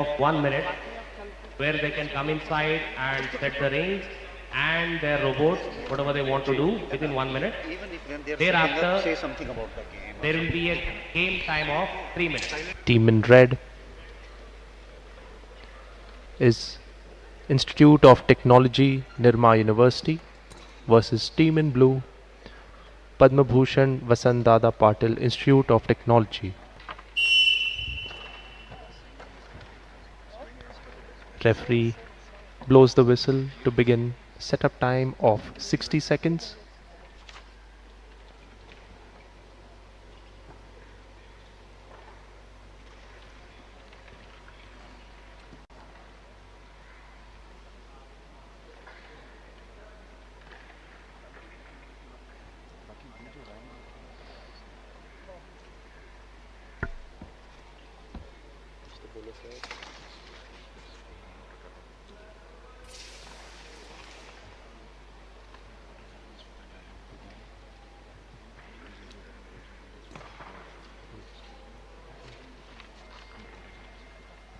of 1 minute where they can come inside and set the rings and their robots, whatever they want to do within 1 minute. Even if when they're setting Thereafter, up, say something about the game or there will something. be a game time of 3 minutes. Team in red is Institute of Technology, Nirma University versus team in blue, Padma Bhushan Vasant Patil Institute of Technology. Referee blows the whistle to begin setup time of 60 seconds.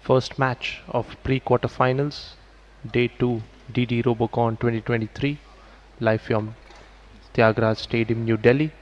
First match of pre-quarterfinals, Day 2 DD Robocon 2023, live from Tyagaraja Stadium, New Delhi.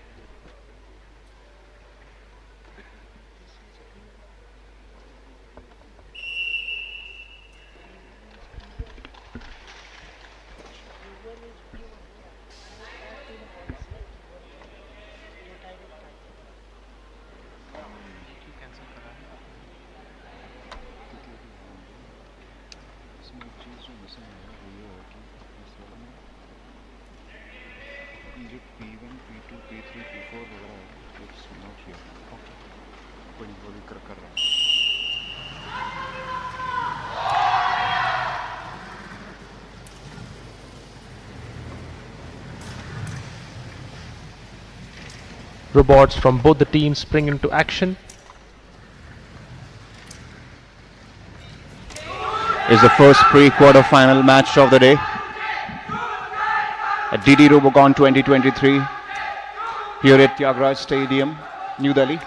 P1, P2, P3, P4 वगैरह है, it's not here. कोई वो भी कर रहा है. Robots from both the teams spring into action. Is the first pre-quarter final match of the day at DD Robocon 2023 here at Tyagaraja Stadium, New Delhi.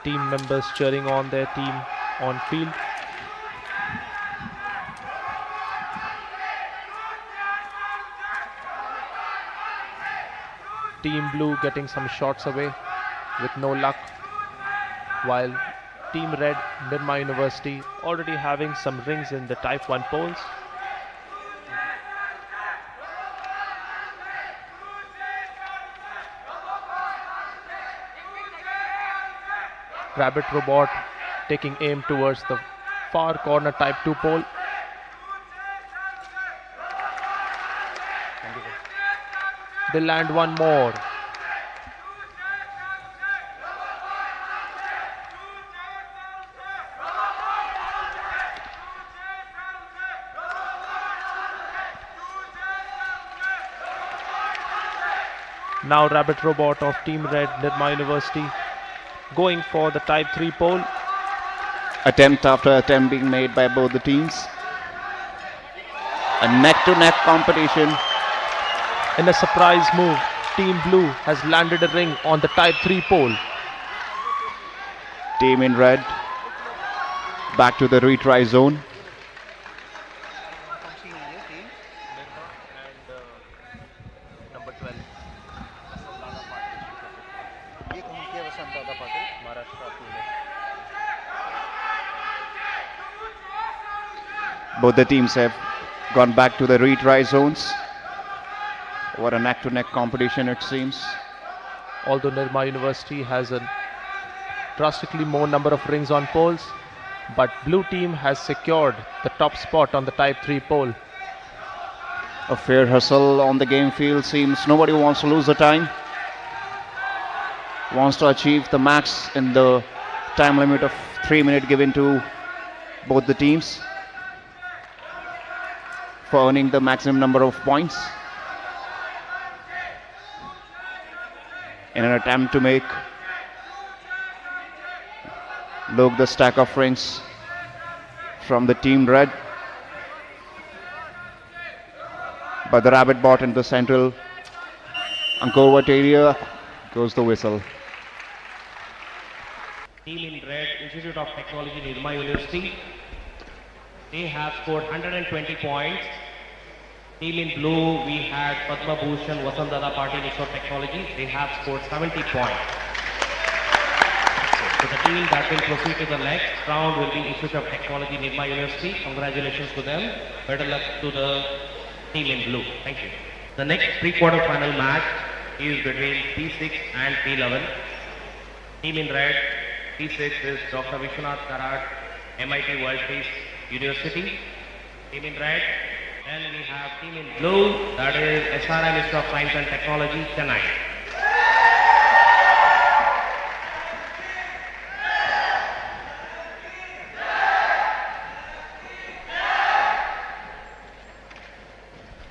Team members cheering on their team on field. Team blue getting some shots away with no luck, while Team red, Nirma University, already having some rings in the Type 1 poles. Rabbit robot taking aim towards the far corner Type 2 pole. They land one more. Now Rabbit robot of Team Red, Nirma University, going for the Type 3 pole. Attempt after attempt being made by both the teams. A neck-to-neck competition. In a surprise move, Team Blue has landed a ring on the Type 3 pole. Team in red back to the retry zone. Number 12. ये कौन किया वसंत दादा Patil Maharashtra Pune. Both the teams have gone back to the retry zones. What a neck-to-neck competition it seems. Although Nirma University has a drastically more number of rings on poles, but blue team has secured the top spot on the Type 3 pole. A fair hustle on the game field seems. Nobody wants to lose the time. Wants to achieve the max in the time limit of 3 minutes given to both the teams for earning the maximum number of points in an attempt to make look the stack of rings from the team red. But the rabbit bot in the central Ankovat area goes the whistle. Team in red, Institute of Technology, Nirma University. They have scored 120 points. Team in blue, we had Padma Bhushan, Vasandada Party, Institute of Technology. They have scored 70 points. So the team that will proceed to the next round will be Institute of Technology, Nirma University. Congratulations to them. Better luck to the team in blue. Thank you. The next pre-quarter final match is between P6 and P11. Team in red, P6 is Dr. Vishwanath Karat, MIT World Peace University. Team in red. Then we have team in blue, that is SRM Institute of Science and Technology, Chennai.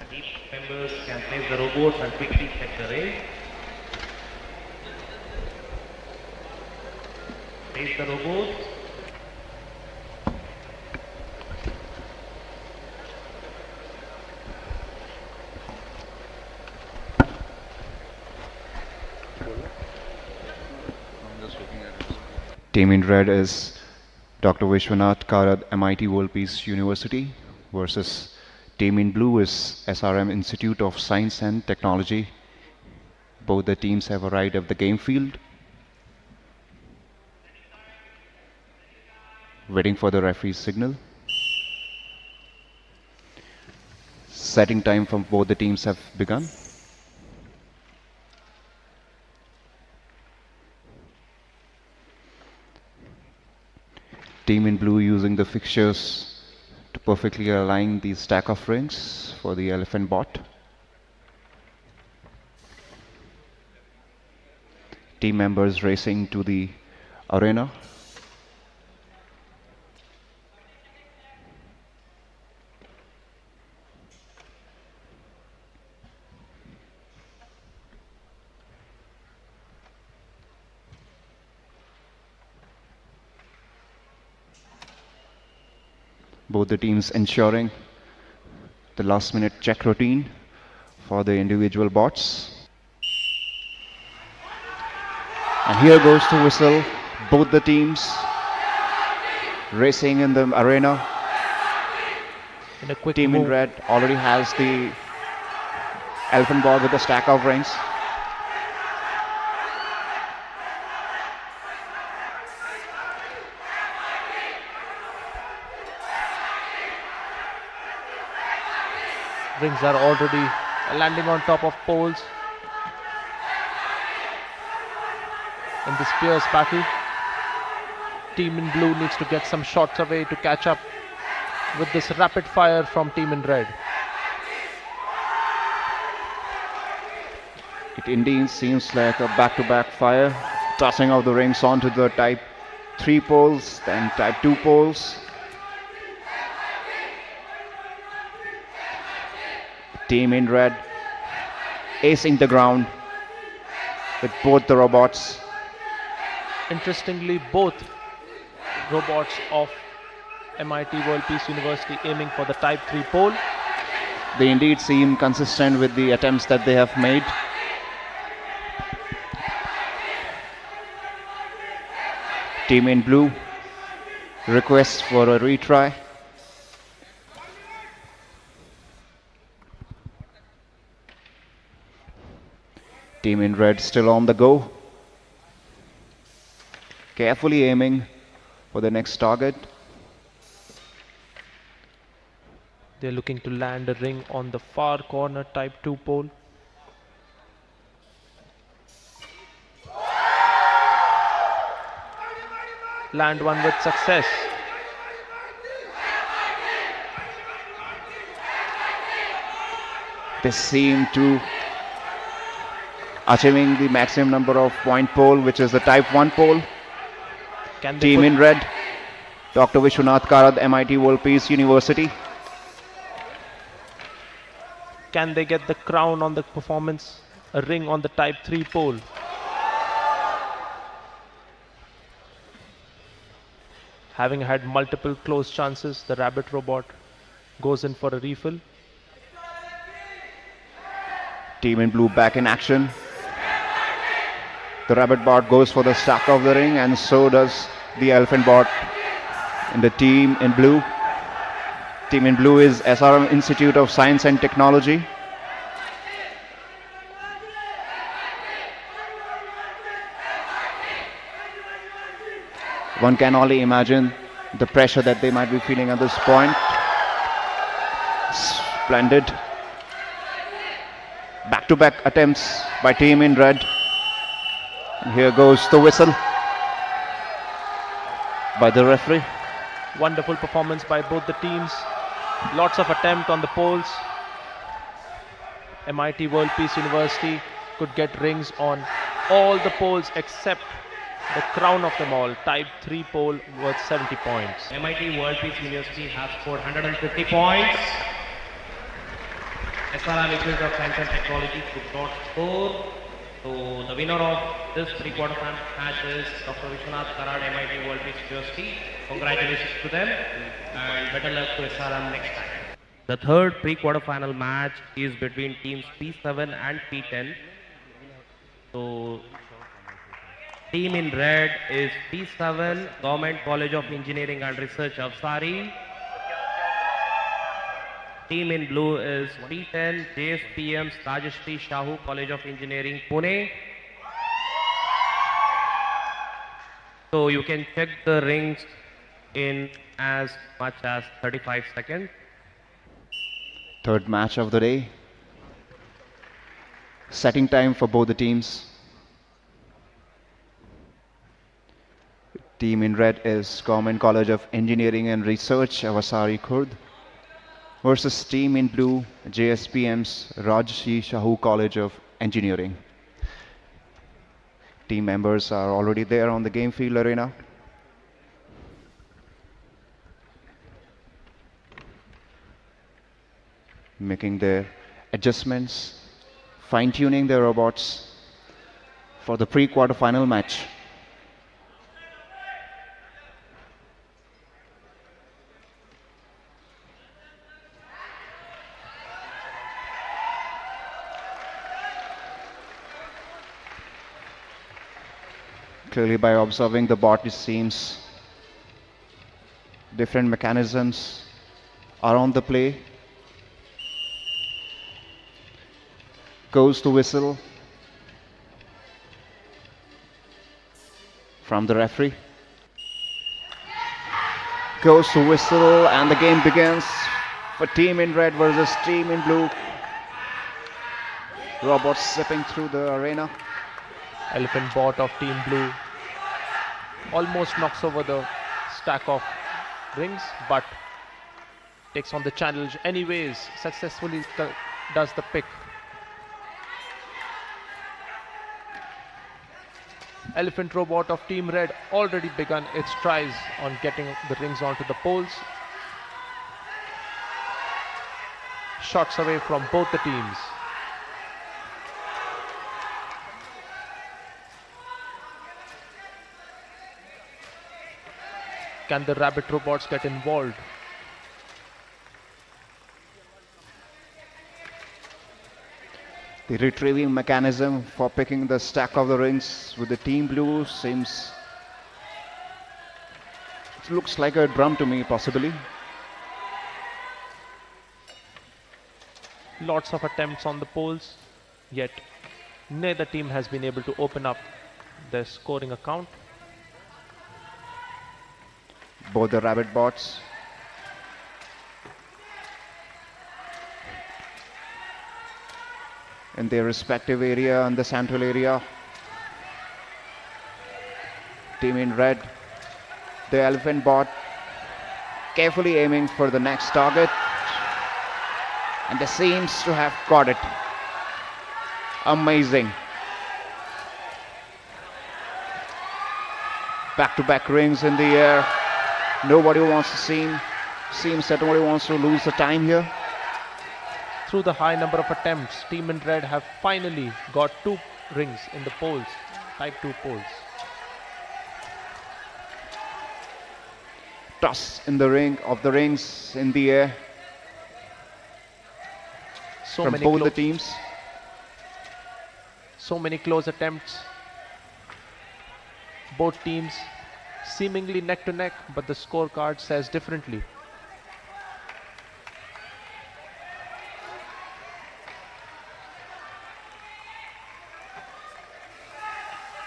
The team members can place the robots and quickly check the ring. Place the robots. Team in red is Dr. Vishwanath Karad, MIT World Peace University versus team in blue is SRM Institute of Science and Technology. Both the teams have arrived at the game field, waiting for the referee's signal. Setting time from both the teams have begun. Team in blue using the fixtures to perfectly align the stack of rings for the elephant bot. Team members racing to the arena. Both the teams ensuring the last minute check routine for the individual bots. And here goes the whistle. Both the teams racing in the arena. In a quick Team move. in red already has the elephant ball with a stack of rings. Rings are already landing on top of poles. In this fierce battle, team in blue needs to get some shots away to catch up with this rapid fire from team in red. It indeed seems like a back-to-back fire, tossing of the rings onto the type 3 poles, then type 2 poles. Team in red acing the ground with both the robots. Interestingly, both robots of MIT World Peace University aiming for the type 3 pole. They indeed seem consistent with the attempts that they have made. Team in blue requests for a retry. Team in red still on the go. Carefully aiming for the next target. They're looking to land a ring on the far corner type 2 pole. Land one with success. They seem to achieving the maximum number of point pole, which is the type 1 pole. Can they Team put- in red, Dr. Vishwanath Karad, MIT World Peace University. Can they get the crown on the performance? A ring on the type 3 pole. Having had multiple close chances, the rabbit robot goes in for a refill. Team in blue back in action. The rabbit bot goes for the stack of the ring, and so does the elephant bot in the team in blue. Team in blue is SRM Institute of Science and Technology. One can only imagine the pressure that they might be feeling at this point. Splendid. Back-to-back attempts by team in red. And here goes the whistle by the referee. Wonderful performance by both the teams. Lots of attempt on the poles. MIT World Peace University could get rings on all the poles except the crown of them all, type 3 pole worth 70 points. MIT World Peace University has scored 150 points. SRM Institute of Science and Technology could not score. So the winner of this three-quarter final match is Dr. Vishwanath Karad, MIT World Peace University. Congratulations to them and better luck to SRM next time. The third pre-quarter final match is between teams P7 and P10. So team in red is P7, Government College of Engineering and Research of Sari. Team in blue is P10, JSPM's Rajashri Shahu College of Engineering, Pune. So you can check the rings in as much as 35 seconds. Third match of the day. Setting time for both the teams. Team in red is Government College of Engineering and Research, Avasari Khurd, versus team in blue, JSPM's Rajshri Shahu College of Engineering. Team members are already there on the game field arena. Making their adjustments, fine-tuning their robots for the pre-quarter final match. Clearly, by observing the bot, it seems different mechanisms are on the play. Goes the whistle from the referee. Goes the whistle and the game begins for team in red versus team in blue. Robots zipping through the arena. Elephant bot of team blue almost knocks over the stack of rings, but takes on the challenge anyways, successfully does the pick. Elephant robot of team red already begun its tries on getting the rings onto the poles. Shots away from both the teams. Can the rabbit robots get involved? The retrieving mechanism for picking the stack of the rings with the team blue seems, it looks like a drum to me, possibly. Lots of attempts on the poles, yet neither team has been able to open up their scoring account. Both the rabbit bots in their respective area and the central area. Team in red, the elephant bot carefully aiming for the next target, and they seems to have got it. Amazing. Back-to-back rings in the air. Nobody wants to seems that nobody wants to lose the time here. Through the high number of attempts, team in red have finally got 2 rings in the poles, type 2 poles. Toss in the ring of the rings in the air So from many both the teams. so many close attempts. Both teams seemingly neck to neck, but the scorecard says differently.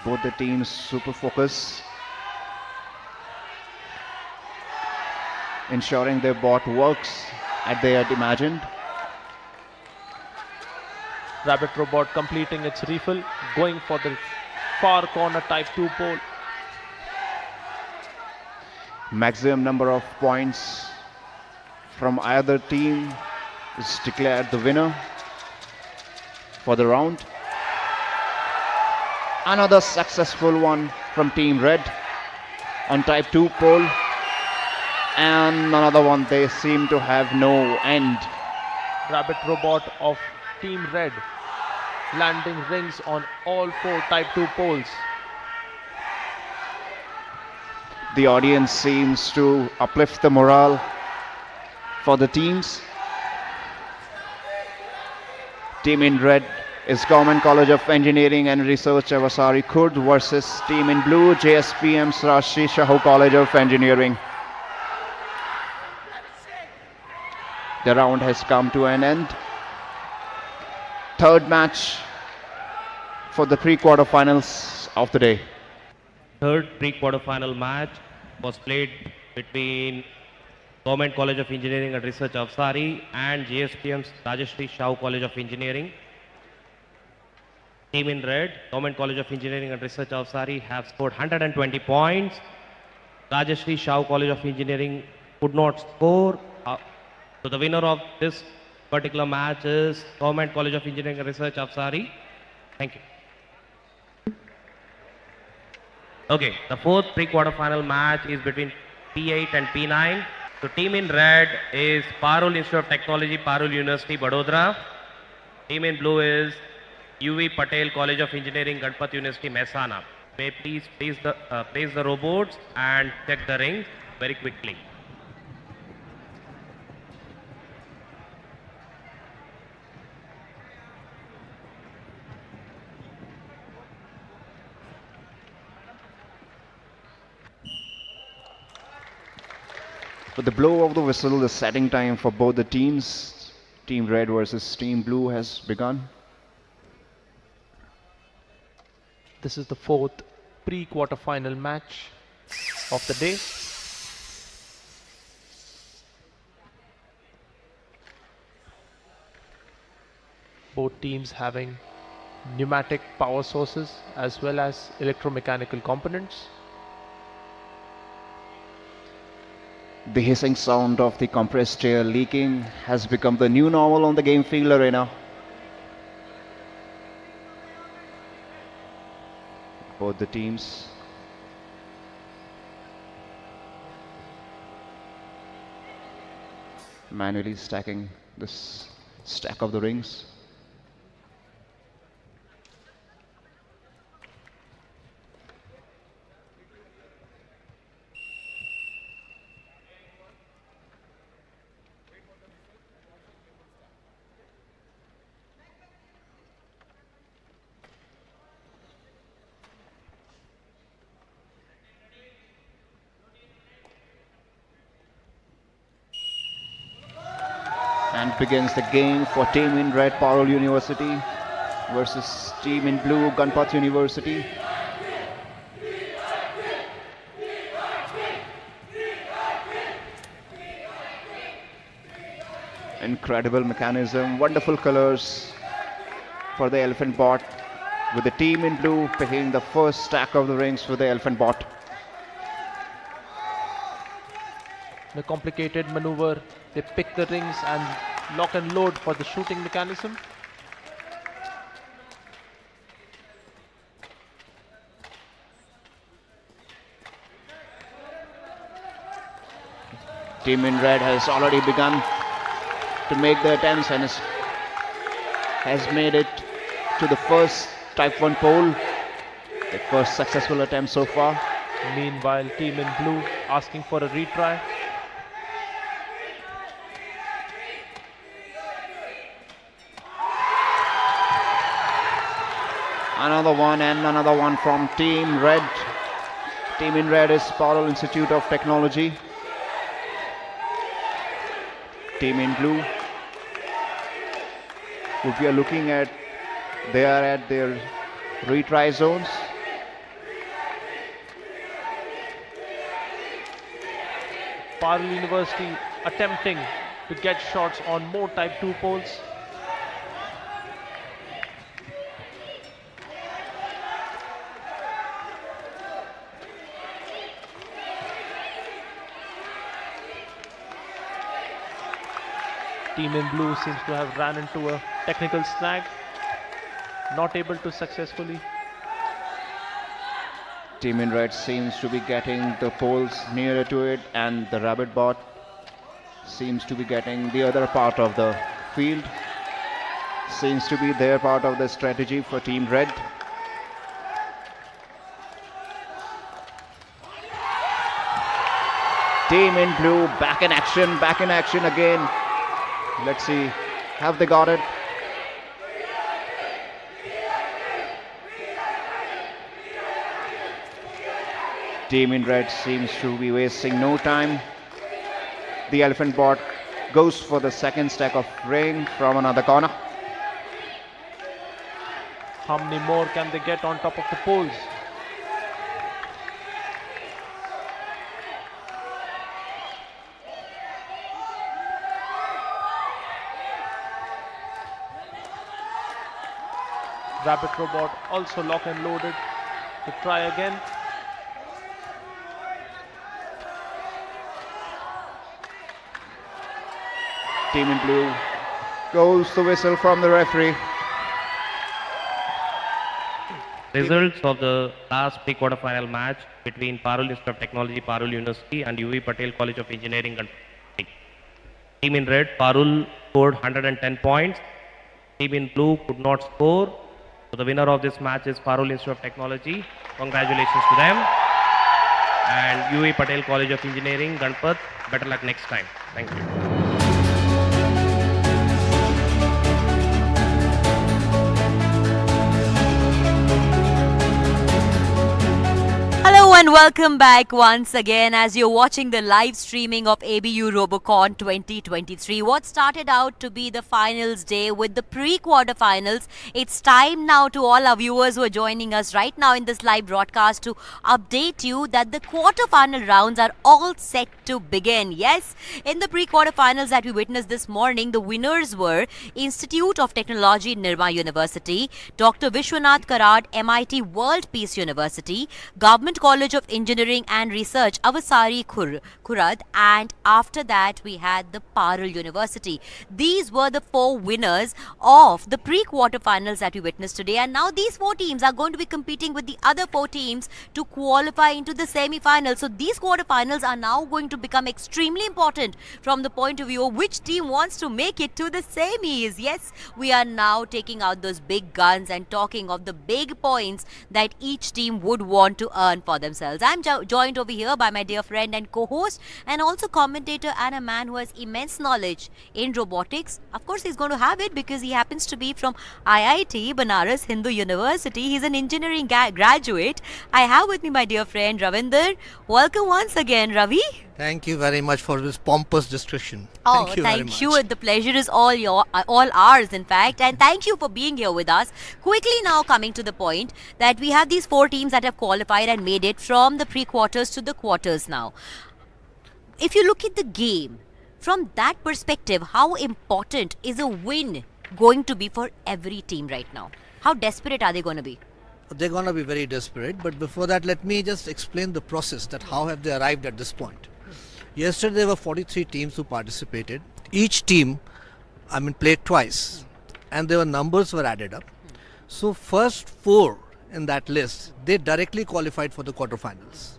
Both the teams super focus, ensuring their bot works as they had imagined. Rabbit Robot completing its refill, going for the far corner type 2 pole. Maximum number of points from either team is declared the winner for the round. Another successful one from Team Red on type 2 pole, and another one. They seem to have no end. Rabbit Robot of Team Red landing rings on all 4 type 2 poles. The audience seems to uplift the morale for the teams. Team in red is Government College of Engineering and Research Avasari Khurd versus team in blue, JSPM's Rashtriya Shahu College of Engineering. The round has come to an end. Third match for the pre-quarterfinals of the day. Third pre-quarterfinal match was played between Government College of Engineering and Research Avsari and JSPM's Rajashri Shah College of Engineering. Team in red, Government College of Engineering and Research Avsari have scored 120 points. Rajashri Shah College of Engineering could not score. So the winner of this particular match is Government College of Engineering and Research Avsari. Thank you. Okay, the fourth pre-quarterfinal match is between P8 and P9. So team in red is Parul Institute of Technology, Parul University, Vadodara. Team in blue is UV Patel College of Engineering, Ganpat University, Mehsana. May please place the robots and check the rings very quickly. With the blow of the whistle, the setting time for both the teams, Team Red versus Team Blue, has begun. This is the fourth pre-quarterfinal match of the day. Both teams having pneumatic power sources as well as electromechanical components. The hissing sound of the compressed air leaking has become the new normal on the game field arena. Both the teams manually stacking this stack of the rings. And begins the game for team in red, Parul University versus team in blue, Ganpat University. Incredible mechanism, wonderful colors for the elephant bot, with the team in blue picking the first stack of the rings for the elephant bot. In a complicated maneuver, they pick the rings and lock and load for the shooting mechanism. Team in red has already begun to make the attempts and has made it to the first type 1 pole. The first successful attempt so far. Meanwhile, team in blue asking for a retry. Another one and another one from team red. Team in red is Parallel Institute of Technology. Team in blue, if we are looking at, they are at their retry zones. Parallel University attempting to get shots on more type 2 poles. Team in blue seems to have ran into a technical snag, not able to successfully. Team in red seems to be getting the poles nearer to it, and the rabbit bot seems to be getting the other part of the field. Seems to be their part of the strategy for Team red. Team in blue back in action again. Let's see, have they got it? Team in red seems to be wasting no time. The elephant bot goes for the second stack of ring from another corner. How many more can they get on top of the poles? Rabbit robot also lock and loaded to try again. Team in blue goes the whistle from the referee. Results of the last pre-quarter final match between Parul Institute of Technology, Parul University and UV Patel College of Engineering and Team in red, Parul scored 110 points. Team in blue could not score. So the winner of this match is Parul Institute of Technology. Congratulations to them. And UV Patel College of Engineering, Ganpat, better luck next time. Thank you. Hello and welcome back once again as you're watching the live streaming of ABU Robocon 2023. What started out to be the finals day with the pre-quarterfinals, it's time now to all our viewers who are joining us right now in this live broadcast to update you that the quarterfinal rounds are all set to begin. Yes, in the pre-quarterfinals that we witnessed this morning, the winners were Institute of Technology, Nirma University, Dr. Vishwanath Karad, MIT World Peace University, Government College of Engineering and Research, Avasari Kurad, and after that we had the Parul University. These were the four winners of the pre-quarterfinals that we witnessed today, and now these four teams are going to be competing with the other four teams to qualify into the semi-finals. So these quarterfinals are now going to become extremely important from the point of view of which team wants to make it to the semis. Yes, we are now taking out those big guns and talking of the big points that each team would want to earn for themselves. I'm joined over here by my dear friend and co-host and also commentator and a man who has immense knowledge in robotics. Of course, he's going to have it because he happens to be from IIT Banaras Hindu University. He's an engineering graduate. I have with me my dear friend Ravinder. Welcome once again, Ravi. Thank you very much for this pompous description. Oh, Thank you very much. The pleasure is all ours, in fact. And thank you for being here with us. Quickly now coming to the point that we have these four teams that have qualified and made it from the pre-quarters to the quarters now. If you look at the game, from that perspective, how important is a win going to be for every team right now? How desperate are they going to be? They're going to be very desperate. But before that, let me just explain the process that how have they arrived at this point. Yesterday, there were 43 teams who participated. Each team, played twice. And their numbers were added up. So first four in that list, they directly qualified for the quarterfinals.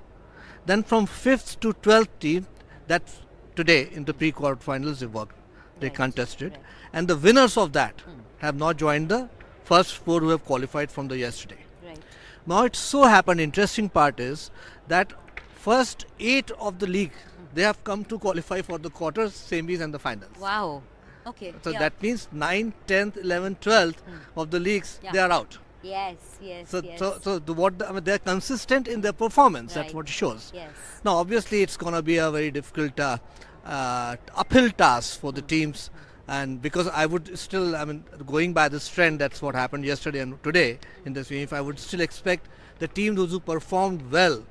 Then from 5th to 12th team, that's today in the pre-quarterfinals they worked. They contested. And the winners of that have now joined the first four who have qualified from the yesterday. Right. Now it so happened, interesting part is that first 8 of the league, they have come to qualify for the quarters, semis and the finals. Wow. Okay. So that means 9th, 10th, 11th, 12th of the leagues, they are out. Yes, yes, So, yes. I mean, they're consistent in their performance. That's Right. what it shows. Yes. Now, obviously, it's going to be a very difficult uphill task for the teams, and because I would still, I mean, going by this trend, that's what happened yesterday and today in this game. If I would still expect the teams who performed well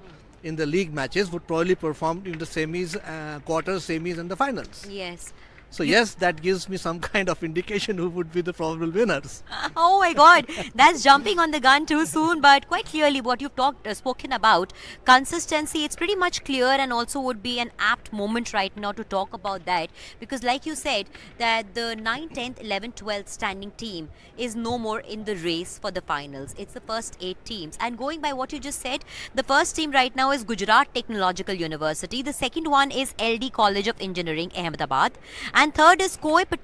in the league matches would probably perform in the semis, quarters, semis, and the finals. Yes. So yes, that gives me some kind of indication who would be the probable winners. Oh my God, that's jumping on the gun too soon. But quite clearly, what you've spoken about consistency, it's pretty much clear, and also would be an apt moment right now to talk about that, because, like you said, that the 9th, 10th, 11th, 12th standing team is no more in the race for the finals. It's the first 8 teams, and going by what you just said, the first team right now is Gujarat Technological University. The second one is LD College of Engineering, Ahmedabad, and third is Coep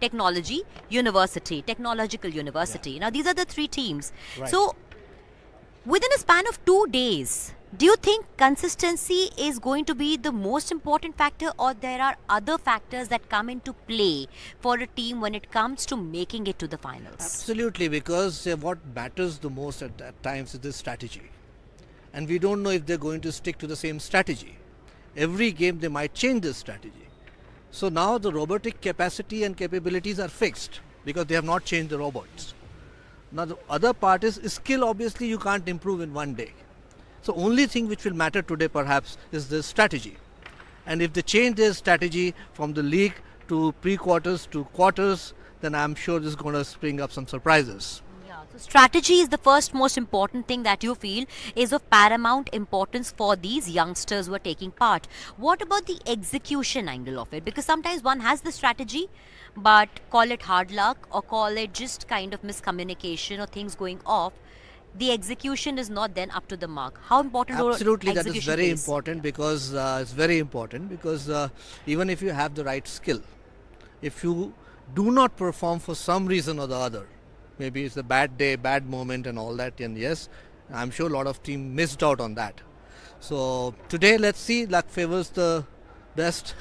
Technology University, Technological University. Now, these are the 3 teams. Right. So, within a span of 2 days, do you think consistency is going to be the most important factor, or there are other factors that come into play for a team when it comes to making it to the finals? Absolutely, because what matters the most at times is the strategy. And we don't know if they're going to stick to the same strategy. Every game they might change the strategy. So now the robotic capacity and capabilities are fixed because they have not changed the robots. Now the other part is skill. Obviously you can't improve in one day. So only thing which will matter today perhaps is the strategy. And if they change their strategy from the league to pre-quarters to quarters, then I'm sure this is going to spring up some surprises. Yeah, so strategy is the first most important thing that you feel is of paramount importance for these youngsters who are taking part. What about the execution angle of it? Because sometimes one has the strategy, but call it hard luck or call it just kind of miscommunication or things going off, the execution is not then up to the mark. How important role Absolutely, that is execution very plays? important because it's very important because even if you have the right skill, if you do not perform for some reason or the other, maybe it's a bad day, bad moment and all that, and yes, I'm sure a lot of team missed out on that. So today, let's see, luck favors the best.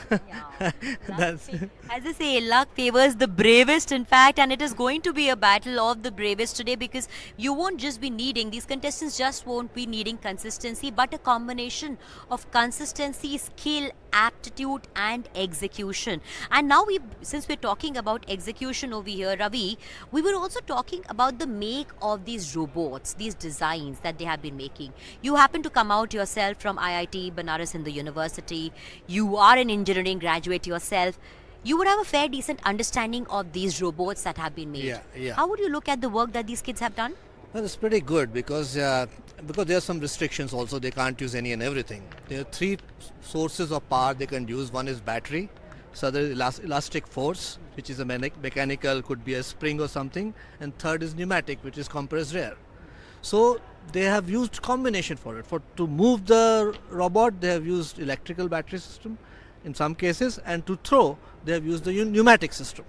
That's As I say, luck favors the bravest, in fact, and it is going to be a battle of the bravest today, because you won't just be needing, these contestants just won't be needing consistency, but a combination of consistency, skill, aptitude and execution. And now since we're talking about execution over here, Ravi, we were also talking about the make of these robots, these designs that they have been making. You happen to come out yourself from IIT Banaras in the university. You are an engineering graduate yourself. You would have a fair decent understanding of these robots that have been made. Yeah. How would you look at the work that these kids have done? Well, it's pretty good because there are some restrictions also. They can't use any and everything. There are 3 sources of power they can use. One is battery, so there is elastic force, which is a mechanical, could be a spring or something, and third is pneumatic, which is compressed air. So they have used combination for it. To move the robot, they have used electrical battery system in some cases, and to throw, they have used the pneumatic system.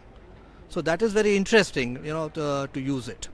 So that is very interesting, to use it.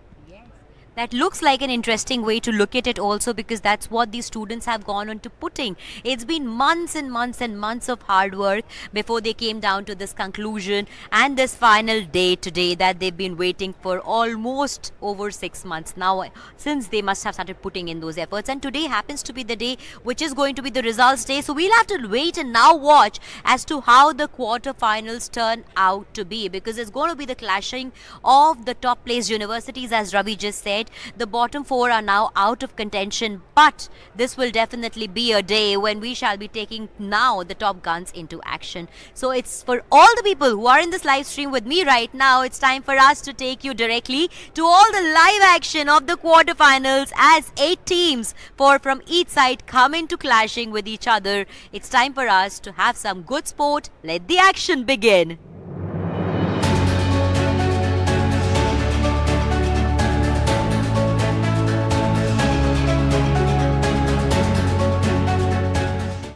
That looks like an interesting way to look at it also, because that's what these students have gone on to putting. It's been months and months and months of hard work before they came down to this conclusion and this final day today that they've been waiting for almost over 6 months now, since they must have started putting in those efforts. And today happens to be the day which is going to be the results day. So we'll have to wait and now watch as to how the quarterfinals turn out to be, because it's going to be the clashing of the top placed universities, as Ravi just said. The bottom 4 are now out of contention, but this will definitely be a day when we shall be taking now the top guns into action. So it's for all the people who are in this live stream with me right now, it's time for us to take you directly to all the live action of the quarterfinals as 8 teams from each side come into clashing with each other. It's time for us to have some good sport. Let the action begin.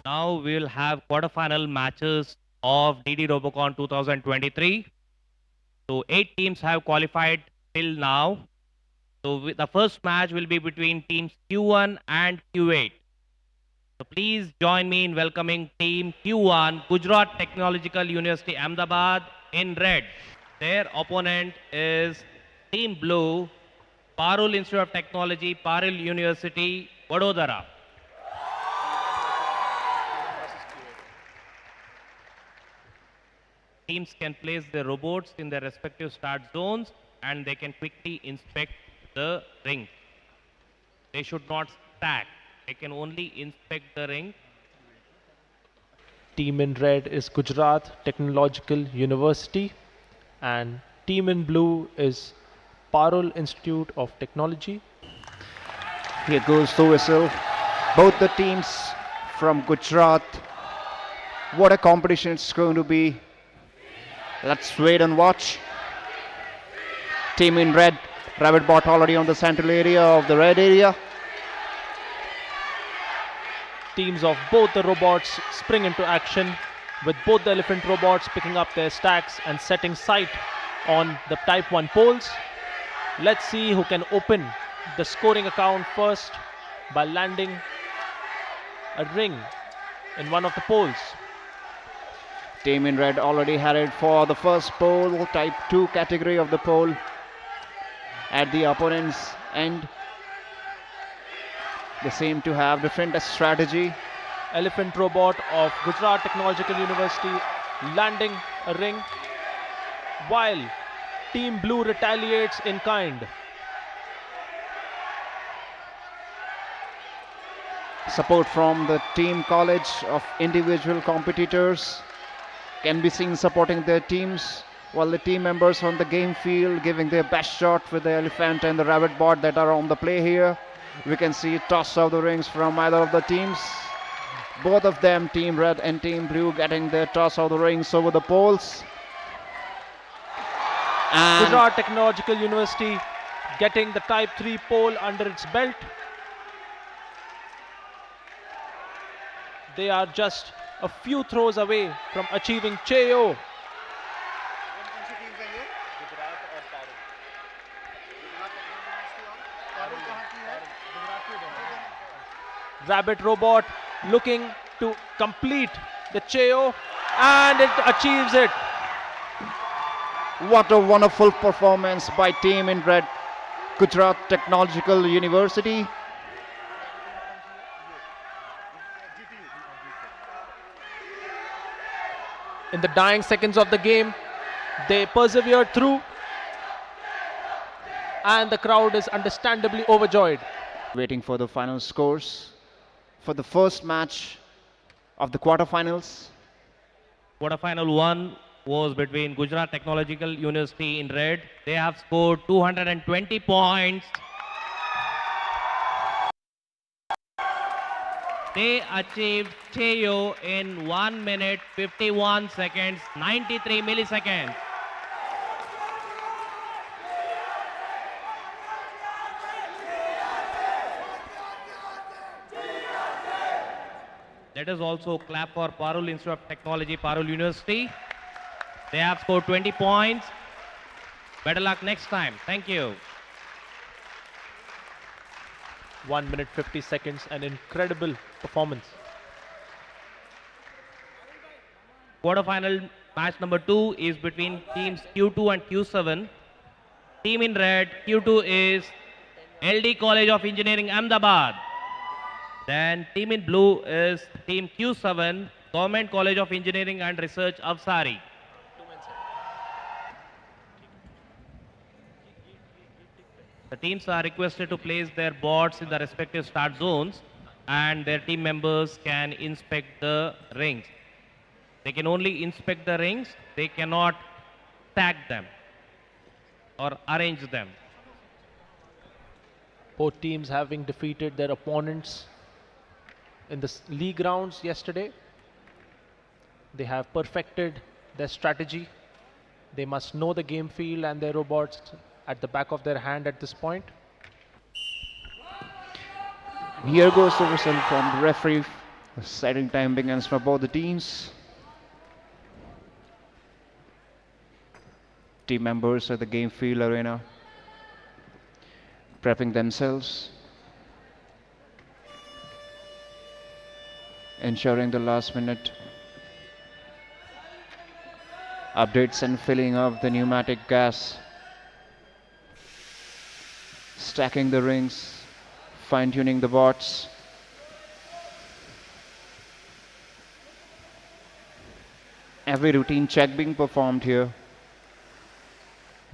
Now we'll have quarterfinal matches of DD Robocon 2023. So 8 teams have qualified till now. So the first match will be between teams Q1 and Q8. So please join me in welcoming team Q1, Gujarat Technological University Ahmedabad in red. Their opponent is team blue, Parul Institute of Technology, Parul University, Vadodara. Teams can place their robots in their respective start zones and they can quickly inspect the ring. They should not stack. They can only inspect the ring. Team in red is Gujarat Technological University and team in blue is Parul Institute of Technology. Here goes the whistle. Both the teams from Gujarat. What a competition it's going to be. Let's wait and watch. Team in red. Rabbit bot already on the central area of the red area. Teams of both the robots spring into action with both the elephant robots picking up their stacks and setting sight on the type 1 poles. Let's see who can open the scoring account first by landing a ring in one of the poles. Team in red already headed for the first pole, type 2 category of the pole at the opponent's end. They seem to have different strategy. Elephant robot of Gujarat Technological University landing a ring while Team Blue retaliates in kind. Support from the team college of individual competitors can be seen supporting their teams, while the team members on the game field giving their best shot with the elephant and the rabbit bot that are on the play here. We can see toss of the rings from either of the teams. Both of them, Team Red and Team Blue, getting their toss of the rings over the poles. And Gujarat Technological University getting the type 3 pole under its belt. They are just a few throws away from achieving Cheo. Rabbit robot looking to complete the Cheo and it achieves it. what a wonderful performance by Team in Red, Gujarat Technological University. In the dying seconds of the game, they persevered through and the crowd is understandably overjoyed. Waiting for the final scores for the first match of the quarterfinals. Quarterfinal 1 was between Gujarat Technological University in red. They have scored 220 points. They achieved Cheo in 1 minute 51 seconds 93 milliseconds. Let us also clap for Parul Institute of Technology, Parul University. They have scored 20 points. Better luck next time. Thank you. 1 minute 50 seconds, an incredible performance. Quarterfinal match number 2 is between teams Q2 and Q7. Team in red, Q2 is LD College of Engineering, Ahmedabad. Then team in blue is team Q7, Government College of Engineering and Research, Avsari. The teams are requested to place their boards in the respective start zones and their team members can inspect the rings. They can only inspect the rings, they cannot stack them or arrange them. Both teams having defeated their opponents in the league rounds yesterday. They have perfected their strategy. They must know the game field and their robots at the back of their hand at this point. Here goes the whistle from the referee. The setting time begins for both the teams. Team members at the game field arena prepping themselves, ensuring the last minute updates and filling of the pneumatic gas. stacking the rings, fine-tuning the bots. Every routine check being performed here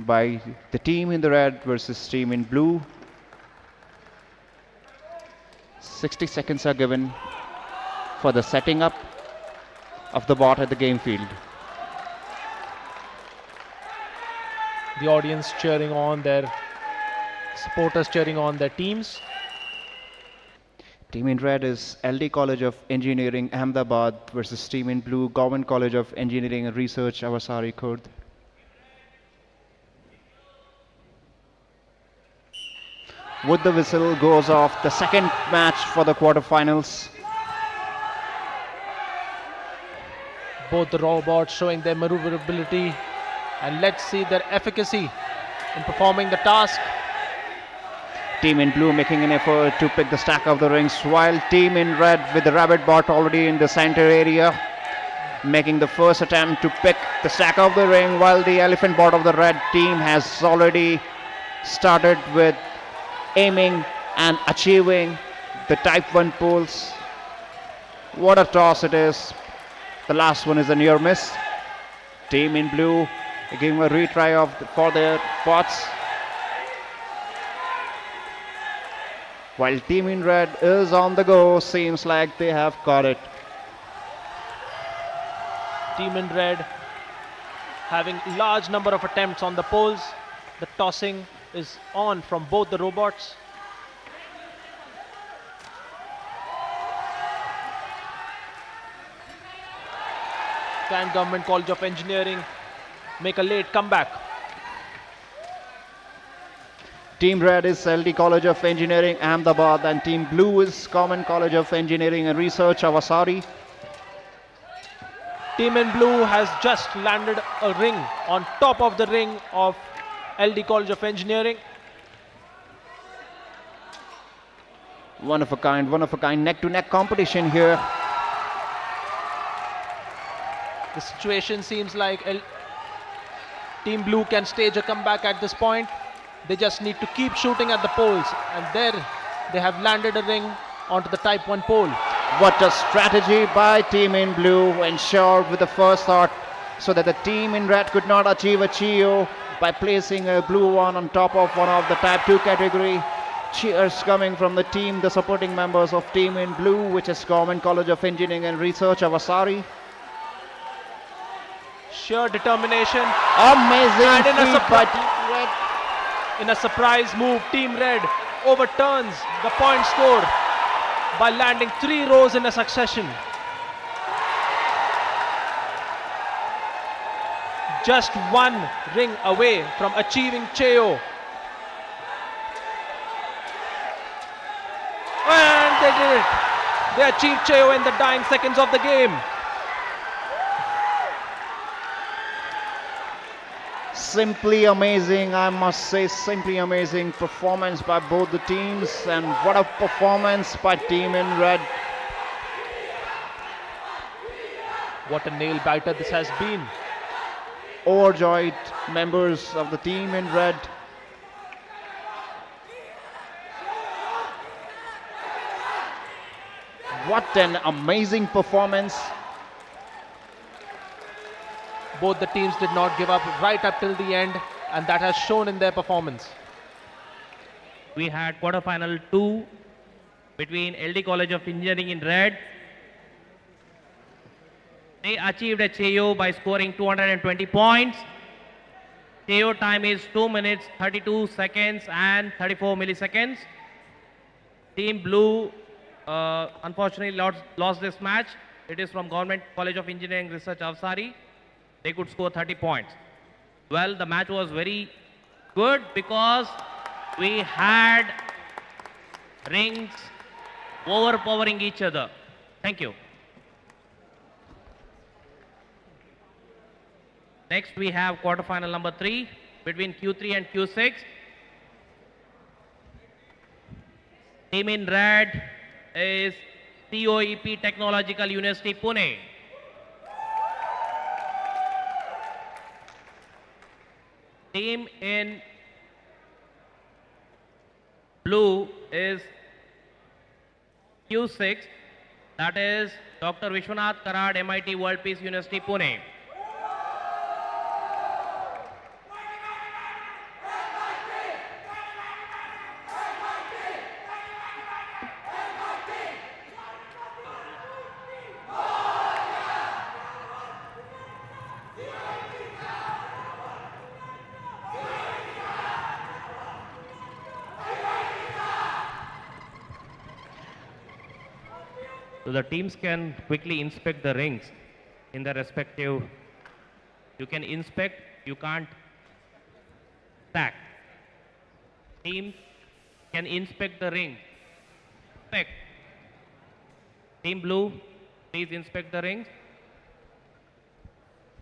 by the team in the red versus team in blue. 60 seconds are given for the setting up of the bot at the game field. The audience cheering on their supporters, cheering on their teams. Team in red is LD College of Engineering Ahmedabad versus team in blue Government College of Engineering and Research Avasari Khurd. With the whistle goes off the second match for the quarterfinals. Both the robots showing their maneuverability, and let's see their efficacy in performing the task. Team in blue making an effort to pick the stack of the rings, while team in red with the rabbit bot already in the center area making the first attempt to pick the stack of the ring, while the elephant bot of the red team has already started with aiming and achieving the type 1 poles. What a toss it is. The last one is a near miss. Team in blue giving a retry for their bots, while team in red is on the go. Seems like they have got it. Team in red having large number of attempts on the poles. The tossing is on from both the robots. Can Government College of Engineering make a late comeback? Team red is LD College of Engineering Ahmedabad and team blue is Common College of Engineering and Research Avasari. Team in blue has just landed a ring on top of the ring of LD College of Engineering. One of a kind neck-to-neck competition here. The situation seems like Team Blue can stage a comeback at this point. They just need to keep shooting at the poles, and there they have landed a ring onto the Type 1 pole. What a strategy by team in blue, ensured with the first thought so that the team in red could not achieve a Chio by placing a blue one on top of one of the Type 2 category. Cheers coming from the team, the supporting members of team in blue, which is Government College of Engineering and Research Avasari. Sheer determination. Amazing And feat by team red. in a surprise move, Team Red overturns the point score by landing 3 rows in a succession. Just 1 ring away from achieving Cheo. And they did it. They achieved Cheo in the dying seconds of the game. Simply amazing, I must say, simply amazing performance by both the teams, and what a performance by team in red. What a nail biter this has been. Overjoyed members of the team in red. What an amazing performance. Both the teams did not give up right up till the end, and that has shown in their performance. We had quarterfinal 2 between LD College of Engineering in red. They achieved a Cheo by scoring 220 points. Cheo time is 2 minutes 32 seconds and 34 milliseconds. Team Blue unfortunately lost this match. It is from Government College of Engineering Research Avasari. They could score 30 points. Well, the match was very good because we had rings overpowering each other. Thank you. Next, we have quarterfinal number 3 between Q3 and Q6. Team in red is COEP Technological University, Pune. Team in Blue is Q6, that is Dr. Vishwanath Karad, MIT World Peace University, Pune. So the teams can quickly inspect the rings in their respective. You can inspect, you can't stack. Teams can inspect the ring. Inspect. Team blue, please inspect the rings.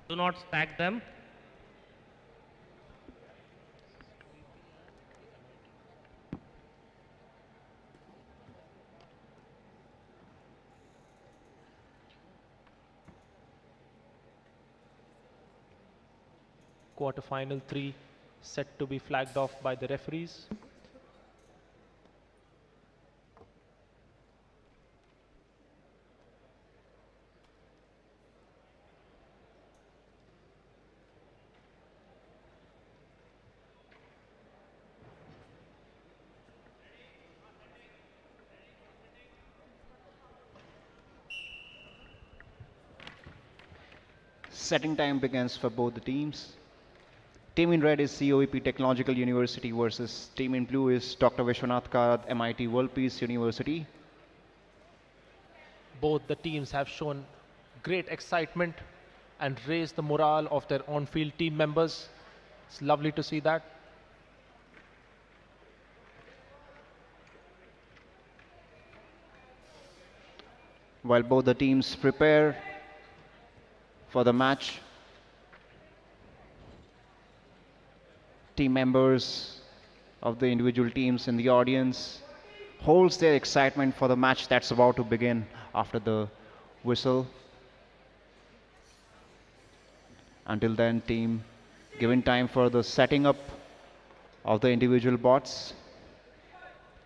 Do not stack them. Quarterfinal 3 set to be flagged off by the referees. Setting time begins for both the teams. Team in red is COEP Technological University versus team in blue is Dr. Vishwanath Karad, MIT World Peace University. Both the teams have shown great excitement and raised the morale of their on-field team members. It's lovely to see that. While both the teams prepare for the match, team members of the individual teams in the audience holds their excitement for the match that's about to begin after the whistle. Until then, team given time for the setting up of the individual bots.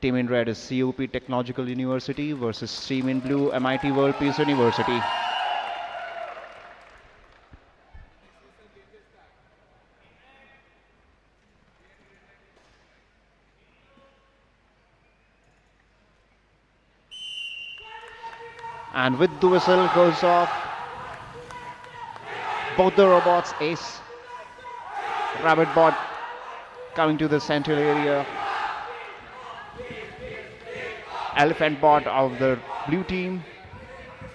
Team in red is COP Technological University versus team in blue MIT World Peace University. And with the whistle goes off, both the robots ace. Rabbit bot coming to the central area. Elephant bot of the blue team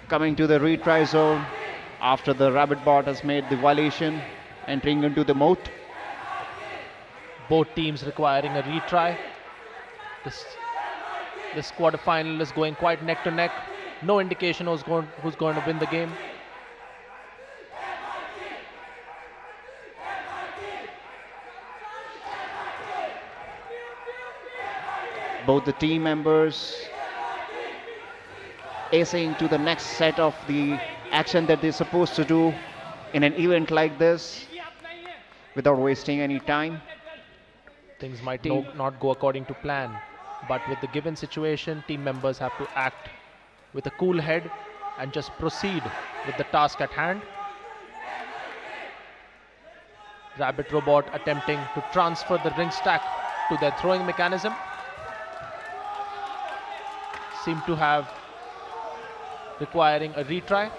coming to the retry zone after the rabbit bot has made the violation, entering into the moat. Both teams requiring a retry. This quarterfinal is going quite neck to neck. No indication who's going to win the game. Both the team members acing to the next set of the action that they're supposed to do in an event like this without wasting any time. Things might not go according to plan, but with the given situation, team members have to act with a cool head and just proceed with the task at hand. Rabbit robot attempting to transfer the ring stack to their throwing mechanism. Seem to have requiring a retry.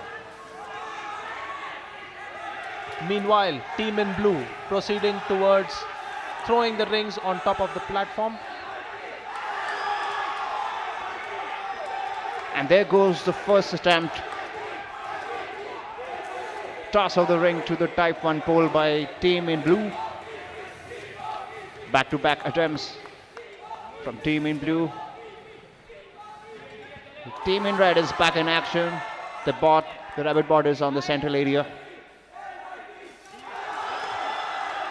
Meanwhile, team in blue proceeding towards throwing the rings on top of the platform. And there goes the first attempt. Toss of the ring to the type 1 pole by team in blue. Back-to-back attempts from team in blue. The team in red is back in action. The rabbit bot is on the central area.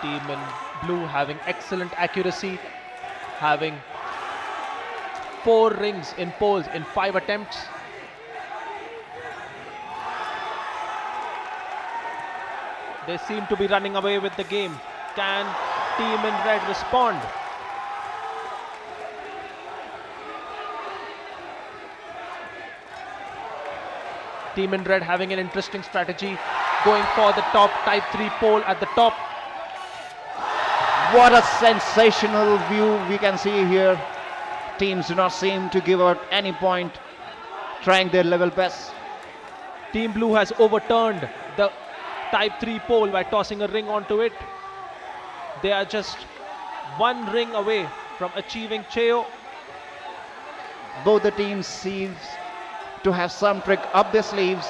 Team in blue having excellent accuracy, having 4 rings in poles in 5 attempts. They seem to be running away with the game. Can team in red respond? Team in red having an interesting strategy, going for the top type 3 pole at the top. What a sensational view we can see here. Teams do not seem to give out any point, trying their level best. Team blue has overturned the type 3 pole by tossing a ring onto it. They are just one ring away from achieving Cheo. Both the teams seem to have some trick up their sleeves.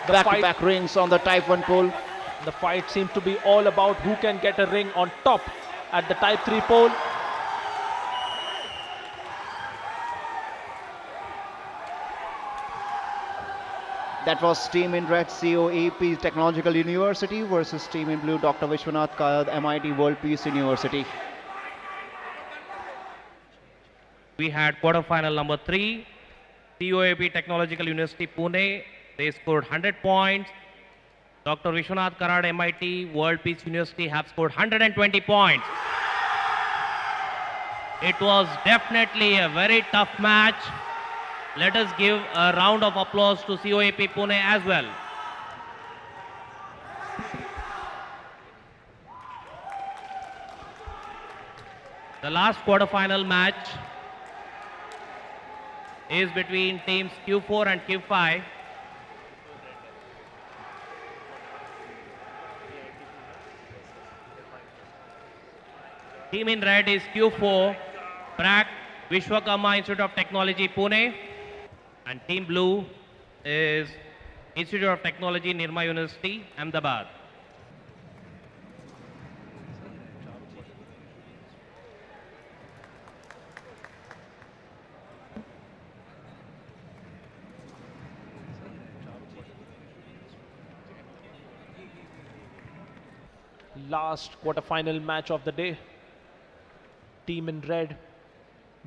Back-to-back rings on the type 1 pole. The fight seems to be all about who can get a ring on top at the type 3 pole. That was Team in Red COEP Technological University versus Team in Blue Dr. Vishwanath Kayad MIT World Peace University. We had quarterfinal number 3, COAP Technological University Pune. They scored 100 points. Dr. Vishwanath Karad MIT World Peace University have scored 120 points. It was definitely a very tough match. Let us give a round of applause to COAP Pune as well. The last quarterfinal match is between teams Q4 and Q5. Team in red is Q4, BRAC, Vishwakarma Institute of Technology, Pune. And team blue is Institute of Technology, Nirma University, Ahmedabad. Last quarterfinal match of the day. Team in red,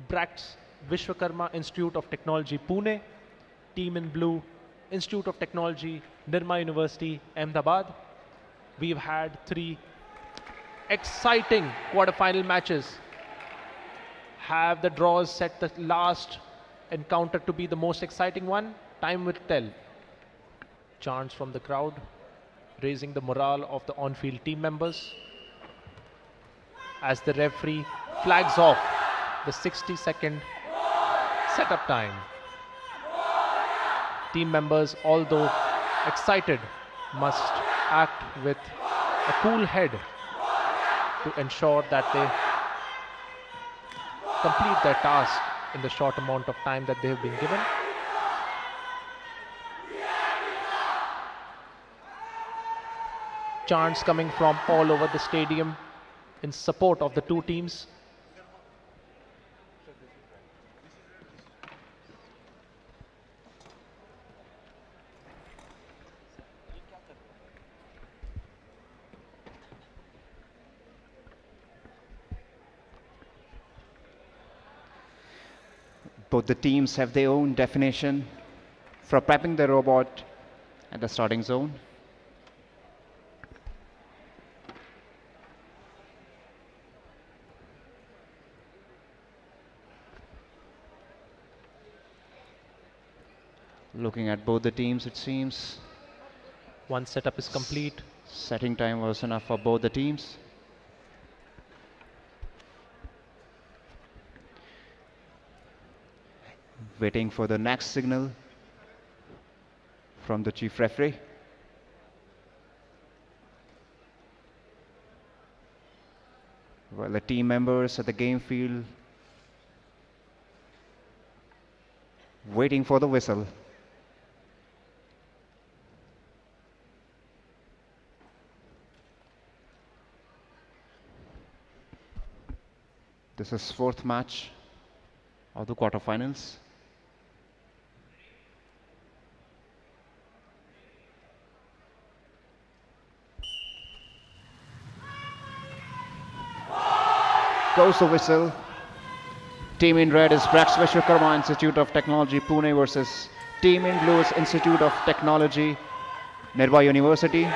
BRAC's Vishwakarma Institute of Technology, Pune. Team in blue, Institute of Technology, Nirma University, Ahmedabad. We've had 3 exciting quarterfinal matches. Have the draws set the last encounter to be the most exciting one? Time will tell. Chants from the crowd, raising the morale of the on-field team members as the referee flags off the 60-second setup time. Team members, although excited, must act with a cool head to ensure that they complete their task in the short amount of time that they have been given. Chants coming from all over the stadium in support of the two teams. Both the teams have their own definition for prepping the robot at the starting zone. Looking at both the teams, it seems One setup is complete. setting time was enough for both the teams. Waiting for the next signal from the chief referee. While the team members at the game field waiting for the whistle. This is fourth match of the quarterfinals. Goes the whistle. Team in red is BRAC's Vishwakarma Institute of Technology, Pune versus Team in blue is Institute of Technology, Nirma University.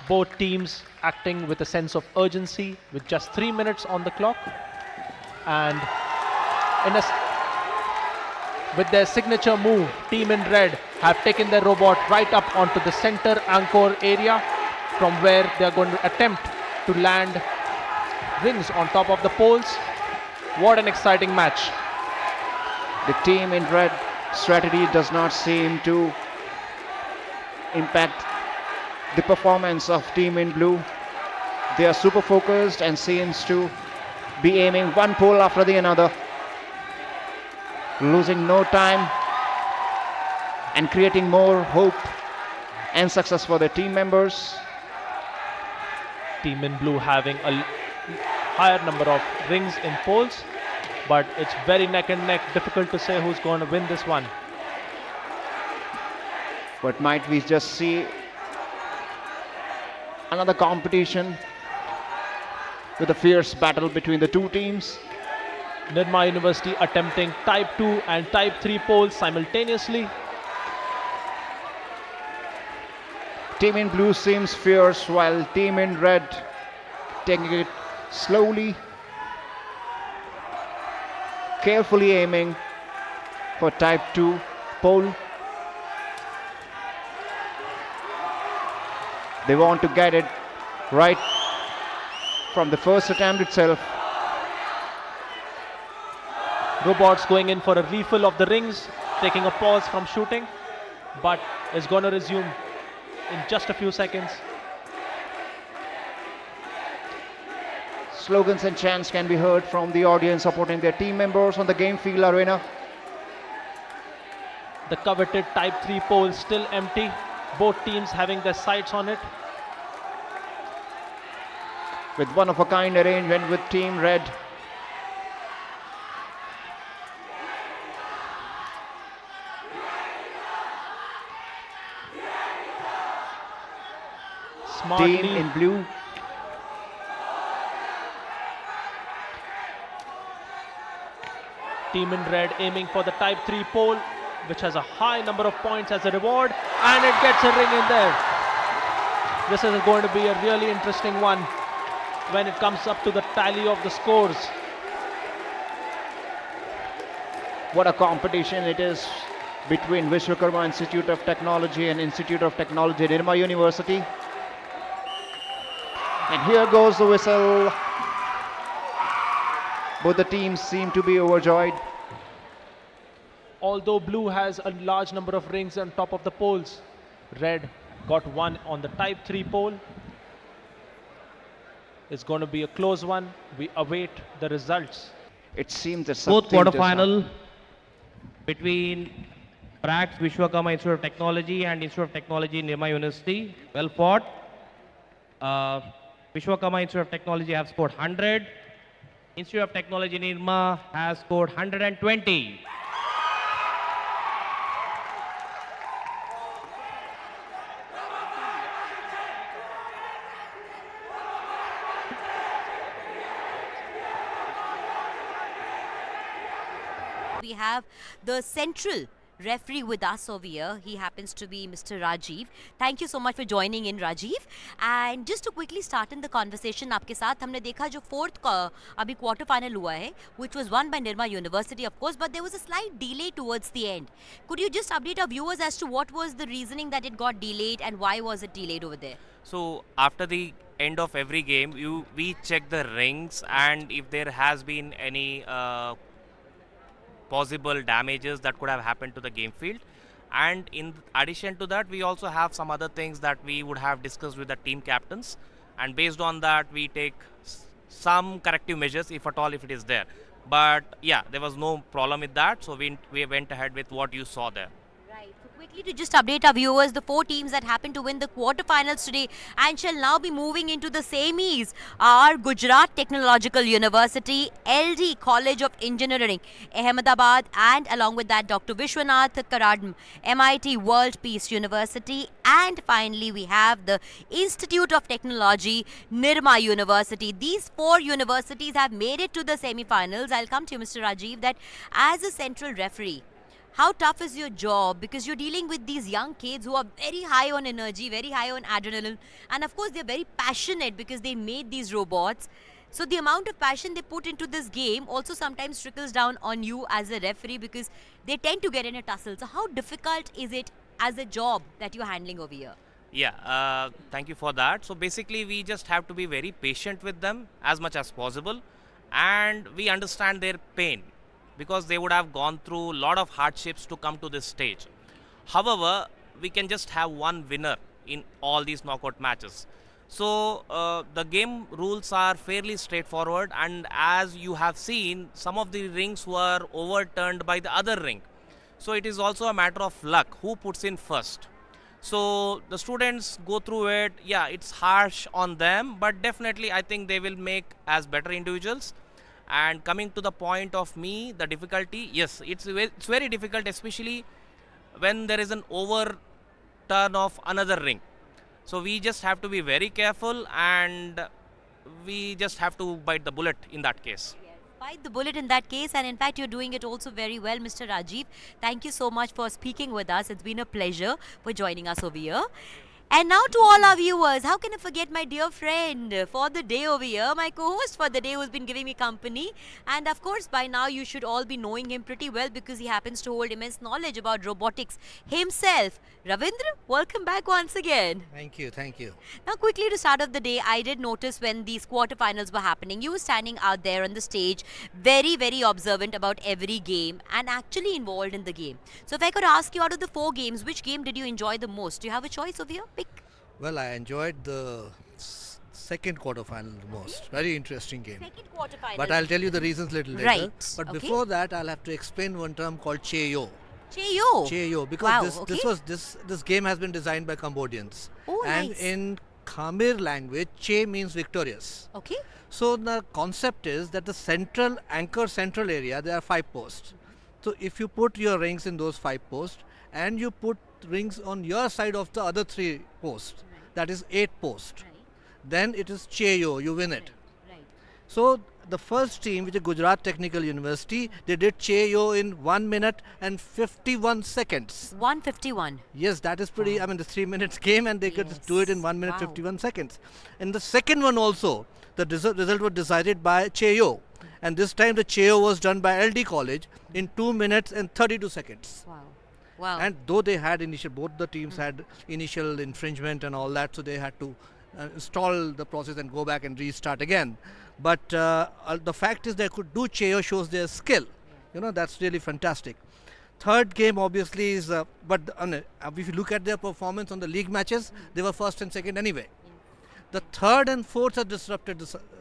Both teams acting with a sense of urgency with just 3 minutes on the clock. And with their signature move, Team in Red have taken their robot right up onto the center anchor area, from where they are going to attempt to land rings on top of the poles. What an exciting match. The Team in Red strategy does not seem to impact the performance of Team in Blue. They are super focused and seems to be aiming one pole after the another, losing no time and creating more hope and success for their team members. Team in Blue having a higher number of rings in poles, but it's very neck and neck. Difficult to say who's going to win this one. But might we just see another competition with a fierce battle between the two teams? Nirma University attempting Type 2 and Type 3 poles simultaneously. Team in Blue seems fierce, while Team in Red taking it slowly, carefully aiming for Type 2 pole. They want to get it right from the first attempt itself. Robots going in for a refill of the rings, taking a pause from shooting, but is going to resume in just a few seconds. Slogans and chants can be heard from the audience supporting their team members on the game field arena. The coveted Type 3 pole still empty, both teams having their sights on it. With one-of-a-kind arrangement with Team Red. Smartly, Team in Blue Team in Red aiming for the Type 3 pole, which has a high number of points as a reward, and it gets a ring in there. This is going to be a really interesting one when it comes up to the tally of the scores. What a competition it is between Vishwakarma Institute of Technology and Institute of Technology, Nirma University. And here goes the whistle. Both the teams seem to be overjoyed. Although Blue has a large number of rings on top of the poles, Red got one on the Type 3 pole. It's going to be a close one. We await the results. It seems that Both something does quarterfinal between Prax Vishwakarma Institute of Technology and Institute of Technology Nirma University. Well fought. Vishwakarma Institute of Technology have scored 100. Institute of Technology Nirma has scored 120. We have the central referee with us over here. He happens to be Mr. Rajiv. Thank you so much for joining in, Rajiv. And just to quickly start in the conversation, आपके साथ हमने देखा जो fourth अभी quarter final हुआ है, which was won by Nirma University, of course, but there was a slight delay towards the end. Could you just update our viewers as to what was the reasoning that it got delayed and why was it delayed over there? So after the end of every game, we check the rings, and if there has been any possible damages that could have happened to the game field, and in addition to that, we also have some other things that we would have discussed with the team captains, and based on that we take some corrective measures if at all, if it is there. But yeah, there was no problem with that, so we went ahead with what you saw there. Right. So quickly to just update our viewers, the four teams that happened to win the quarterfinals today and shall now be moving into the semis are Gujarat Technological University, LD College of Engineering, Ahmedabad, and along with that Dr. Vishwanath Karadm, MIT World Peace University, and finally we have the Institute of Technology, Nirma University. These four universities have made it to the semi-finals. I'll come to you, Mr. Rajiv, that as a central referee, how tough is your job? Because you're dealing with these young kids who are very high on energy, very high on adrenaline, and of course they're very passionate because they made these robots. So the amount of passion they put into this game also sometimes trickles down on you as a referee because they tend to get in a tussle. So how difficult is it as a job that you're handling over here? Yeah, thank you for that. So basically, we just have to be very patient with them as much as possible, and we understand their pain because they would have gone through a lot of hardships to come to this stage. However, we can just have one winner in all these knockout matches. So the game rules are fairly straightforward, and as you have seen, some of the rings were overturned by the other ring. So it is also a matter of luck who puts in first. So the students go through it. Yeah, it's harsh on them, but definitely I think they will make as better individuals. And coming to the point of me, the difficulty, yes, it's very difficult, especially when there is an overturn of another ring. So we just have to be very careful, and we just have to bite the bullet in that case. Bite the bullet in that case, and in fact, you're doing it also very well, Mr. Rajiv. Thank you so much for speaking with us. It's been a pleasure for joining us over here. And now to all our viewers, how can I forget my dear friend for the day over here, my co-host for the day who's been giving me company. And of course, by now you should all be knowing him pretty well because he happens to hold immense knowledge about robotics himself. Ravindra, welcome back once again. Thank you, thank you. Now quickly to start off the day, I did notice when these quarterfinals were happening, you were standing out there on the stage, very observant about every game and actually involved in the game. So if I could ask you, out of the 4 games, which game did you enjoy the most? Do you have a choice over here? Pick. Well, I enjoyed the second quarterfinal the most. Very interesting game. Second quarterfinal. But I'll tell you the reasons little later. Right, But okay. before that, I'll have to explain one term called Cheyo. Cheyo. Cheyo, because Wow, this game has been designed by Cambodians. Oh, and nice. in Khmer language, Che means victorious. Okay. So the concept is that the central area, there are 5 posts. So if you put your rings in those 5 posts and you put rings on your side of the other 3 posts, that is 8 posts, Right. then it is Cheyo, you win it. Right. So the first team, which is Gujarat Technical University, they did Cheyo in 1 minute and 51 seconds. 151. Yes, that is pretty. I mean, the 3 minutes game, and they could do it in 1 minute Wow. 51 seconds. And the second one also, the result was decided by Cheyo, and this time the Cheyo was done by LD College in 2 minutes and 32 seconds. Wow. Wow. And though they had both the teams had initial infringement and all that, so they had to stall the process and go back and restart again. But the fact is they could do Cheyo shows their skill. You know, that's really fantastic. Third game obviously is, if you look at their performance on the league matches, they were first and second anyway. The third and fourth have disrupted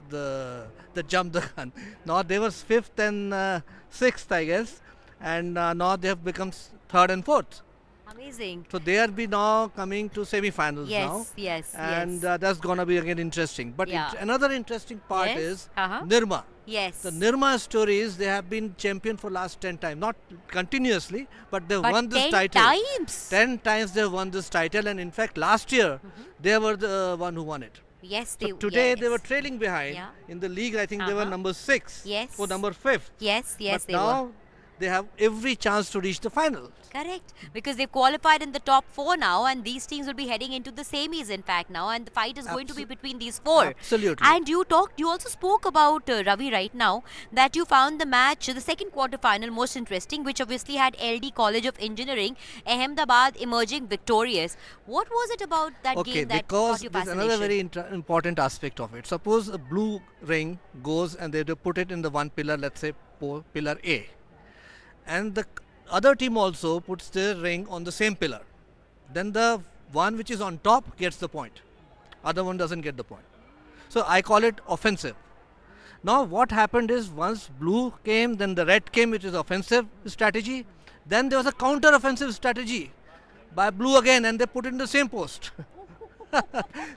the jump the gun. Now they were fifth and sixth, I guess, and now they have become third and fourth. Amazing. So they are be now coming to semi-finals now. Yes. And that's gonna be again interesting. But Yeah. another interesting part Yes. is Uh-huh. Nirma. Yes. The Nirma story is they have been champion for last 10 times, not continuously, but they've But won this 10 title. times? 10 times they've won this title, and in fact last year they were the one who won it. Yes, So they today they yes. were trailing behind. Yeah. In the league, I think they were Uh-huh. number 6 Yes. or number 5th. Yes, But they now were. they have every chance to reach the final. Correct. Because they've qualified in the top 4 now, and these teams will be heading into the semis in fact now, and the fight is going to be between these 4. Absolutely. And you also spoke about Ravi right now, that you found the match, the second quarter final, most interesting, which obviously had LD College of Engineering, Ahmedabad emerging victorious. What was it about that Okay, game that because caught your there's another fascination? very important aspect of it. Suppose a blue ring goes and they put it in the one pillar, let's say pillar A, and the other team also puts their ring on the same pillar. Then the one which is on top gets the point. Other one doesn't get the point. So I call it offensive. Now what happened is once blue came, then the red came, which is offensive strategy. Then there was a counter offensive strategy by blue again, and they put it in the same post.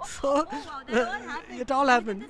So it all happened.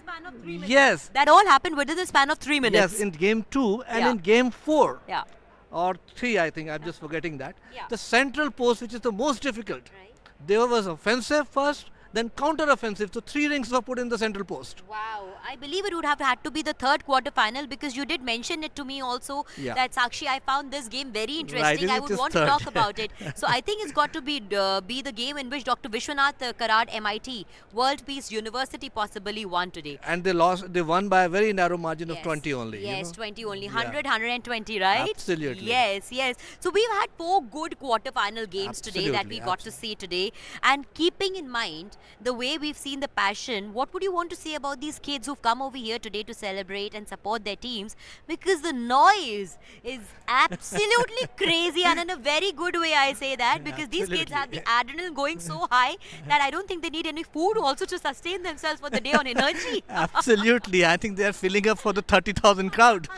Yes. That all happened within the span of 3 minutes. Yes, in game 2 and Yeah. in game 4 Yeah. or 3, I think, I'm just forgetting that. Yeah. The central post, which is the most difficult, Right. there was offensive first, then counter-offensive. So 3 rings were put in the central post. Wow, I believe it would have had to be the third quarter final because you did mention it to me also that Sakshi, I found this game very interesting. I would want to talk about it. So I think it's got to be the game in which Dr. Vishwanath Karad MIT World Peace University possibly won today. And they won by a very narrow margin of 20 only. Yes, 20 only. 100, 120, right? Absolutely. Yes, yes. So we've had 4 good quarter-final games today that we got to see today. And keeping in mind the way we've seen the passion, what would you want to say about these kids who've come over here today to celebrate and support their teams? Because the noise is absolutely crazy, and in a very good way I say that, because these kids have the adrenaline going so high that I don't think they need any food also to sustain themselves for the day on energy. Absolutely. I think they are filling up for the 30,000 crowd.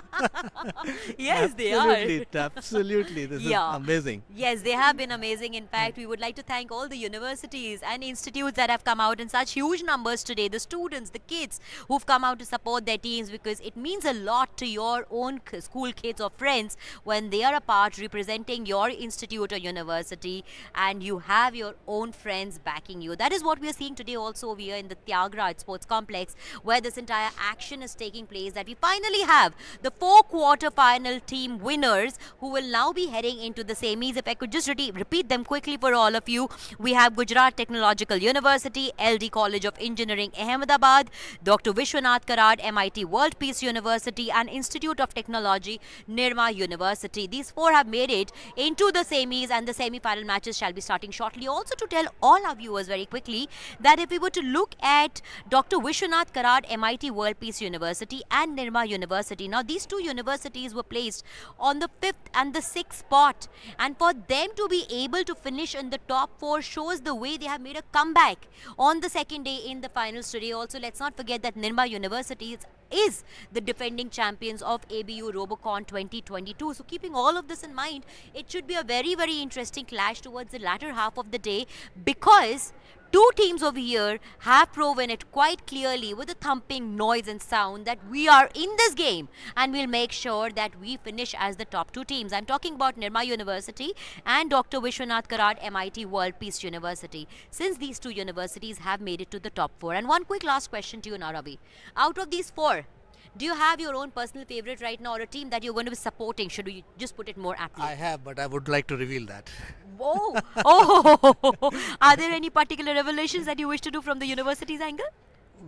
Yes, they are. Absolutely. This is amazing. Yes, they have been amazing. In fact, we would like to thank all the universities and institutes that have come out in such huge numbers today, the students, the kids who've come out to support their teams, because it means a lot to your own school kids or friends when they are a part representing your institute or university and you have your own friends backing you. That is what we are seeing today also over here in the Tyagaraja Sports Complex, where this entire action is taking place, that we finally have the 4 quarter-final team winners who will now be heading into the semis. If I could just repeat them quickly for all of you. We have Gujarat Technological University, LD College of Engineering, Ahmedabad, Dr. Vishwanath Karad, MIT World Peace University, and Institute of Technology, Nirma University. These 4 have made it into the semis, and the semi-final matches shall be starting shortly. Also to tell all our viewers very quickly that if we were to look at Dr. Vishwanath Karad, MIT World Peace University, and Nirma University, now these 2 universities were placed on the 5th and the 6th spot, and for them to be able to finish in the top 4 shows the way they have made a comeback on the second day in the finals today. Also, let's not forget that Nirma University is the defending champions of ABU Robocon 2022. So keeping all of this in mind, it should be a very, very interesting clash towards the latter half of the day, because 2 teams over here have proven it quite clearly with a thumping noise and sound that we are in this game and we'll make sure that we finish as the top 2 teams. I'm talking about Nirma University and Dr. Vishwanath Karad, MIT World Peace University, since these 2 universities have made it to the top 4. And one quick last question to you now, Ravi. Out of these 4, do you have your own personal favorite right now, or a team that you're going to be supporting? Should we just put it more aptly? I have, but I would like to reveal that. Whoa! Oh! Are there any particular revelations that you wish to do from the university's angle?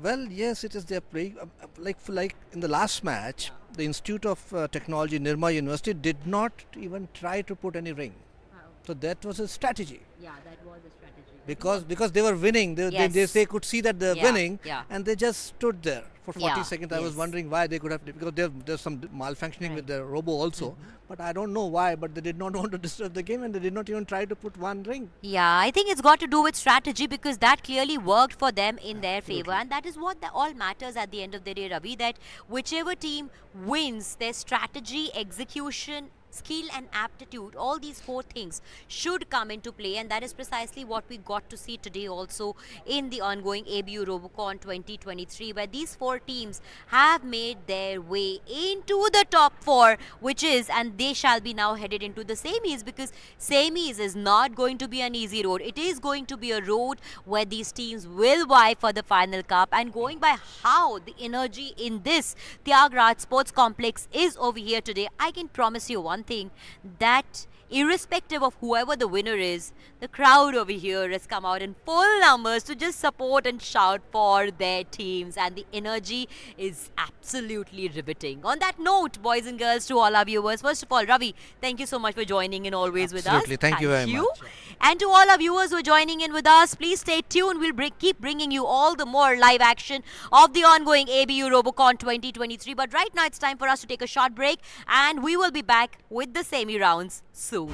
Well, yes, it is their play. Like in the last match, the Institute of Technology, Nirma University, did not even try to put any ring. So that was a strategy. Yeah, that was a strategy. Because they were winning, they could see that they're winning, and they just stood there for 40 seconds. I was wondering why they could have, because there's some malfunctioning with the robo also, but I don't know why, but they did not want to disturb the game and they did not even try to put one ring. Yeah, I think it's got to do with strategy, because that clearly worked for them in their favor, and that is what all matters at the end of the day, Ravi, that whichever team wins, their strategy, execution, skill and aptitude, all these 4 things should come into play, and that is precisely what we got to see today also in the ongoing ABU Robocon 2023, where these 4 teams have made their way into the top 4, and they shall be now headed into the semis, because semis is not going to be an easy road. It is going to be a road where these teams will vie for the final cup, and going by how the energy in this Tyagaraja Sports Complex is over here today, I can promise you one thing, that irrespective of whoever the winner is, the crowd over here has come out in full numbers to just support and shout for their teams, and the energy is absolutely riveting. On that note, boys and girls, to all our viewers, first of all, Ravi, thank you so much for joining in always with us. Absolutely, thank you very much. And to all our viewers who are joining in with us, please stay tuned. We'll keep bringing you all the more live action of the ongoing ABU Robocon 2023. But right now, it's time for us to take a short break, and we will be back with the semi rounds soon.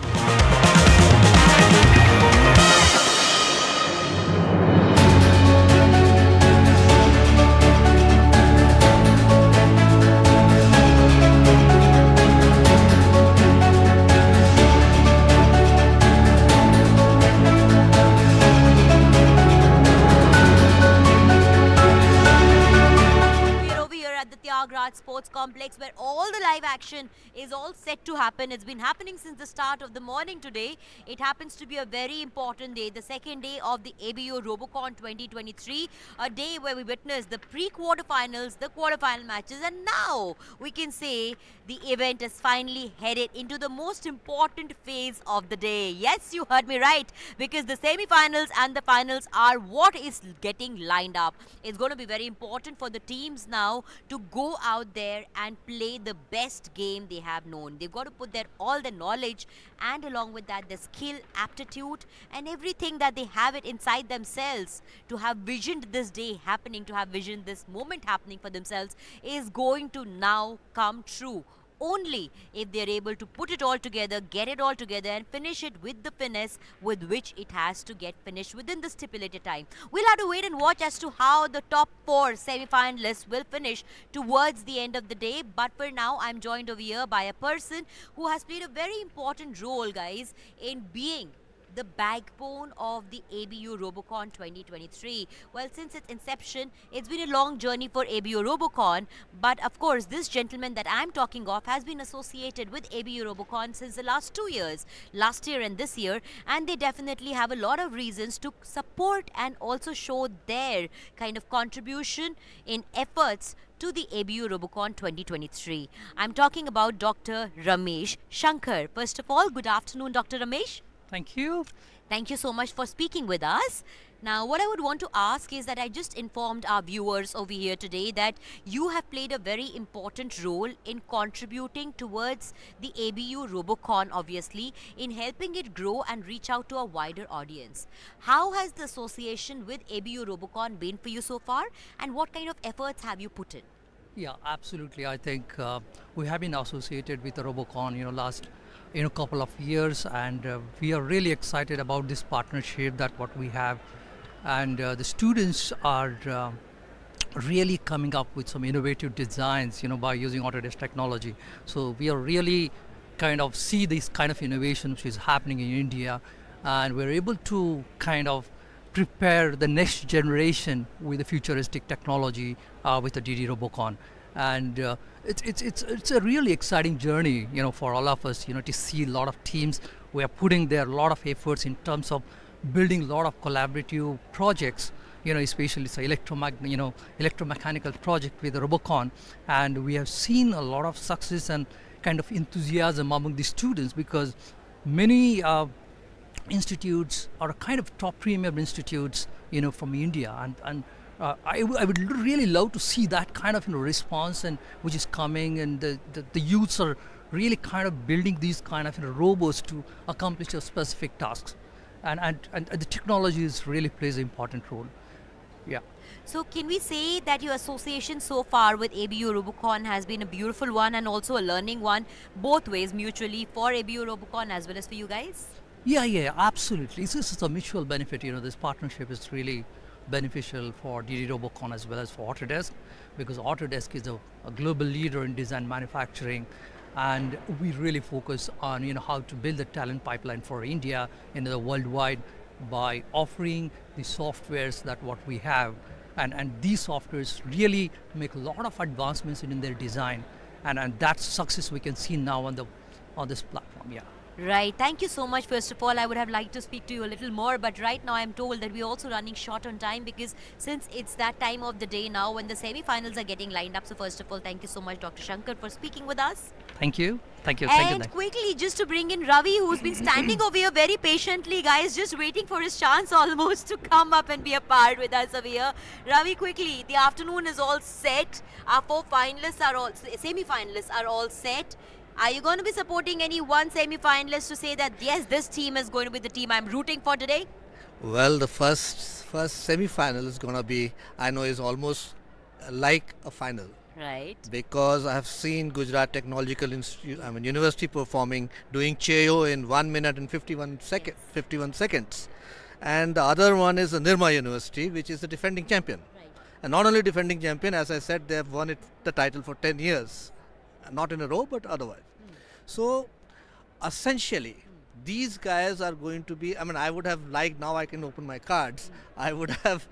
Nagraj Sports Complex, where all the live action is all set to happen. It's been happening since the start of the morning today. It happens to be a very important day, the second day of the ABU Robocon 2023, a day where we witnessed the pre-quarterfinals, the quarterfinal matches, and now we can say the event is finally headed into the most important phase of the day. Yes, you heard me right, because the semi-finals and the finals are what is getting lined up. It's going to be very important for the teams now to go out there and play the best game they have known. They've got to put their all the knowledge, and along with that the skill, aptitude, and everything that they have it inside themselves to have visioned this day happening, to have visioned this moment happening for themselves, is going to now come true only if they're able to put it all together, get it all together, and finish it with the finesse with which it has to get finished within the stipulated time. We'll have to wait and watch as to how the top 4 semi-finalists will finish towards the end of the day. But for now, I'm joined over here by a person who has played a very important role, guys, in being the backbone of the ABU Robocon 2023. Well, since its inception, it's been a long journey for ABU Robocon, but of course this gentleman that I'm talking of has been associated with ABU Robocon since the last 2 years, last year and this year, and they definitely have a lot of reasons to support and also show their kind of contribution in efforts to the ABU Robocon 2023. I'm talking about Dr. Ramesh Shankar. First of all, good afternoon, Dr. Ramesh. Thank you. Thank you so much for speaking with us. Now, what I would want to ask is that I just informed our viewers over here today that you have played a very important role in contributing towards the ABU Robocon, obviously, in helping it grow and reach out to a wider audience. How has the association with ABU Robocon been for you so far, and what kind of efforts have you put in? Yeah, absolutely. I think we have been associated with the Robocon, last couple of years, and we are really excited about this partnership that what we have, and the students are really coming up with some innovative designs, by using Autodesk technology. So we are really kind of see this kind of innovation which is happening in India, and we're able to kind of prepare the next generation with the futuristic technology with the DD Robocon. And it's a really exciting journey, for all of us, to see a lot of teams who are putting their lot of efforts in terms of building a lot of collaborative projects, especially say electromechanical project with the Robocon. And we have seen a lot of success and kind of enthusiasm among the students, because many institutes are kind of top premium institutes, from India, and I would really love to see that kind of response, and which is coming, and the youths are really kind of building these kind of robots to accomplish a specific tasks, and the technology is really plays an important role. Yeah. So can we say that your association so far with ABU Robocon has been a beautiful one and also a learning one, both ways, mutually, for ABU Robocon as well as for you guys? Yeah, absolutely. This is a mutual benefit. This partnership is really beneficial for DD Robocon as well as for Autodesk, because Autodesk is a global leader in design manufacturing, and we really focus on how to build the talent pipeline for India and the worldwide by offering the softwares that what we have, and these softwares really make a lot of advancements in their design, and that success we can see now on this platform. Yeah. Right. Thank you so much. First of all, I would have liked to speak to you a little more, but right now I'm told that we're also running short on time, because since it's that time of the day now when the semi-finals are getting lined up. So first of all, thank you so much, Dr. Shankar, for speaking with us. Thank you. And quickly, just to bring in Ravi, who's been standing over here very patiently, guys, just waiting for his chance almost to come up and be a part with us over here. Ravi, quickly, the afternoon is all set. Our 4 finalists are all, semi-finalists are all set. Are you going to be supporting any one semi-finalist to say that yes, this team is going to be the team I'm rooting for today? Well, the first semi-final is going to be, I know, is almost like a final. Right. Because I have seen Gujarat Technological University performing, doing Cheyo in 1 minute and 51 seconds. And the other one is the Nirma University, which is the defending champion. Right. And not only defending champion, as I said, they have won the title for 10 years. Not in a row, but otherwise. So, essentially, these guys are going to be, I mean, I would have liked, now I can open my cards. I would have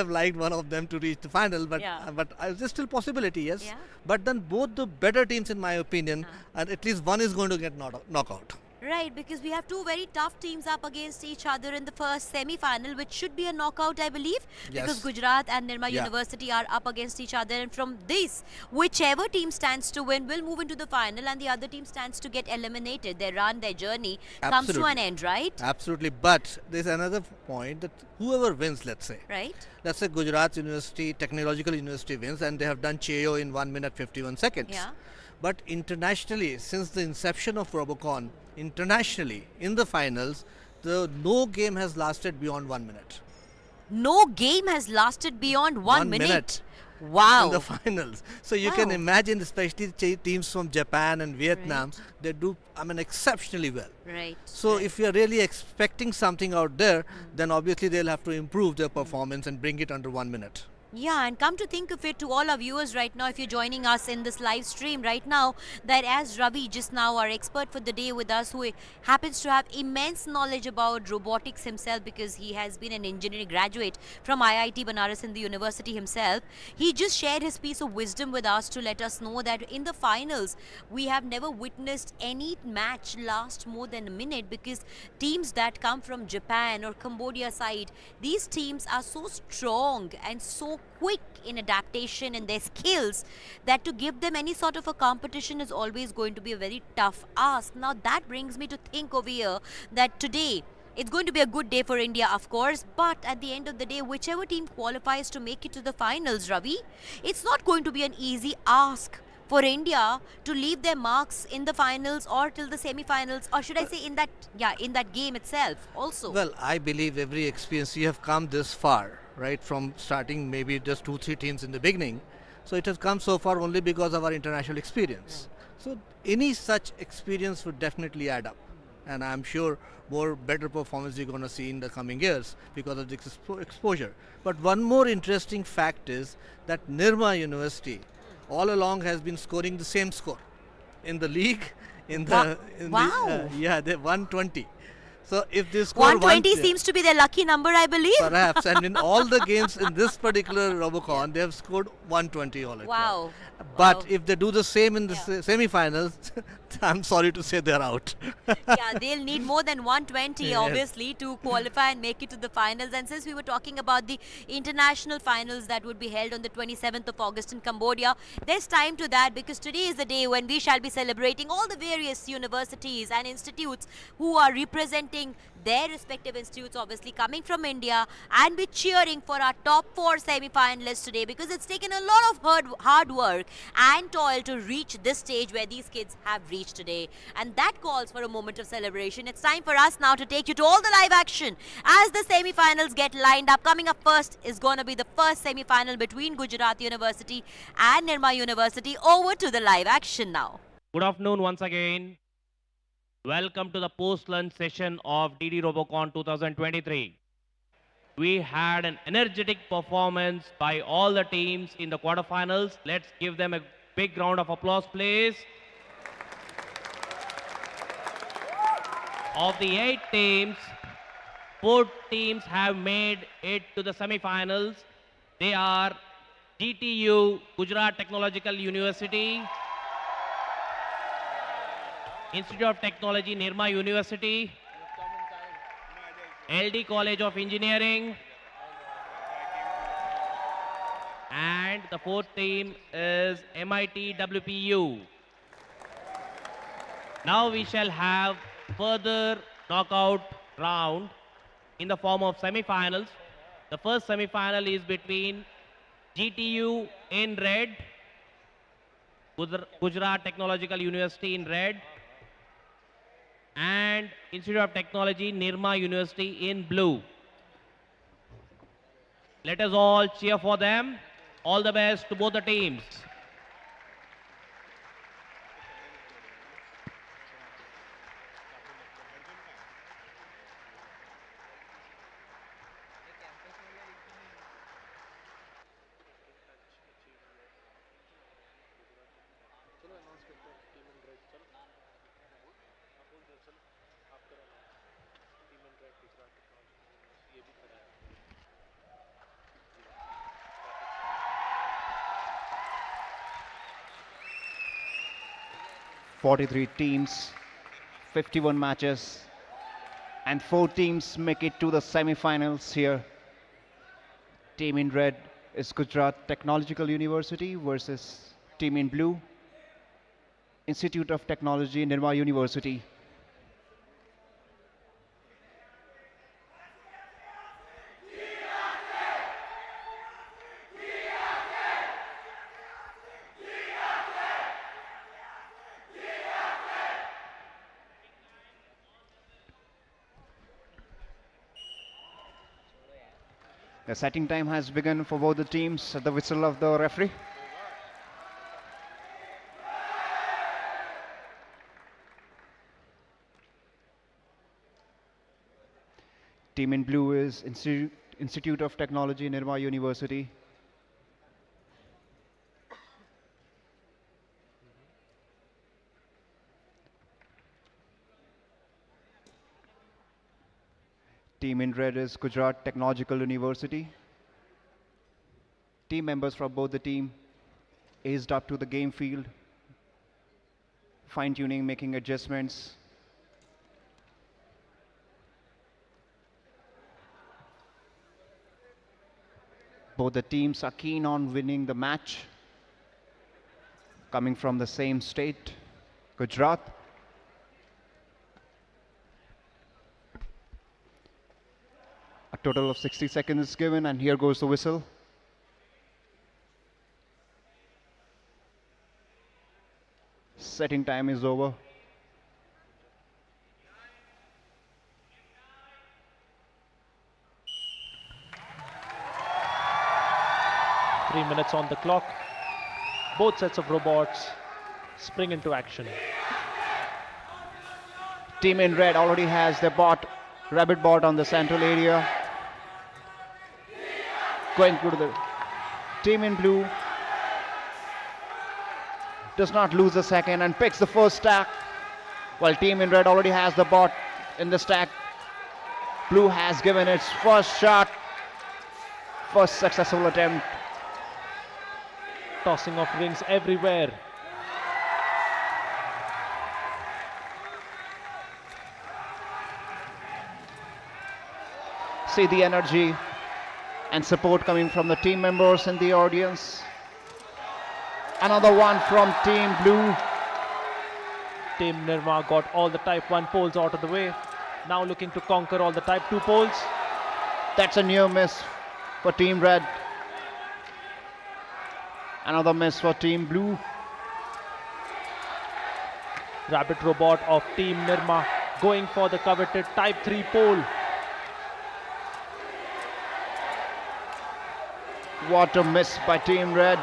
liked one of them to reach the final, but Yeah. there's still possibility, yes. Yeah. But then both the better teams, in my opinion, and at least one is going to get knockout. Right, because we have two very tough teams up against each other in the first semi-final, which should be a knockout, I believe, because Yes. Gujarat and Nirma Yeah. University are up against each other, and from this, whichever team stands to win will move into the final, and the other team stands to get eliminated. Their run, their journey comes to an Absolutely. end, right? Absolutely. But there's another point that whoever wins, let's say, Right? let's say Gujarat University, Technological University wins, and they have done Cheo in 1 minute 51 seconds. Yeah. But internationally, since the inception of Robocon, internationally in the finals, no game has lasted beyond 1 minute. No game has lasted beyond one minute. Wow. In the finals. So you can Wow. imagine, especially teams from Japan and Vietnam, they do, I mean, exceptionally well. Right. So if you are really expecting something out there, then obviously they'll have to improve their performance and bring it under 1 minute. Yeah, and come to think of it, to all our viewers right now, if you're joining us in this live stream right now, that as Ravi just now, our expert for the day with us, who happens to have immense knowledge about robotics himself because he has been an engineering graduate from IIT Banaras in the university himself, he just shared his piece of wisdom with us to let us know that in the finals, we have never witnessed any match last more than a minute because teams that come from Japan or Cambodia side, these teams are so strong and so quick in adaptation and their skills that to give them any sort of a competition is always going to be a very tough ask. Now that brings me to think over here that today it's going to be a good day for India, of course, but at the end of the day, whichever team qualifies to make it to the finals, Ravi, it's not going to be an easy ask for India to leave their marks in the finals or till the semi-finals, or should I say in that game itself also. Well, I believe every experience, we have come this far, right, from starting maybe just 2-3 teams in the beginning. So it has come so far only because of our international experience. So any such experience would definitely add up. And I'm sure more better performance you're going to see in the coming years because of this exposure. But one more interesting fact is that Nirma University all along has been scoring the same score in the league. Wow. Yeah, they 120. So if they score 120 seems to be their lucky number, I believe. perhaps, and in all the games in this particular Robocon, they have scored 120 all at Wow. once. But Wow. if they do the same in the semi-finals, I'm sorry to say they're out. Yeah, they'll need more than 120 Yes. obviously to qualify and make it to the finals. And since we were talking about the international finals that would be held on the 27th of August in Cambodia, there's time to that because today is the day when we shall be celebrating all the various universities and institutes who are representing their respective institutes, obviously coming from India, and be cheering for our top 4 semi-finalists today because it's taken a lot of hard work and toil to reach this stage where these kids have reached today, and that calls for a moment of celebration. It's time for us now to take you to all the live action as the semi-finals get lined up. Coming up first is going to be the first semi-final between Gujarat University and Nirma University. Over to the live action now. Good afternoon once again. Welcome to the post-lunch session of DD Robocon 2023. We had an energetic performance by all the teams in the quarterfinals. Let's give them a big round of applause, please. Of the 8 teams, 4 teams have made it to the semi-finals. They are GTU, Gujarat Technological University, Institute of Technology, Nirma University, LD College of Engineering, and the 4th team is MIT WPU. Now we shall have further knockout round in the form of semi-finals. The first semi-final is between GTU in red, Gujarat Technological University in red, and Institute of Technology, Nirma University in blue. Let us all cheer for them. All the best to both the teams. 43 teams, 51 matches, and 4 teams make it to the semi-finals here. Team in red is Gujarat Technological University versus team in blue, Institute of Technology, Nirma University. The setting time has begun for both the teams at the whistle of the referee. Team in blue is Institute of Technology, Nirma University. Team in red is Gujarat Technological University. Team members from both the team aced up to the game field, fine-tuning, making adjustments. Both the teams are keen on winning the match, coming from the same state, Gujarat. A total of 60 seconds is given, and here goes the whistle. Setting time is over. Three minutes on the clock. Both sets of robots spring into action. Team in red already has their rabbit bot on the central area. Going to the team in blue. Does not lose a second and picks the first stack, while team in red already has the bot in the stack. Blue has given its first shot, first successful attempt. Tossing of rings everywhere. See the energy and support coming from the team members in the audience. Another one from team blue. Team Nirma got all the type 1 poles out of the way. Now looking to conquer all the type 2 poles. That's a near miss for team red. Another miss for team blue. Rabbit robot of team Nirma going for the coveted type 3 pole. What a miss by team red.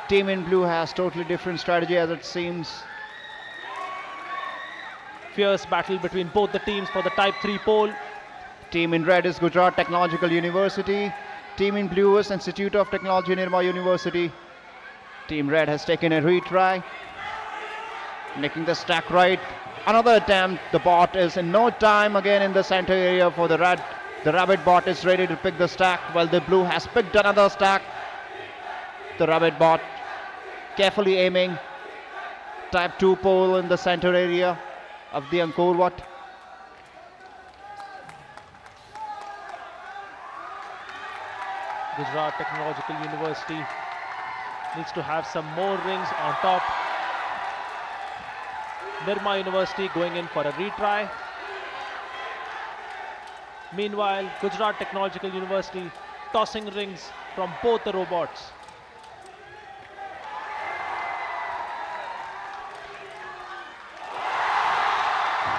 Team in blue has totally different strategy, as it seems. Fierce battle between both the teams for the type 3 pole. Team in red is Gujarat Technological University. Team in blue is Institute of Technology, Nirma University. Team red has taken a retry, making the stack right. Another attempt. The bot is in no time again in the center area for the red. The rabbit bot is ready to pick the stack, while the blue has picked another stack. The rabbit bot carefully aiming. Type 2 pole in the center area of the Angkor Wat. Gujarat Technological University needs to have some more rings on top. Nirma University going in for a retry. Meanwhile, Gujarat Technological University tossing rings from both the robots.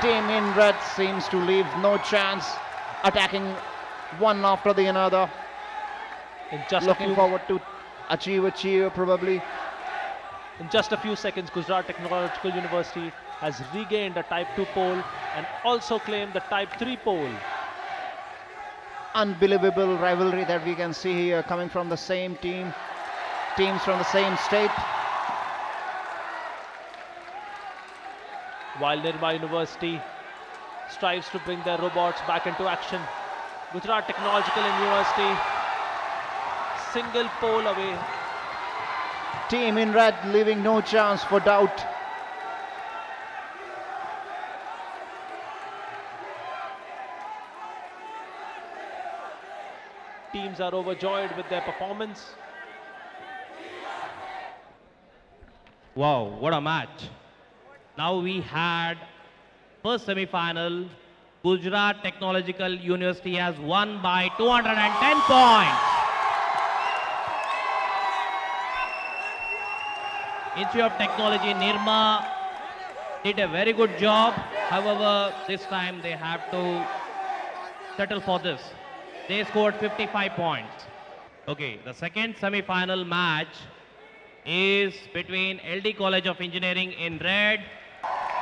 Team in red seems to leave no chance, attacking one after the another. In just Looking forward to achieve probably. In just a few seconds, Gujarat Technological University has regained a type 2 pole and also claimed the type 3 pole. Unbelievable rivalry that we can see here, coming from the same teams from the same state. while Nirma University strives to bring their robots back into action. Gujarat Technological University, single pole away. Team in red leaving no chance for doubt. Teams are overjoyed with their performance. Wow, what a match. Now we had first semi-final. Gujarat Technological University has won by 210 points. Institute of Technology Nirma did a very good job. However, this time they have to settle for this. They scored 55 points. Okay, the second semi-final match is between LD College of Engineering in red.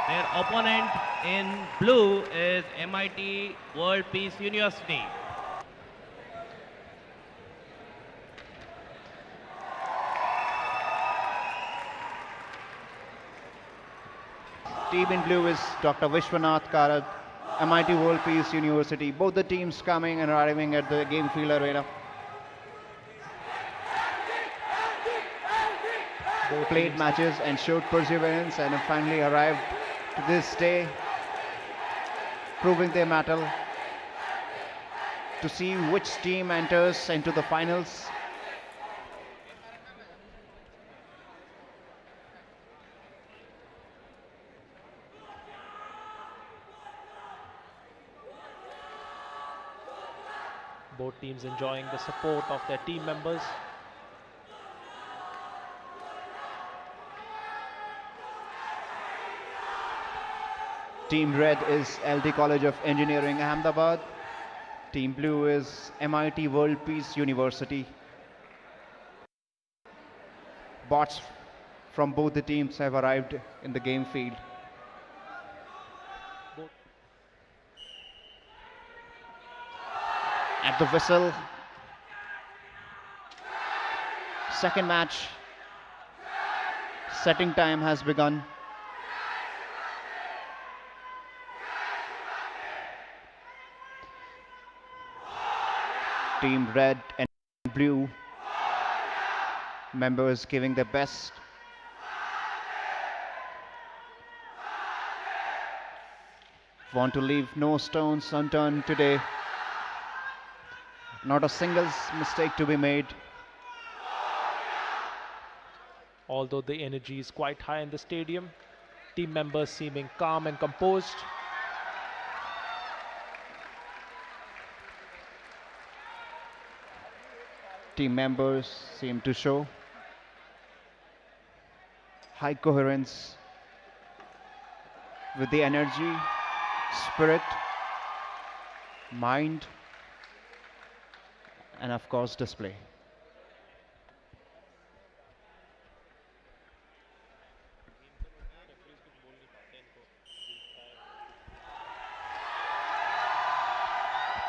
Their opponent in blue is MIT World Peace University. Team in blue is Dr. Vishwanath Karad, MIT World Peace University. Both the teams coming and arriving at the game field arena. Both played matches and showed perseverance and have finally arrived to this day, proving their mettle to see which team enters into the finals. Both teams enjoying the support of their team members. Team red is LD College of Engineering Ahmedabad. Team blue is MIT World Peace University. Bots from both the teams have arrived in the game field. At the whistle, second match setting time has begun. Team red and blue members giving their best. Want to leave no stones unturned today. Not a single mistake to be made. Although the energy is quite high in the stadium, team members seeming calm and composed. Team members seem to show high coherence with the energy, spirit, mind, and of course display.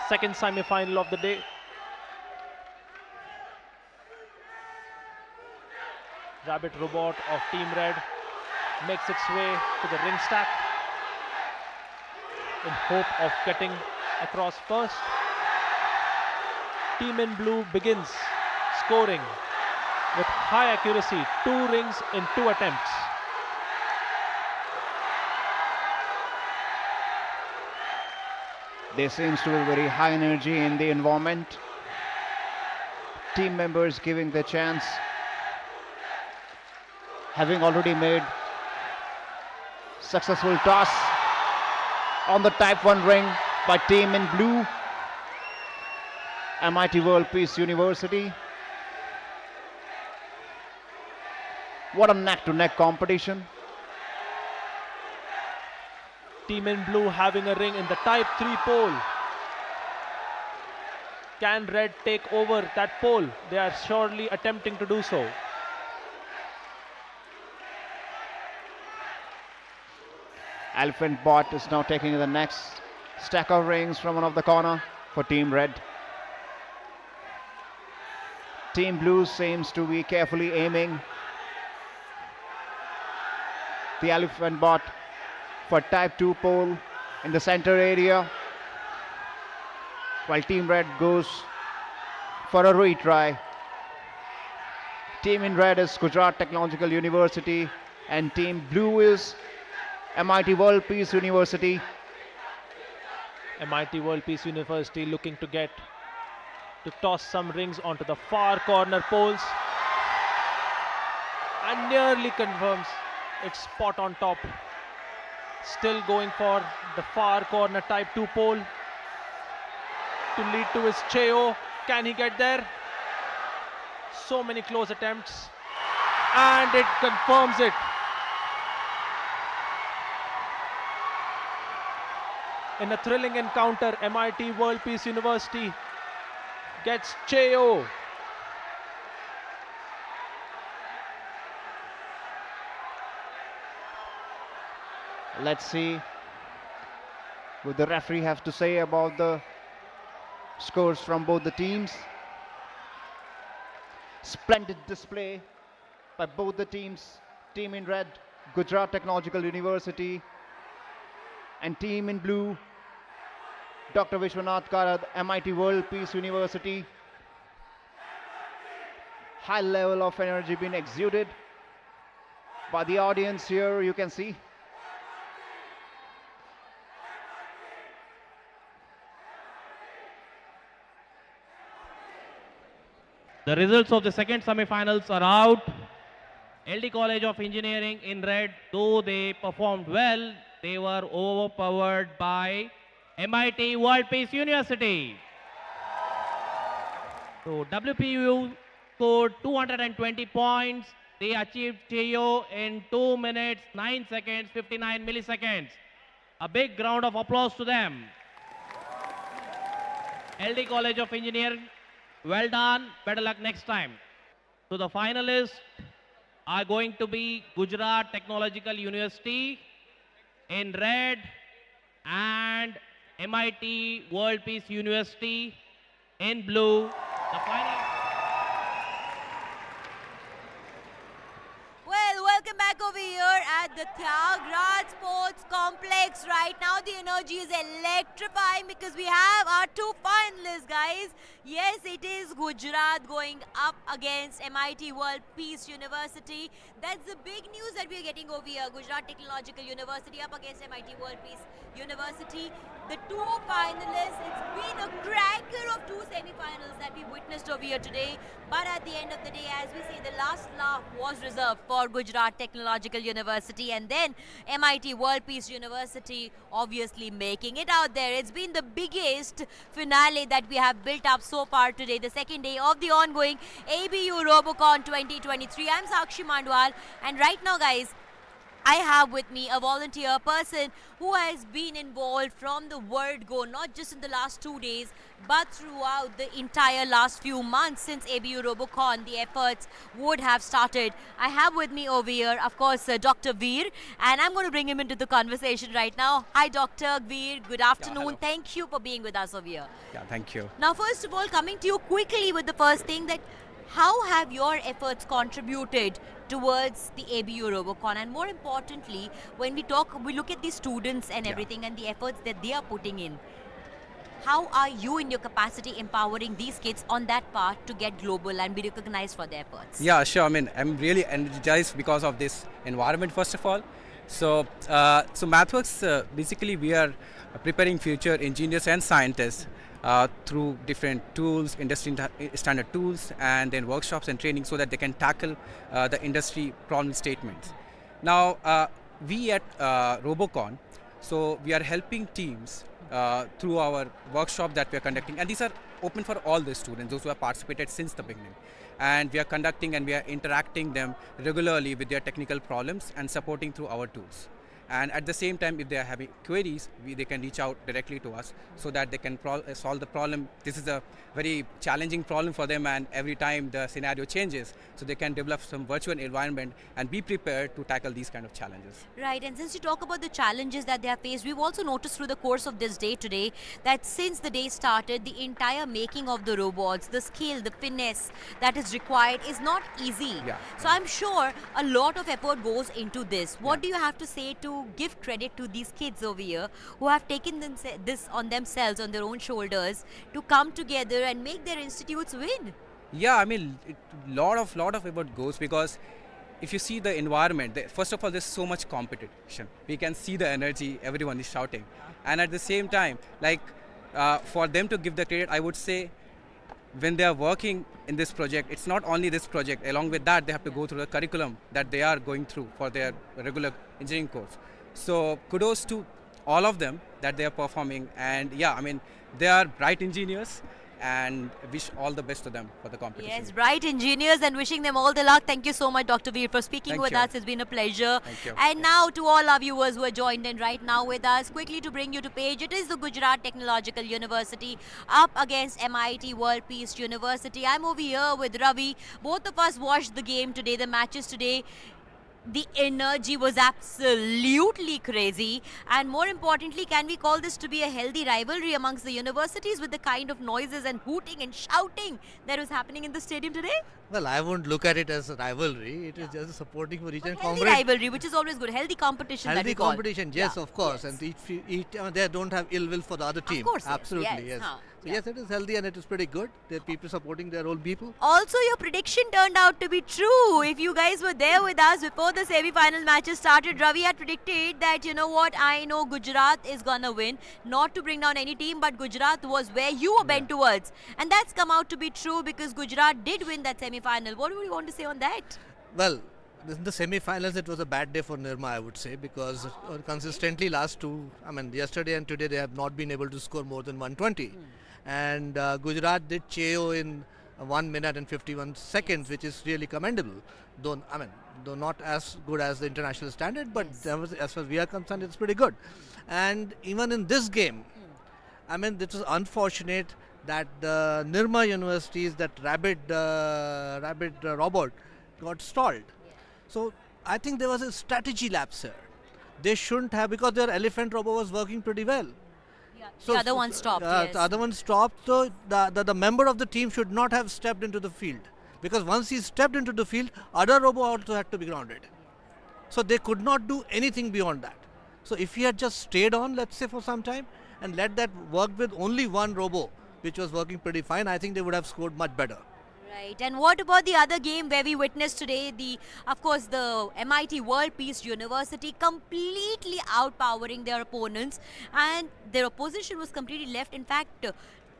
Second semi-final of the day. Rabbit robot of Team Red makes its way to the ring stack in hope of getting across first. Team in blue begins scoring with high accuracy, 2 rings in 2 attempts. There seems to be very high energy in the environment. Team members giving their chance, having already made successful toss on the Type 1 ring by team in blue, MIT World Peace University. What a neck-to-neck competition. Team in blue having a ring in the Type 3 pole. Can Red take over that pole? They are surely attempting to do so. Elephant Bot is now taking the next stack of rings from one of the corner for Team Red. Team Blue seems to be carefully aiming the Elephant Bot for type 2 pole in the center area, while Team Red goes for a retry. Team in red is Gujarat Technological University and Team Blue is MIT World Peace University. MIT World Peace University looking to toss some rings onto the far corner poles and nearly confirms its spot on top. Still going for the far corner type 2 pole to lead to his Cheo. Can he get there? So many close attempts and it confirms it. In a thrilling encounter, MIT World Peace University gets Cheo. Let's see what the referee have to say about the scores from both the teams. Splendid display by both the teams. Team in red, Gujarat Technological University, and team in blue, Dr. Vishwanath Karad, MIT World Peace University. High level of energy being exuded by the audience here, you can see. The results of the second semi-finals are out. LD College of Engineering in red, though they performed well, they were overpowered by MIT World Peace University. So WPU scored 220 points. They achieved TO in 2 minutes, 9 seconds, 59 milliseconds. A big round of applause to them. LD College of Engineering, well done. Better luck next time. So the finalists are going to be Gujarat Technological University in red and MIT World Peace University in blue. The final. Well, welcome back over here at the Tyagraj Sports Complex. Right now, the energy is electrifying because we have our two finalists, guys. Yes, it is Gujarat going up against MIT World Peace University. That's the big news that we are getting over here. Gujarat Technological University up against MIT World Peace University. The two finalists, it's been a cracker of two semi-finals that we witnessed over here today. But at the end of the day, as we say, the last laugh was reserved for Gujarat Technological University, and then MIT World Peace University obviously making it out there. It's been the biggest finale that we have built up so far today, the second day of the ongoing ABU Robocon 2023. I'm Sakshi Mandwal, and right now, guys, I have with me a volunteer person who has been involved from the word go, not just in the last 2 days, but throughout the entire last few months since ABU Robocon, the efforts would have started. I have with me over here, of course, Dr. Veer, and I'm going to bring him into the conversation right now. Hi, Dr. Veer. Good afternoon. Thank you for being with us over here. Yeah, thank you. Now, first of all, coming to you quickly with the first thing, that how have your efforts contributed towards the ABU Robocon? And more importantly, when we look at the students and everything and the efforts that they are putting in. How are you in your capacity empowering these kids on that part to get global and be recognized for their efforts? Yeah, sure. I mean, I'm really energized because of this environment, first of all. So MathWorks, basically we are preparing future engineers and scientists through different tools, industry standard tools, and then workshops and training so that they can tackle the industry problem statements. Now, we at Robocon, so we are helping teams through our workshop that we are conducting, and these are open for all the students, those who have participated since the beginning. And we are conducting and we are interacting them regularly with their technical problems and supporting through our tools. And at the same time, if they are having queries, they can reach out directly to us so that they can solve the problem. This is a very challenging problem for them, and every time the scenario changes, so they can develop some virtual environment and be prepared to tackle these kind of challenges. Right, and since you talk about the challenges that they have faced, we've also noticed through the course of this day today that since the day started, the entire making of the robots, the skill, the finesse that is required is not easy. Yeah. So I'm sure a lot of effort goes into this. What do you have to say to to give credit to these kids over here who have taken this on themselves, on their own shoulders, to come together and make their institutes win. Yeah, I mean, lot of effort goes because if you see the environment, first of all, there's so much competition. We can see the energy, everyone is shouting, and at the same time, like for them to give the credit, I would say when they are working in this project, it's not only this project. Along with that, they have to go through the curriculum that they are going through for their regular engineering course. So kudos to all of them that they are performing, and yeah, I mean, they are bright engineers, and wish all the best to them for the competition. Yes, bright engineers, and wishing them all the luck. Thank you so much, Dr. Veer, for speaking Thank with you. us. It's been a pleasure. Thank you. And now to all our viewers who are joined in right now with us, quickly to bring you to page, it is the Gujarat Technological University up against MIT World Peace University. I'm over here with Ravi. Both of us watched the game today, the matches today. The energy was absolutely crazy, and more importantly, can we call this to be a healthy rivalry amongst the universities with the kind of noises and hooting and shouting that was happening in the stadium today? Well, I won't look at it as a rivalry. It is just supporting for each But and healthy comrade. rivalry, which is always good. Healthy competition. that Healthy we call. competition, yes, Yeah, of course, yes. and they don't have ill will for the other team. course, yes, Absolutely, yes, yes. huh, So yeah. yes, it is healthy and it is pretty good. There are people supporting their own people. Also, your prediction turned out to be true. If you guys were there with us before the semi-final matches started, Ravi had predicted that, you know what, I know Gujarat is gonna win. Not to bring down any team, but Gujarat was where you were bent towards. And that's come out to be true because Gujarat did win that semi-final. What do you want to say on that? Well, in the semi-finals, it was a bad day for Nirma, I would say, because consistently yesterday and today, they have not been able to score more than 120. And Gujarat did Cheo in 1 minute and 51 seconds, which is really commendable. Though not as good as the international standard, but as far as we are concerned, it's pretty good. And even in this game, this was unfortunate that the Nirma University's that rabbit robot got stalled. So I think there was a strategy lapse here. They shouldn't have, because their elephant robot was working pretty well. So the other one stopped, yes. The other one stopped. So the member of the team should not have stepped into the field, because once he stepped into the field, other robot also had to be grounded. So they could not do anything beyond that. So if he had just stayed on, let's say for some time, and let that work with only one robo, which was working pretty fine, I think they would have scored much better. Right. And what about the other game where we witnessed today, the MIT World Peace University completely outpowering their opponents, and their opposition was completely left, in fact,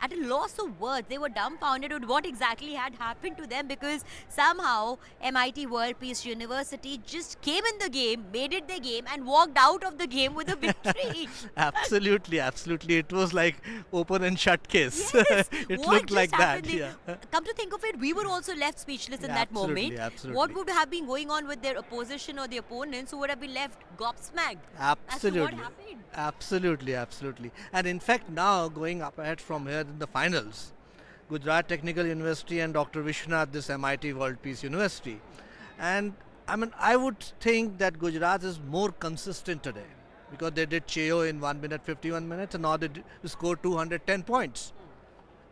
at a loss of words. They were dumbfounded with what exactly had happened to them, because somehow MIT World Peace University just came in the game, made it their game, and walked out of the game with a victory. Absolutely. It was like open and shut case. Yes. It What looked just like that. happened? Yeah. Come to think of it, we were also left speechless in Yeah, that absolutely, moment. absolutely. What would have been going on with their opposition or the opponents who would have been left gobsmacked Absolutely. as to what happened? Absolutely. And in fact, now going up ahead from here in the finals, Gujarat Technical University and Dr. Vishwanath, this MIT World Peace University. And I would think that Gujarat is more consistent today, because they did Cheo in 1 minute 51 minutes, and now they scored 210 points,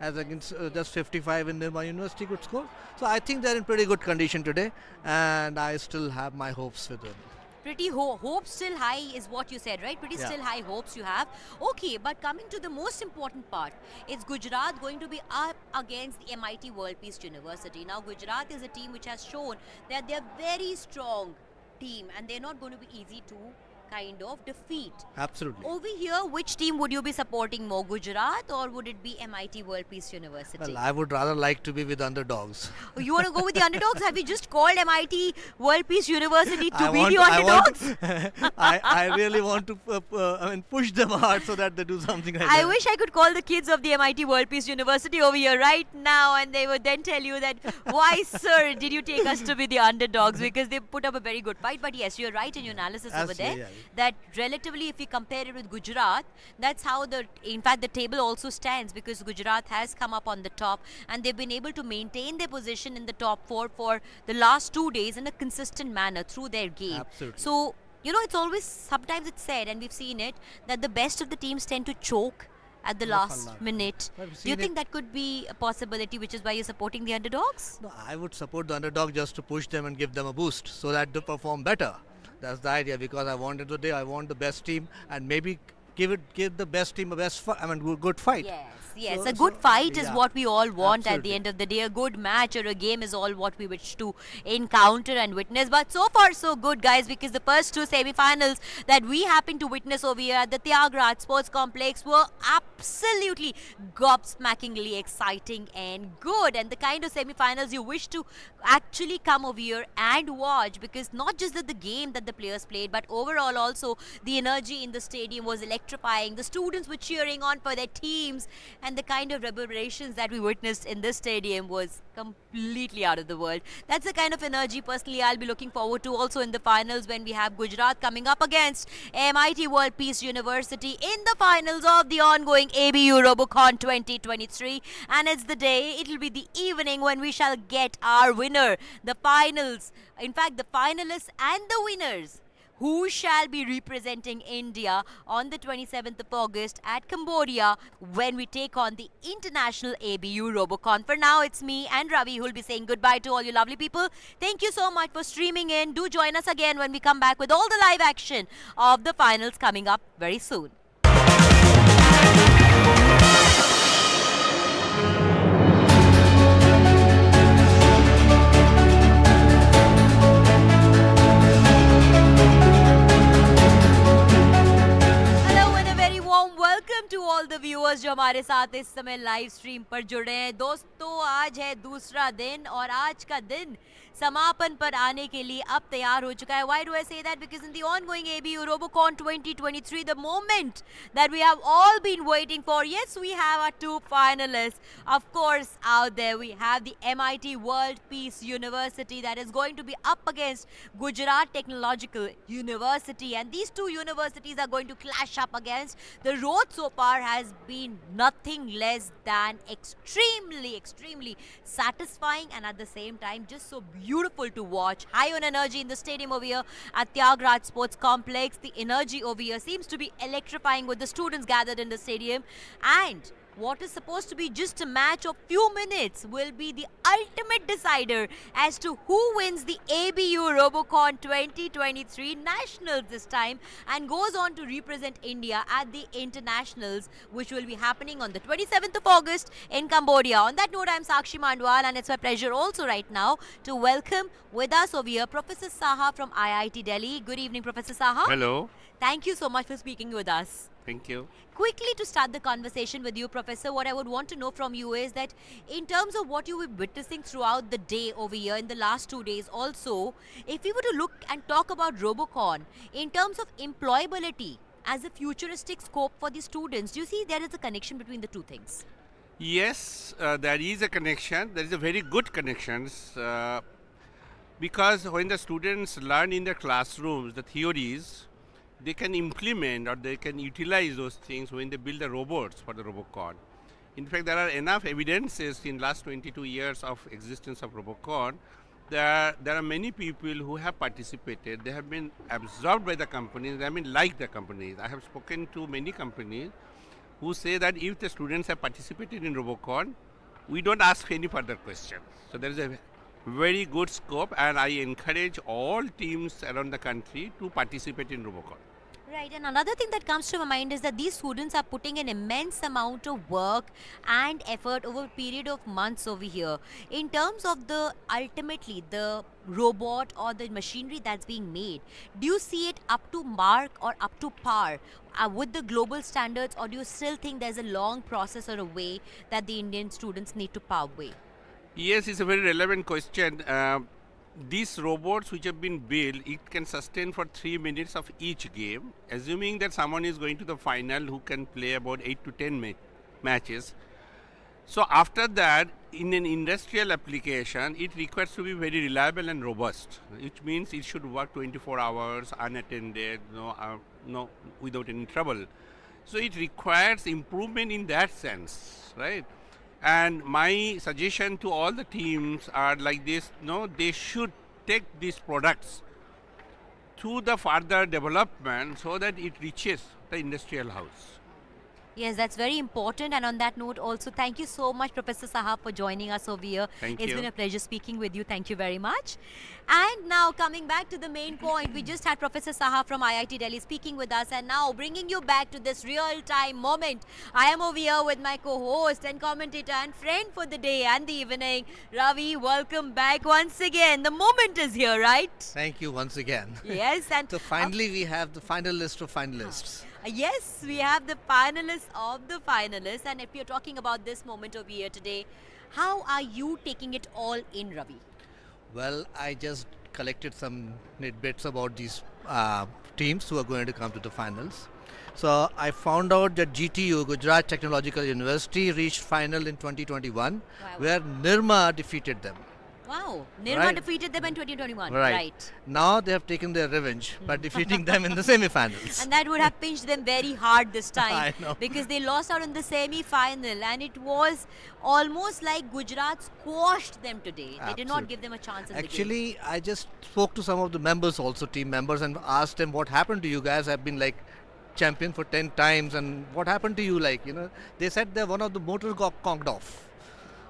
as against just 55 in Nirma University could score. So I think they're in pretty good condition today, and I still have my hopes with them. Pretty hope still high is what you said, right? Pretty Yeah. still high hopes you have. Okay, but coming to the most important part, is Gujarat going to be up against the MIT World Peace University? Now, Gujarat is a team which has shown that they're very strong team, and they're not going to be easy to kind of defeat. Absolutely. Over here, which team would you be supporting more, Gujarat or would it be MIT World Peace University? Well, I would rather like to be with underdogs. Oh, you want to go with the underdogs? Have you just called MIT World Peace University to I be want- the I want underdogs? I really want to push them hard so that they do something like I that. wish I could call the kids of the MIT World Peace University over here right now, and they would then tell you that, why, sir, did you take us to be the underdogs? Because they put up a very good fight. But yes, you're right in your analysis over there. Absolutely, yeah. That relatively, if we compare it with Gujarat, that's how in fact, the table also stands, because Gujarat has come up on the top, and they've been able to maintain their position in the top 4 for the last 2 days in a consistent manner through their game. Absolutely. So, it's always, sometimes it's said, and we've seen it, that the best of the teams tend to choke at the last minute. Well, we've Do you seen think it. that could be a possibility, which is why you're supporting the underdogs? No, I would support the underdog just to push them and give them a boost so that they perform better. That's the idea, because I wanted today, I want the best team, and maybe give the best team a good fight. Yes, So- a good so, fight is yeah, what we all want at the absolutely. end of the day. A good match or a game is all what we wish to encounter and witness. But so far, so good, guys, because the first two semi-finals that we happened to witness over here at the Tyagrat Sports Complex were absolutely gobsmackingly exciting and good. And the kind of semi-finals you wish to actually come over here and watch, because not just the game that the players played, but overall also the energy in the stadium was electrifying. The students were cheering on for their teams, and the kind of reverberations that we witnessed in this stadium was completely out of the world. That's the kind of energy personally I'll be looking forward to also in the finals, when we have Gujarat coming up against MIT World Peace University in the finals of the ongoing ABU Robocon 2023. And it's the day, it'll be the evening when we shall get our winner, the finals, in fact the finalists and the winners, who shall be representing India on the 27th of August at Cambodia, when we take on the International ABU Robocon. For now, it's me and Ravi who will be saying goodbye to all you lovely people. Thank you so much for streaming in. Do join us again when we come back with all the live action of the finals coming up very soon. Welcome to all the viewers जो हमारे साथ इस समय live stream पर जुड़े हैं। दोस्तों, आज है दूसरा दिन और आज का दिन समापन पर आने के लिए अब तैयार हो चुका है. Why do I say that? Because in the ongoing ABU Robocon 2023, the moment that we have all been waiting for, yes, we have our two finalists. Of course, out there we have the MIT World Peace University that is going to be up against Gujarat Technological University, and these two universities are going to clash up against. The road so far has been nothing less than extremely satisfying, and at the same time just so beautiful to watch. High on energy in the stadium over here at Tyagrat Sports Complex. The energy over here seems to be electrifying with the students gathered in the stadium, and what is supposed to be just a match of few minutes will be the ultimate decider as to who wins the ABU Robocon 2023 Nationals this time and goes on to represent India at the Internationals, which will be happening on the 27th of August in Cambodia. On that note, I'm Sakshi Mandwal, and it's my pleasure also right now to welcome with us over here Professor Saha from IIT Delhi. Good evening, Professor Saha. Hello. Thank you so much for speaking with us. Thank you. Quickly to start the conversation with you, Professor, what I would want to know from you is that in terms of what you were witnessing throughout the day over here in the last 2 days also, if we were to look and talk about Robocon in terms of employability as a futuristic scope for the students, do you see there is a connection between the two things? Yes, there is a connection. There is a very good connection because when the students learn in the classrooms the theories, they can implement or they can utilize those things when they build the robots for the Robocon. In fact, there are enough evidences in last 22 years of existence of Robocon. There are many people who have participated. They have been absorbed by the companies. They have been like the companies. I have spoken to many companies who say that if the students have participated in Robocon, we don't ask any further questions. So there is a very good scope, and I encourage all teams around the country to participate in Robocon. Right, and another thing that comes to my mind is that these students are putting an immense amount of work and effort over a period of months over here. In terms of ultimately the robot or the machinery that's being made, do you see it up to mark or up to par with the global standards, or do you still think there's a long process or a way that the Indian students need to pave way? Yes, it's a very relevant question. These robots which have been built, it can sustain for 3 minutes of each game, assuming that someone is going to the final who can play about 8 to 10 matches. So after that, in an industrial application, it requires to be very reliable and robust, which means it should work 24 hours unattended, without any trouble. So it requires improvement in that sense, right? And my suggestion to all the teams are like this: they should take these products to the further development so that it reaches the industrial house. Yes, that's very important. And on that note, also, thank you so much, Professor Saha, for joining us over here. Thank It's you. been a pleasure speaking with you. Thank you very much. And now, coming back to the main point, we just had Professor Saha from IIT Delhi speaking with us, and now bringing you back to this real-time moment. I am over here with my co-host and commentator and friend for the day and the evening, Ravi. Welcome back once again. The moment is here, right? Thank you once again. Yes, and So finally we have the final list of finalists. Yes, we have the finalists of the finalists, and if you're talking about this moment over here today, how are you taking it all in, Ravi? Well, I just collected some bits about these teams who are going to come to the finals. So I found out that GTU, Gujarat Technological University, reached final in 2021, Wow. where Nirma defeated them. Wow, Nirma Right. defeated them in 2021. Right. Now they have taken their revenge by defeating them in the semi-finals. And that would have pinched them very hard this time I know. because they lost out in the semi-final, and it was almost like Gujarat squashed them today. They did not Absolutely. give them a chance in the game. Actually, I just spoke to some of the members, also team members, and asked them what happened to you guys. Have been like champion for 10 times, and what happened to you? Like, they said that one of the motors got conked off.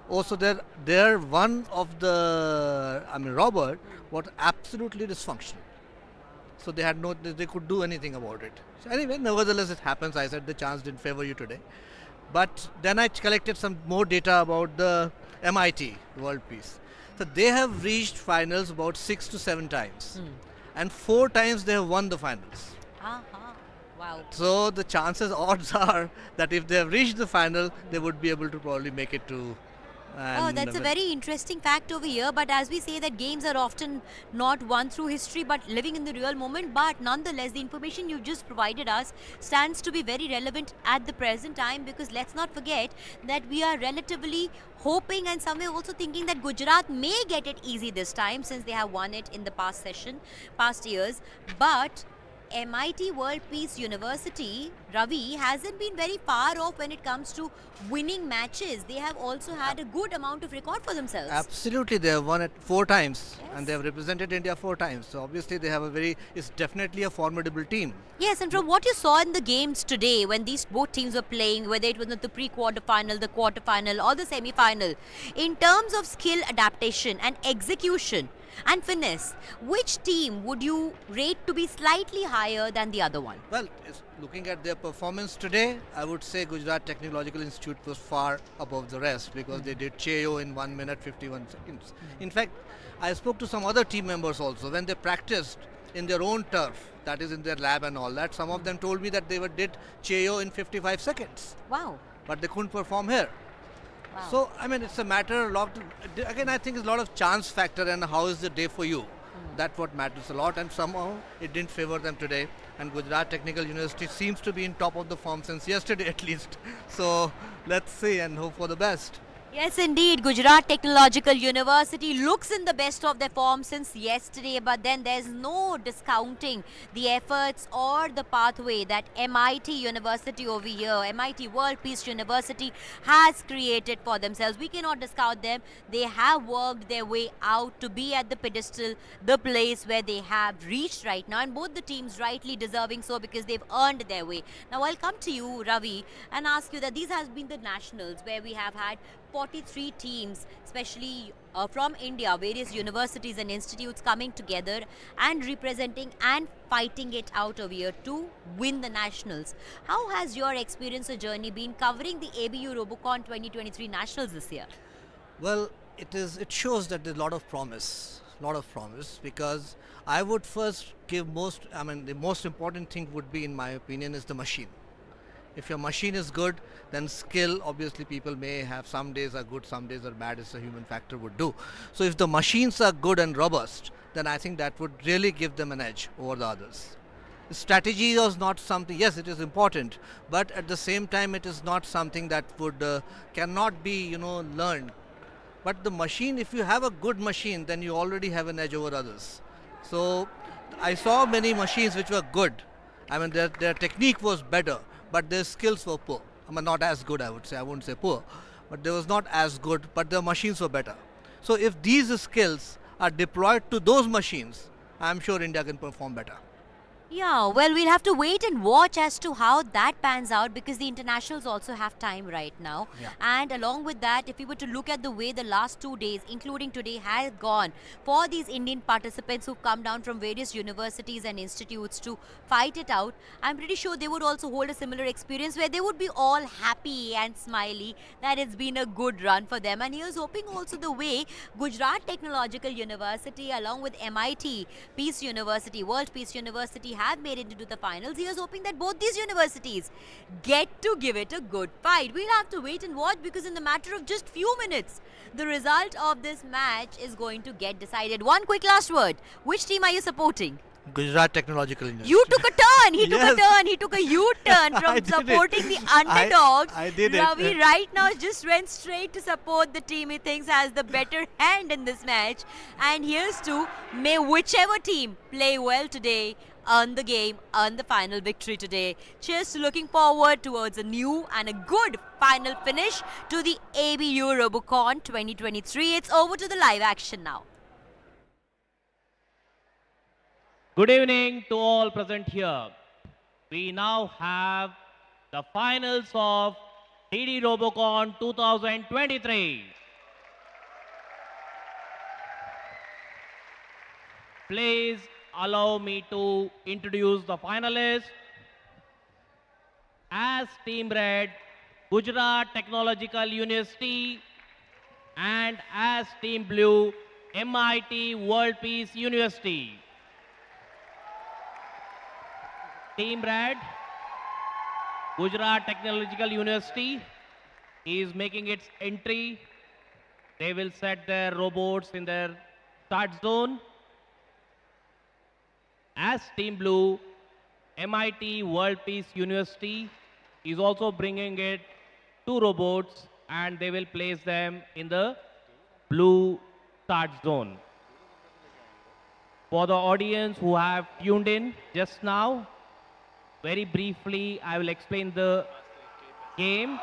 Also, they're one of the, Robert was absolutely dysfunctional. So they could do anything about it. So anyway, nevertheless, it happens. I said the chance didn't favor you today. But then I collected some more data about the MIT World Peace. So they have reached finals about 6 to 7 times. And 4 times they have won the finals. Wow. So the odds are that if they have reached the final, they would be able to probably make it to. Oh, that's a very interesting fact over here. But as we say that games are often not won through history but living in the real moment. But nonetheless, the information you just provided us stands to be very relevant at the present time, because let's not forget that we are relatively hoping and somewhere also thinking that Gujarat may get it easy this time since they have won it in the past years. But MIT World Peace University, Ravi, hasn't been very far off when it comes to winning matches. They have also had a good amount of record for themselves. Absolutely, they have won it 4 times, Yes. and they have represented India 4 times. So obviously, they have it's definitely a formidable team. Yes, and from what you saw in the games today, when these both teams were playing, whether it was the pre-quarter final, the quarter final, or the semi-final, in terms of skill adaptation and execution and finesse, which team would you rate to be slightly higher than the other one? Well, looking at their performance today, I would say Gujarat Technological Institute was far above the rest because they did Cheo in 1 minute 51 seconds. In fact, I spoke to some other team members also when they practiced in their own turf, that is in their lab and all that. Some of them told me that they did Cheo in 55 seconds, Wow. but they couldn't perform here. Wow. So, it's a matter again, I think it's a lot of chance factor and how is the day for you. That's what matters a lot, and somehow it didn't favor them today. And Gujarat Technical University seems to be in top of the form since yesterday at least. So, let's see and hope for the best. Yes, indeed. Gujarat Technological University looks in the best of their form since yesterday, but then there's no discounting the efforts or the pathway that MIT University over here, MIT World Peace University, has created for themselves. We cannot discount them. They have worked their way out to be at the pedestal, the place where they have reached right now, and both the teams rightly deserving so because they've earned their way. Now, I'll come to you, Ravi, and ask you that these has been the nationals where we have had 43 teams, especially from India, various universities and institutes coming together and representing and fighting it out over here to win the nationals. How has your experience or journey been covering the ABU Robocon 2023 nationals this year? Well, it shows that there's a lot of promise, because I would first give the most important thing would be, in my opinion, is the machine. If your machine is good, then skill, obviously people may have, some days are good, some days are bad, as a human factor would do. So if the machines are good and robust, then I think that would really give them an edge over the others. Strategy is not something, yes, it is important, but at the same time it is not something that cannot be, learned. But the machine, if you have a good machine, then you already have an edge over others. So I saw many machines which were good. Their technique was better, but their skills were poor. Not as good, I would say. I wouldn't say poor, but they was not as good, but the machines were better. So if these skills are deployed to those machines, I'm sure India can perform better. Yeah, well, we'll have to wait and watch as to how that pans out because the internationals also have time right now. Yeah. And along with that, if we were to look at the way the last 2 days, including today, have gone for these Indian participants who've come down from various universities and institutes to fight it out, I'm pretty sure they would also hold a similar experience where they would be all happy and smiley that it's been a good run for them. And here's hoping also the way Gujarat Technological University, along with MIT Peace University, World Peace University, have made it into the finals. He is hoping that both these universities get to give it a good fight. We'll have to wait and watch because in the matter of just few minutes, the result of this match is going to get decided. One quick last word. Which team are you supporting? Gujarat Technological University. You took a turn. He took Yes. a turn. He took a U-turn I from did it. supporting the underdogs. I did it. Ravi right now just went straight to support the team he thinks has the better hand in this match. And here's to may whichever team play well today earn the game, earn the final victory today. Cheers to looking forward towards a new and a good final finish to the ABU Robocon 2023. It's over to the live action now. Good evening to all present here. We now have the finals of DD Robocon 2023. Please allow me to introduce the finalists. As Team Red, Gujarat Technological University, and as Team Blue, MIT World Peace University. Team Red, Gujarat Technological University is making its entry. They will set their robots in their start zone. As Team Blue, MIT World Peace University is also bringing it 2 robots and they will place them in the blue start zone. For the audience who have tuned in just now, very briefly I will explain the game.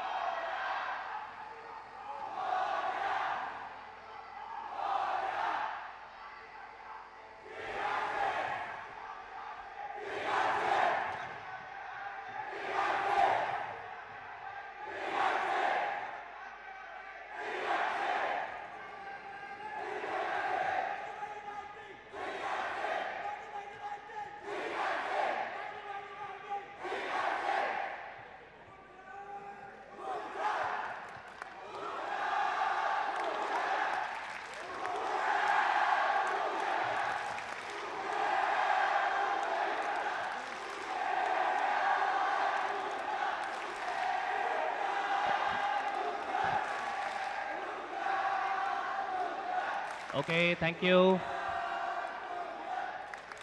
Okay, thank you.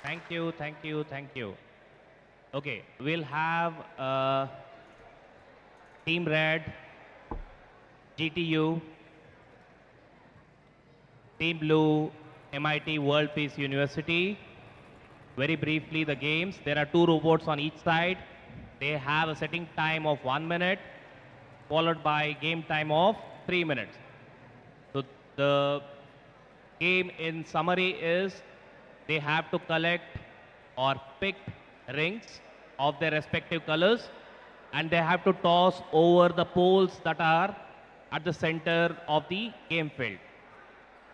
Thank you, thank you, thank you. Okay, we'll have Team Red, GTU, Team Blue, MIT World Peace University. Very briefly, the games. There are 2 robots on each side. They have a setting time of 1 minute, followed by game time of 3 minutes. So the game in summary is they have to collect or pick rings of their respective colors and they have to toss over the poles that are at the center of the game field.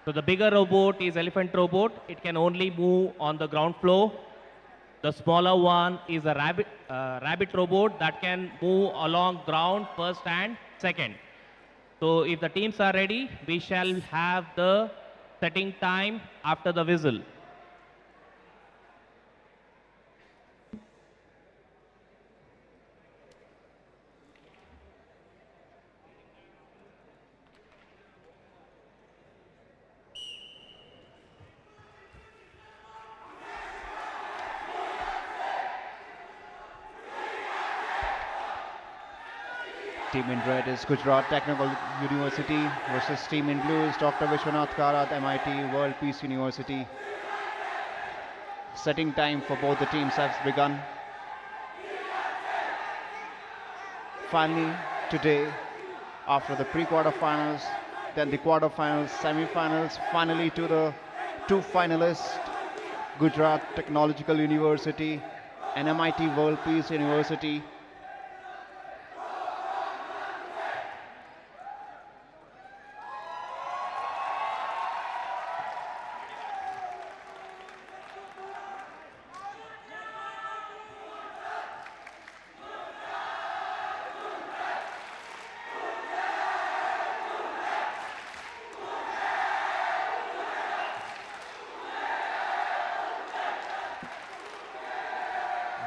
So the bigger robot is elephant robot. It can only move on the ground floor. The smaller one is a rabbit robot that can move along ground first and second. So if the teams are ready, we shall have the setting time after the whistle. Team in red is Gujarat Technical University versus team in blue is Dr. Vishwanath Karat, MIT World Peace University. Setting time for both the teams has begun. Finally, today, after the pre-quarterfinals, then the quarterfinals, semi-finals, finally to the 2 finalists, Gujarat Technological University and MIT World Peace University.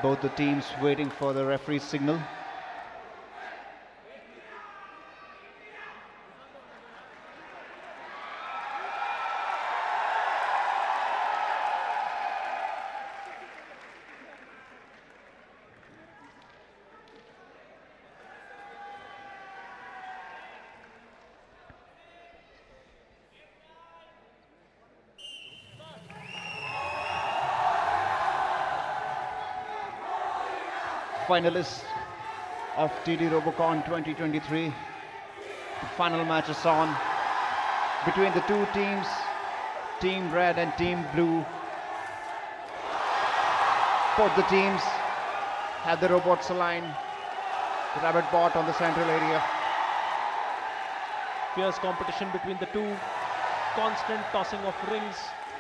Both the teams waiting for the referee's signal. Finalists of TD Robocon 2023. The final match is on between the two teams, Team Red and Team Blue. Both the teams have the robots aligned, the rabbit bot on the central area. Fierce competition between the two, constant tossing of rings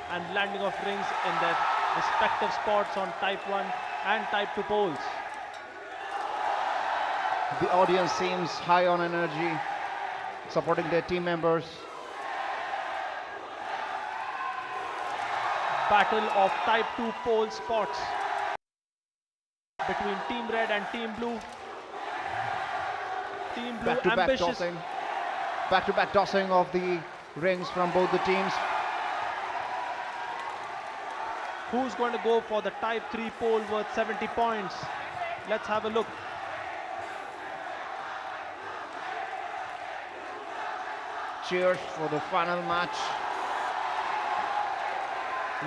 and landing of rings in their respective spots on Type 1 and Type 2 poles. The audience seems high on energy, supporting their team members. Battle of Type 2 pole spots between Team Red and Team Blue. Team Blue Back-to-back ambitious. tossing. Back-to-back tossing of the rings from both the teams. Who's going to go for the Type 3 pole worth 70 points? Let's have a look. Cheers for the final match.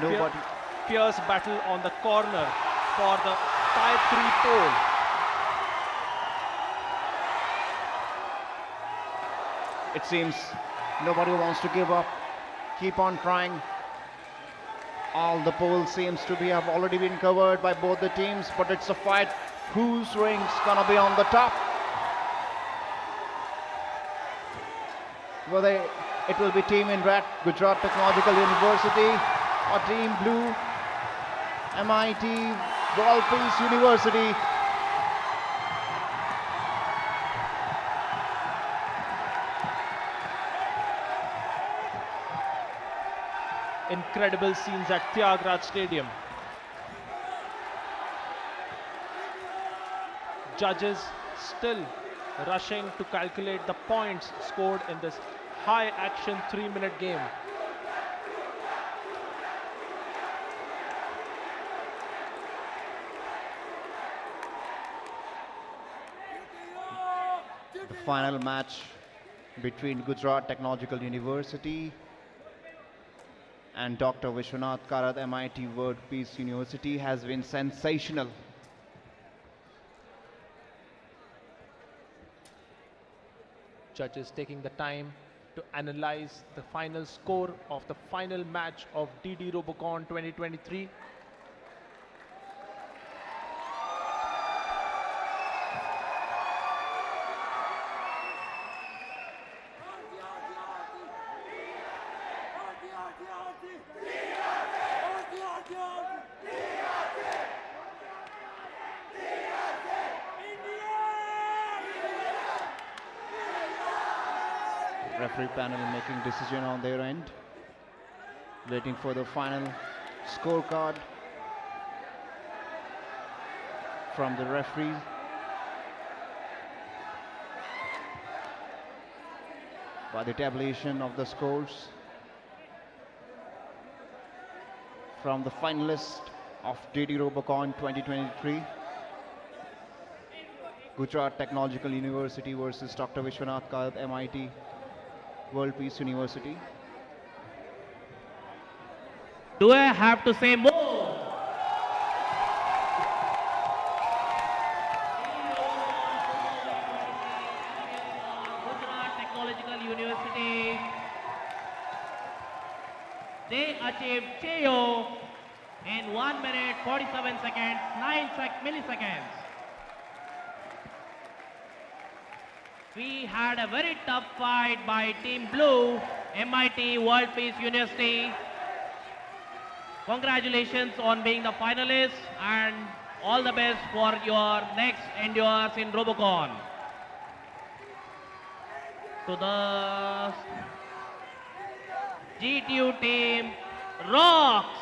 Nobody. Fierce battle on the corner for the Type 3 pole. It seems nobody wants to give up. Keep on trying. All the poles seems to have already been covered by both the teams, but it's a fight. Whose ring's gonna be on the top? Whether it will be Team in Red, Gujarat Technological University, or Team Blue, MIT World Peace University. Incredible scenes at Thiagraj Stadium. Judges still rushing to calculate the points scored in this high action 3-minute game. The final match between Gujarat Technological University and Dr. Vishwanath Karad MIT World Peace University has been sensational. Judges taking the time to analyze the final score of the final match of DD Robocon 2023. Referee panel making decision on their end, waiting for the final scorecard from the referee. By the tabulation of the scores from the finalist of DD Robocon 2023, Gujarat Technological University versus Dr. Vishwanath Karad MIT World Peace University. Do I have to say more? Gujarat Technological University, they achieved KO in 1 minute 47 seconds 9 milliseconds. We had a very tough fight by Team Blue, MIT World Peace University. Congratulations on being the finalists and all the best for your next endeavors in Robocon. To the GTU team, rocks!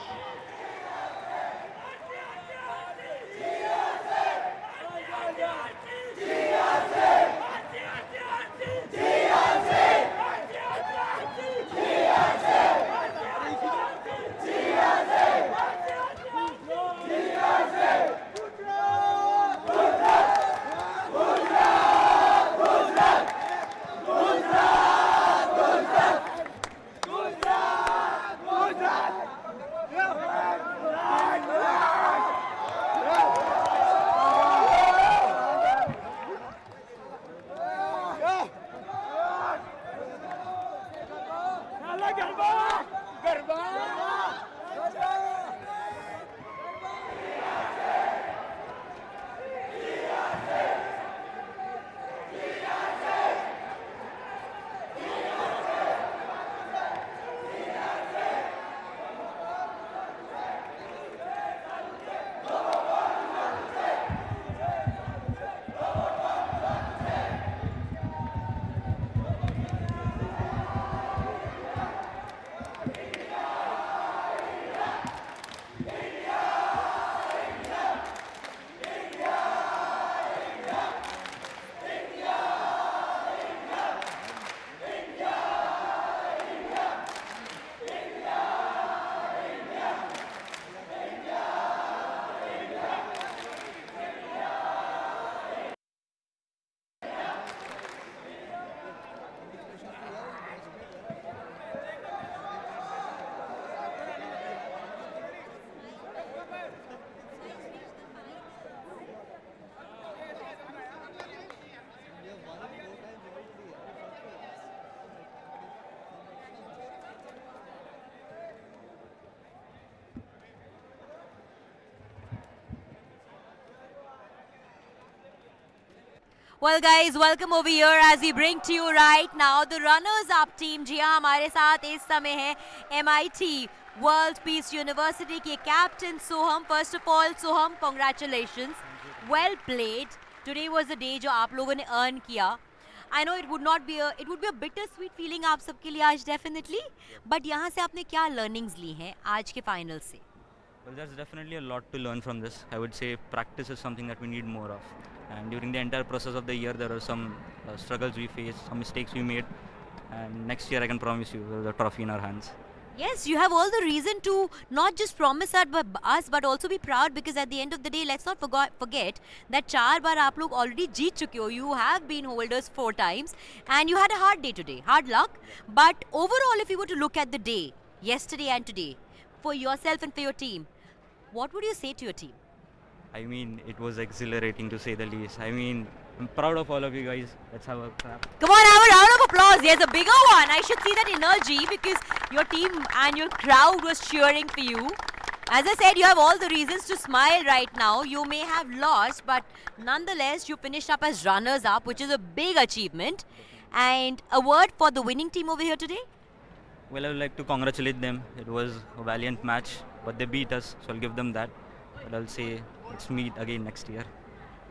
Well guys, welcome over here as we bring to you right now the runners up team. जी हाँ, हमारे साथ इस समय है MIT World Peace University के captain Soham. First of all, Soham, congratulations. Well played. Today was the day जो आप लोगों ने earn किया. I know it would be a bittersweet feeling आप सबके लिए आज definitely. But यहाँ से आपने क्या learnings ली हैं आज के final से? Well, there's definitely a lot to learn from this. I would say practice is something that we need more of. And during the entire process of the year, there were some struggles we faced, some mistakes we made. And next year, I can promise you, we'll have the trophy in our hands. Yes, you have all the reason to not just promise us but also be proud, because at the end of the day, let's not forget that 4 बार आप लोग already जीत चुके हो. You have been holders 4 times and you had a hard day today, hard luck. But overall, if you were to look at the day, yesterday and today, for yourself and for your team, what would you say to your team? I mean, it was exhilarating to say the least. I mean, I'm proud of all of you guys. Let's have a clap. Come on, have a round of applause. There's a bigger one. I should see that energy because your team and your crowd was cheering for you. As I said, you have all the reasons to smile right now. You may have lost, but nonetheless, you finished up as runners up, which is a big achievement. And a word for the winning team over here today? Well, I would like to congratulate them. It was a valiant match, but they beat us, so I'll give them that. But I'll say, let's meet again next year.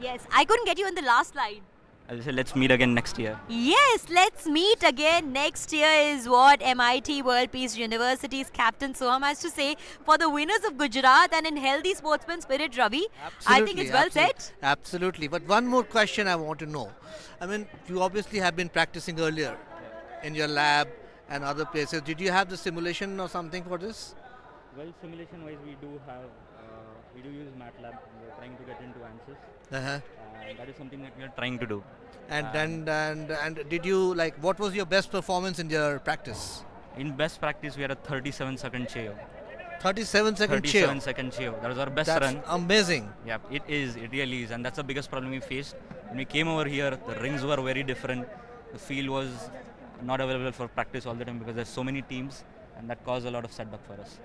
Yes, I couldn't get you in the last line. I'll say, let's meet again next year. Yes, let's meet again next year is what MIT World Peace University's captain Soham has to say for the winners of Gujarat and in healthy sportsman spirit, Ravi. I think it's well said. Absolutely. But one more question I want to know. I mean, you obviously have been practicing earlier in your lab and other places. Did you have the simulation or something for this? Well, simulation wise, we do use MATLAB. We're trying to get into ANSYS. That is something that we are trying to do. And did you, like, what was your best performance in your practice? In best practice, we had a 37-second chair. 37-second chair? 37-second chair. That was our best That's run. Amazing. Yeah, it is. It really is. And that's the biggest problem we faced. When we came over here, the rings were very different. The field was not available for practice all the time because there's so many teams. and that caused a lot of setback for us.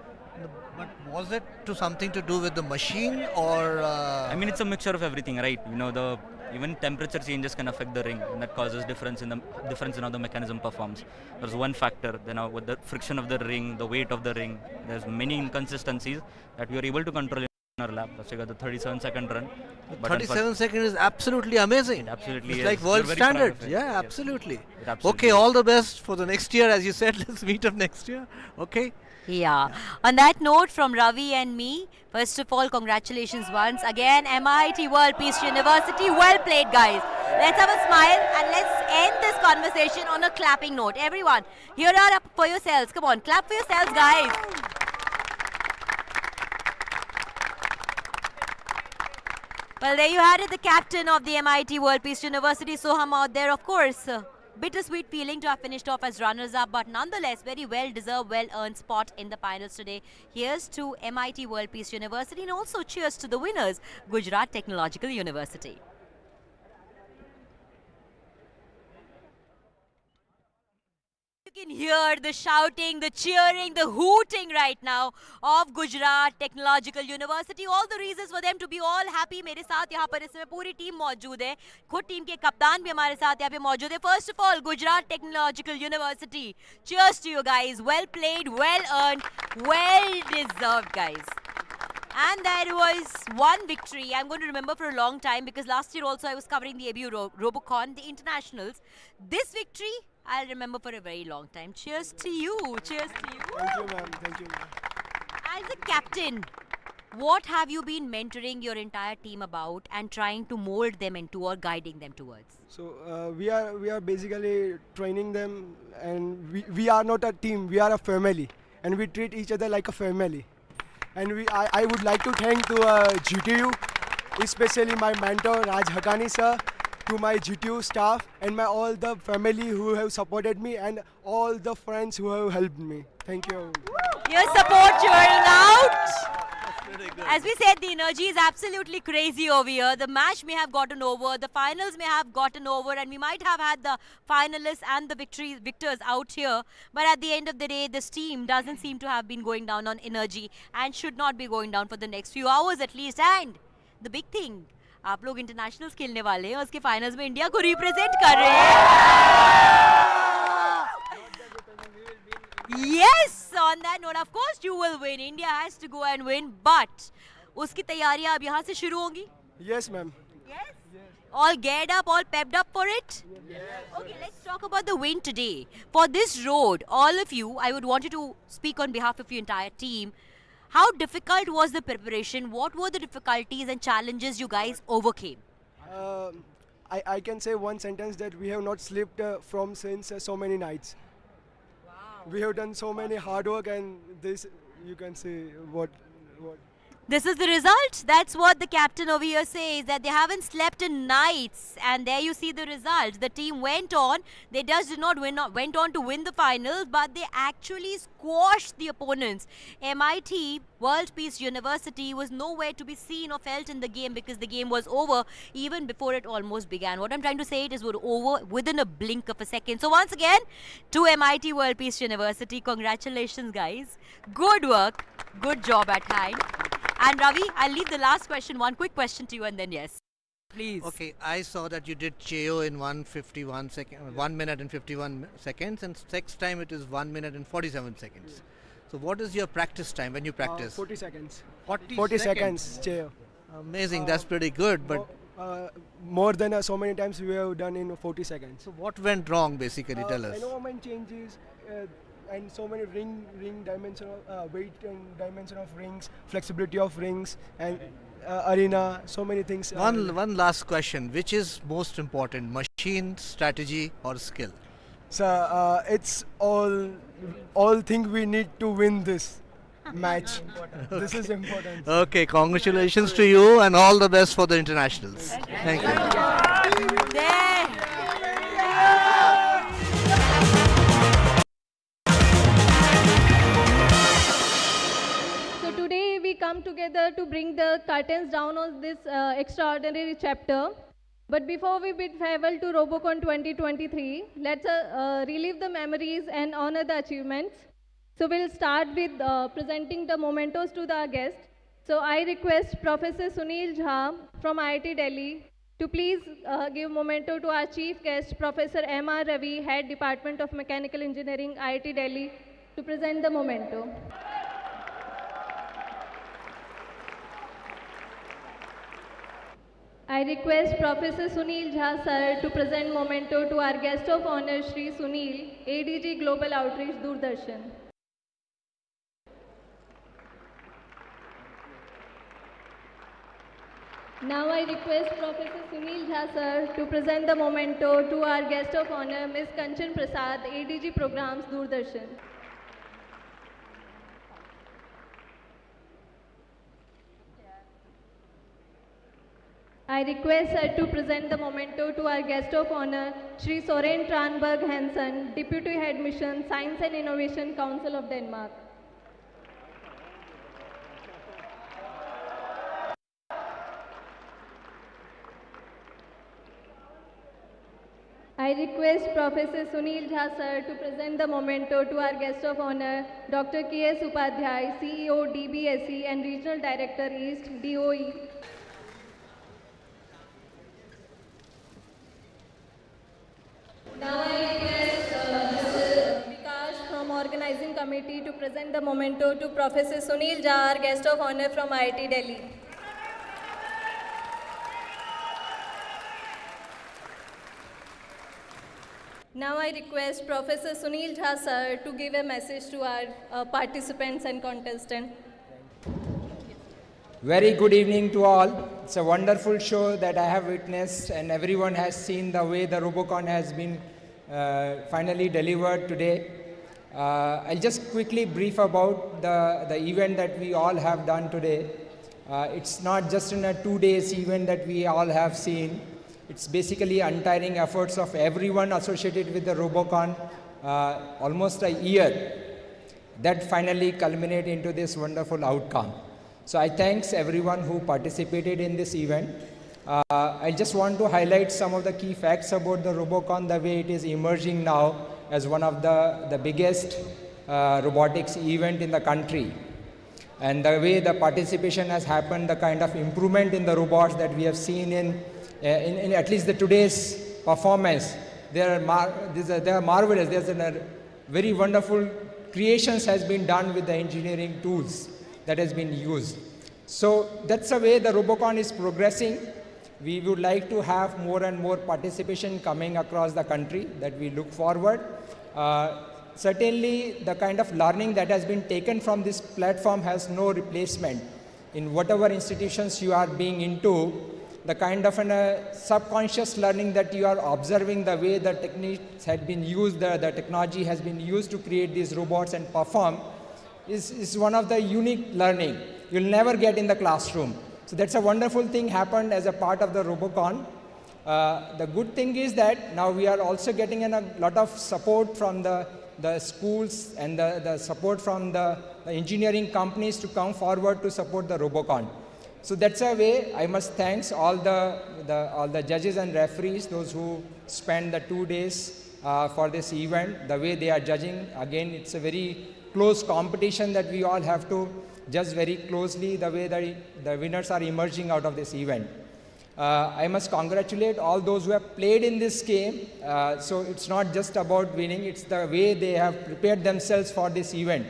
But was it to something to do with the machine or? I mean, it's a mixture of everything, right? You know, the even temperature changes can affect the ring, and that causes difference in how the mechanism performs. There's one factor. Then with the friction of the ring, the weight of the ring, there's many inconsistencies that we are able to control in our lab. Let's say the 37-second run. But 37 seconds is absolutely amazing. It absolutely it's is. like world We're very proud standard. of it. Yeah, Yes. absolutely. It absolutely Okay, is. all the best for the next year. As you said, let's meet up next year. Okay. Yeah. On that note, from Ravi and me, first of all, congratulations once again, MIT World Peace University. Well played, guys. Let's have a smile and let's end this conversation on a clapping note. Everyone, here are up for yourselves. Come on, clap for yourselves, guys. Well, there you had it, the captain of the MIT World Peace University, Soham out there, of course. Bittersweet feeling to have finished off as runners-up, but nonetheless, very well-deserved, well-earned spot in the finals today. Here's to MIT World Peace University, and also cheers to the winners, Gujarat Technological University. You can hear the shouting, the cheering, the hooting right now of Gujarat Technological University. All the reasons for them to be all happy. मेरे साथ यहाँ पर इसमें पूरी team मौजूद है. खुद team के कप्तान भी हमारे साथ यहाँ पे मौजूद है. First of all, Gujarat Technological University. Cheers to you guys. Well played, well earned, well deserved, guys. And there was one victory I'm going to remember for a long time, because last year also I was covering the ABU Robocon, the internationals. This victory I'll remember for a very long time. Cheers to you. Cheers to you. Thank you, ma'am. Thank you. As a captain, what have you been mentoring your entire team about and trying to mold them into or guiding them towards? So we are basically training them, and we are not a team. We are a family, and we treat each other like a family. And I would like to thank to GTU, especially my mentor Raj Hakani sir, to my GTU staff, and my all the family who have supported me, and all the friends who have helped me. Thank you. Your support cheering out. As we said, the energy is absolutely crazy over here. The match may have gotten over, the finals may have gotten over, and we might have had the finalists and the victors out here. But at the end of the day, this team doesn't seem to have been going down on energy and should not be going down for the next few hours at least. And the big thing, आप लोग internationals खेलने वाले हैं, उसके finals में India को represent कर रहे हैं. Yes, on that note, of course you will win. India has to go and win, but उसकी तैयारियां अब यहाँ से शुरू होंगी. Yes, ma'am. Yes. All geared up, all pepped up for it? Yes. Okay, let's talk about the win today. For this road, all of you, I would want you to speak on behalf of your entire team. How difficult was the preparation? What were the difficulties and challenges you guys overcame? I can say one sentence that we have not slept from since so many nights. Wow. We have done so many hard work, and this you can say what. This is the result. That's what the captain over here says, that they haven't slept in nights, and there you see the result. The team went on. They just did not went on to win the finals, but they actually squashed the opponents. MIT World Peace University was nowhere to be seen or felt in the game, because the game was over even before it almost began. What I'm trying to say, it is over within a blink of a second. So once again, to MIT World Peace University, congratulations guys. Good work. Good job at hand. And Ravi, I'll leave the last question, one quick question to you, and then yes. Please. Okay, I saw that you did Cheo in 1 minute and 51 seconds, and next time it is 1 minute and 47 seconds. So what is your practice time when you practice? 40 seconds. 40 seconds, Chair. Amazing, that's pretty good, but more than so many times we have done in 40 seconds. so what went wrong basically, tell us? Environment changes, and so many ring dimensional weight and dimension of rings, flexibility of rings, and arena, so many things. One last question, which is most important, machine, strategy or skill? So it's all thing we need to win this match. This is important. Okay, congratulations to you and all the best for the internationals. Thank you. There. So today we come together to bring the curtains down on this extraordinary chapter. But before we bid farewell to Robocon 2023, let's relive the memories and honor the achievements. So we'll start with presenting the mementos to the guest. So I request Professor Sunil Jha from IIT Delhi to please give memento to our chief guest, Professor M.R. Ravi, Head Department of Mechanical Engineering, IIT Delhi, to present the memento. I request Professor Sunil Jha sir to present memento to our guest of honor, Shri Sunil, ADG Global Outreach, Doordarshan. Now I request Professor Sunil Jha sir to present the memento to our guest of honor, Ms. Kanchan Prasad, ADG Programs, Doordarshan. I request her to present the memento to our guest of honor, Shri Soren Tranberg Hansen, Deputy Head Mission, Science and Innovation Council of Denmark. I request Professor Sunil Jha sir to present the memento to our guest of honor, Dr. K.S. Upadhyay, CEO, DBSE and Regional Director East, DOE. Now I request Mr. Vikash from Organizing Committee to present the memento to Professor Sunil Jha, our guest of honor from IIT Delhi. Now I request Professor Sunil Jha sir to give a message to our participants and contestants. Very good evening to all. It's a wonderful show that I have witnessed, and everyone has seen the way the Robocon has been finally delivered today. I'll just quickly brief about the event that we all have done today. It's not just in a 2 days event that we all have seen. It's basically untiring efforts of everyone associated with the Robocon, almost a year, that finally culminate into this wonderful outcome. So I thanks everyone who participated in this event. I just want to highlight some of the key facts about the Robocon, the way it is emerging now as one of the biggest robotics event in the country. And the way the participation has happened, the kind of improvement in the robots that we have seen in at least the today's performance, they are marvelous. There's a very wonderful creations has been done with the engineering tools that has been used. So that's the way the Robocon is progressing. We would like to have more and more participation coming across the country that we look forward. Certainly the kind of learning that has been taken from this platform has no replacement. In whatever institutions you are being into, the kind of subconscious learning that you are observing, the way the techniques had been used, the technology has been used to create these robots and perform, is one of the unique learning you'll never get in the classroom. So that's a wonderful thing happened as a part of the Robocon. The good thing is that now we are also getting a lot of support from the schools and the support from the engineering companies to come forward to support the Robocon. So that's a way I must thanks all the judges and referees, those who spent the 2 days for this event, the way they are judging. Again, it's a very close competition that we all have to judge very closely, the way the winners are emerging out of this event. I must congratulate all those who have played in this game. So it's not just about winning, it's the way they have prepared themselves for this event.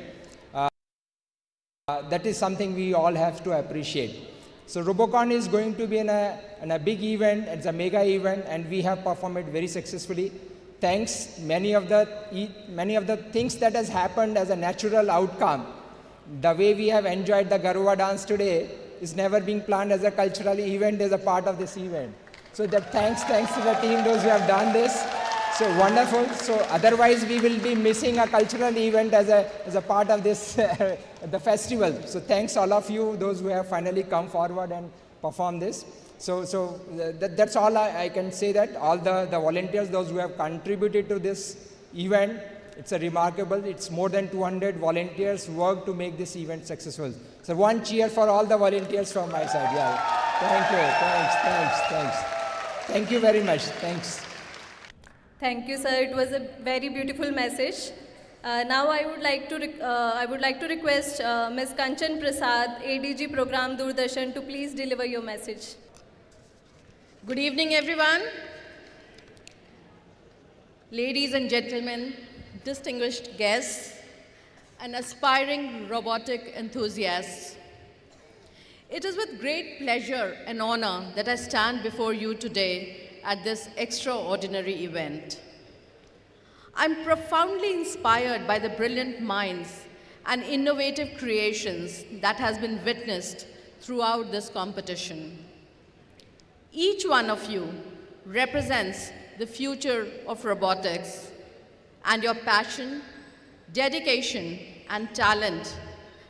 That is something we all have to appreciate. So Robocon is going to be in a big event, it's a mega event, and we have performed it very successfully. Thanks many of the things that has happened as a natural outcome. The way we have enjoyed the Garuda dance today is never being planned as a cultural event, as a part of this event. So that thanks to the team, those who have done this. So wonderful. So otherwise we will be missing a cultural event as a part of this the festival. So thanks all of you, those who have finally come forward and performed this. So that's all I can say, that all the volunteers, those who have contributed to this event, it's a remarkable, it's more than 200 volunteers work to make this event successful. So one cheer for all the volunteers from my side. Yeah. Thank you. Thanks. Thank you very much. Thanks. Thank you, sir. It was a very beautiful message. Now I would like to request Ms. Kanchan Prasad, ADG Program Doordarshan, to please deliver your message. Good evening, everyone. Ladies and gentlemen, distinguished guests, and aspiring robotic enthusiasts. It is with great pleasure and honor that I stand before you today at this extraordinary event. I'm profoundly inspired by the brilliant minds and innovative creations that has been witnessed throughout this competition. Each one of you represents the future of robotics, and your passion, dedication, and talent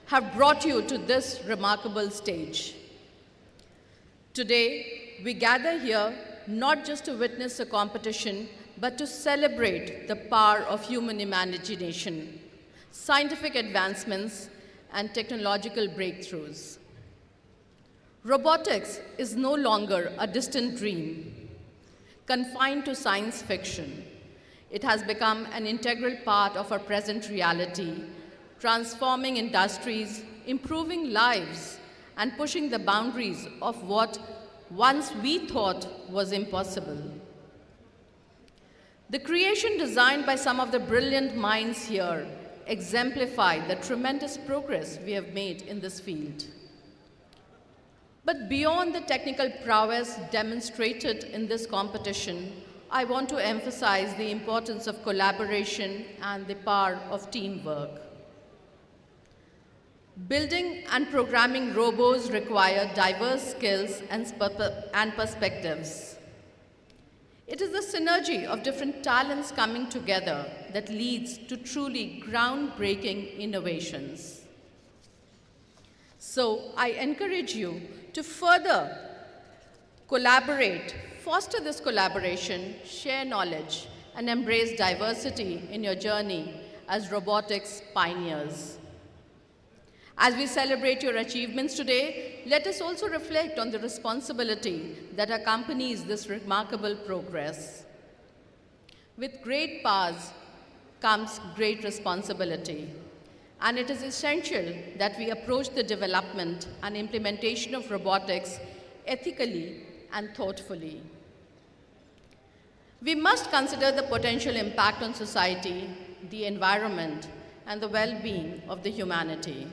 have brought you to this remarkable stage. Today, we gather here not just to witness a competition, but to celebrate the power of human imagination, scientific advancements, and technological breakthroughs. Robotics is no longer a distant dream, confined to science fiction. It has become an integral part of our present reality, transforming industries, improving lives, and pushing the boundaries of what once we thought was impossible. The creation designed by some of the brilliant minds here exemplify the tremendous progress we have made in this field. But beyond the technical prowess demonstrated in this competition, I want to emphasize the importance of collaboration and the power of teamwork. Building and programming robots require diverse skills and perspectives. It is the synergy of different talents coming together that leads to truly groundbreaking innovations. So I encourage you to further collaborate, foster this collaboration, share knowledge, and embrace diversity in your journey as robotics pioneers. As we celebrate your achievements today, let us also reflect on the responsibility that accompanies this remarkable progress. With great powers comes great responsibility, and it is essential that we approach the development and implementation of robotics ethically and thoughtfully. We must consider the potential impact on society, the environment, and the well-being of the humanity.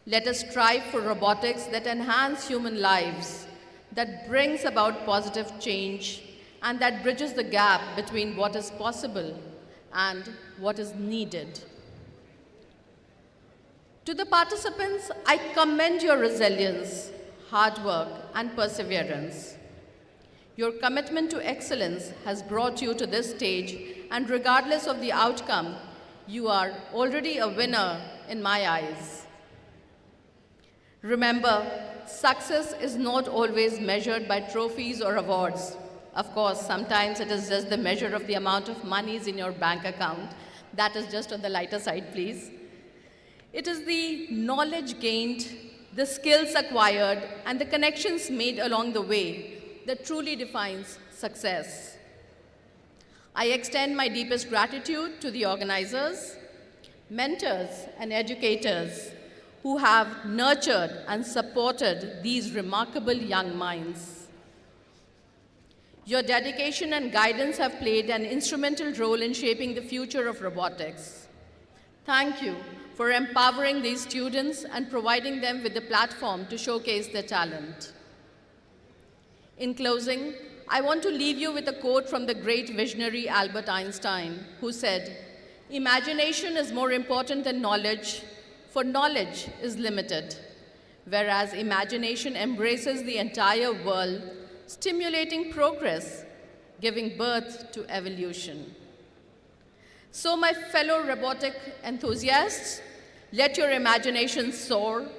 Let us strive for robotics that enhance human lives, that brings about positive change, and that bridges the gap between what is possible and what is needed. To the participants, I commend your resilience, hard work, and perseverance. Your commitment to excellence has brought you to this stage, and regardless of the outcome, you are already a winner in my eyes. Remember, success is not always measured by trophies or awards. Of course, sometimes it is just the measure of the amount of monies in your bank account. That is just on the lighter side, please. It is the knowledge gained, the skills acquired, and the connections made along the way that truly defines success. I extend my deepest gratitude to the organizers, mentors, and educators who have nurtured and supported these remarkable young minds. Your dedication and guidance have played an instrumental role in shaping the future of robotics. Thank you for empowering these students and providing them with the platform to showcase their talent. In closing, I want to leave you with a quote from the great visionary Albert Einstein, who said, "Imagination is more important than knowledge, for knowledge is limited, whereas imagination embraces the entire world, stimulating progress, giving birth to evolution." So, my fellow robotic enthusiasts, let your imagination soar,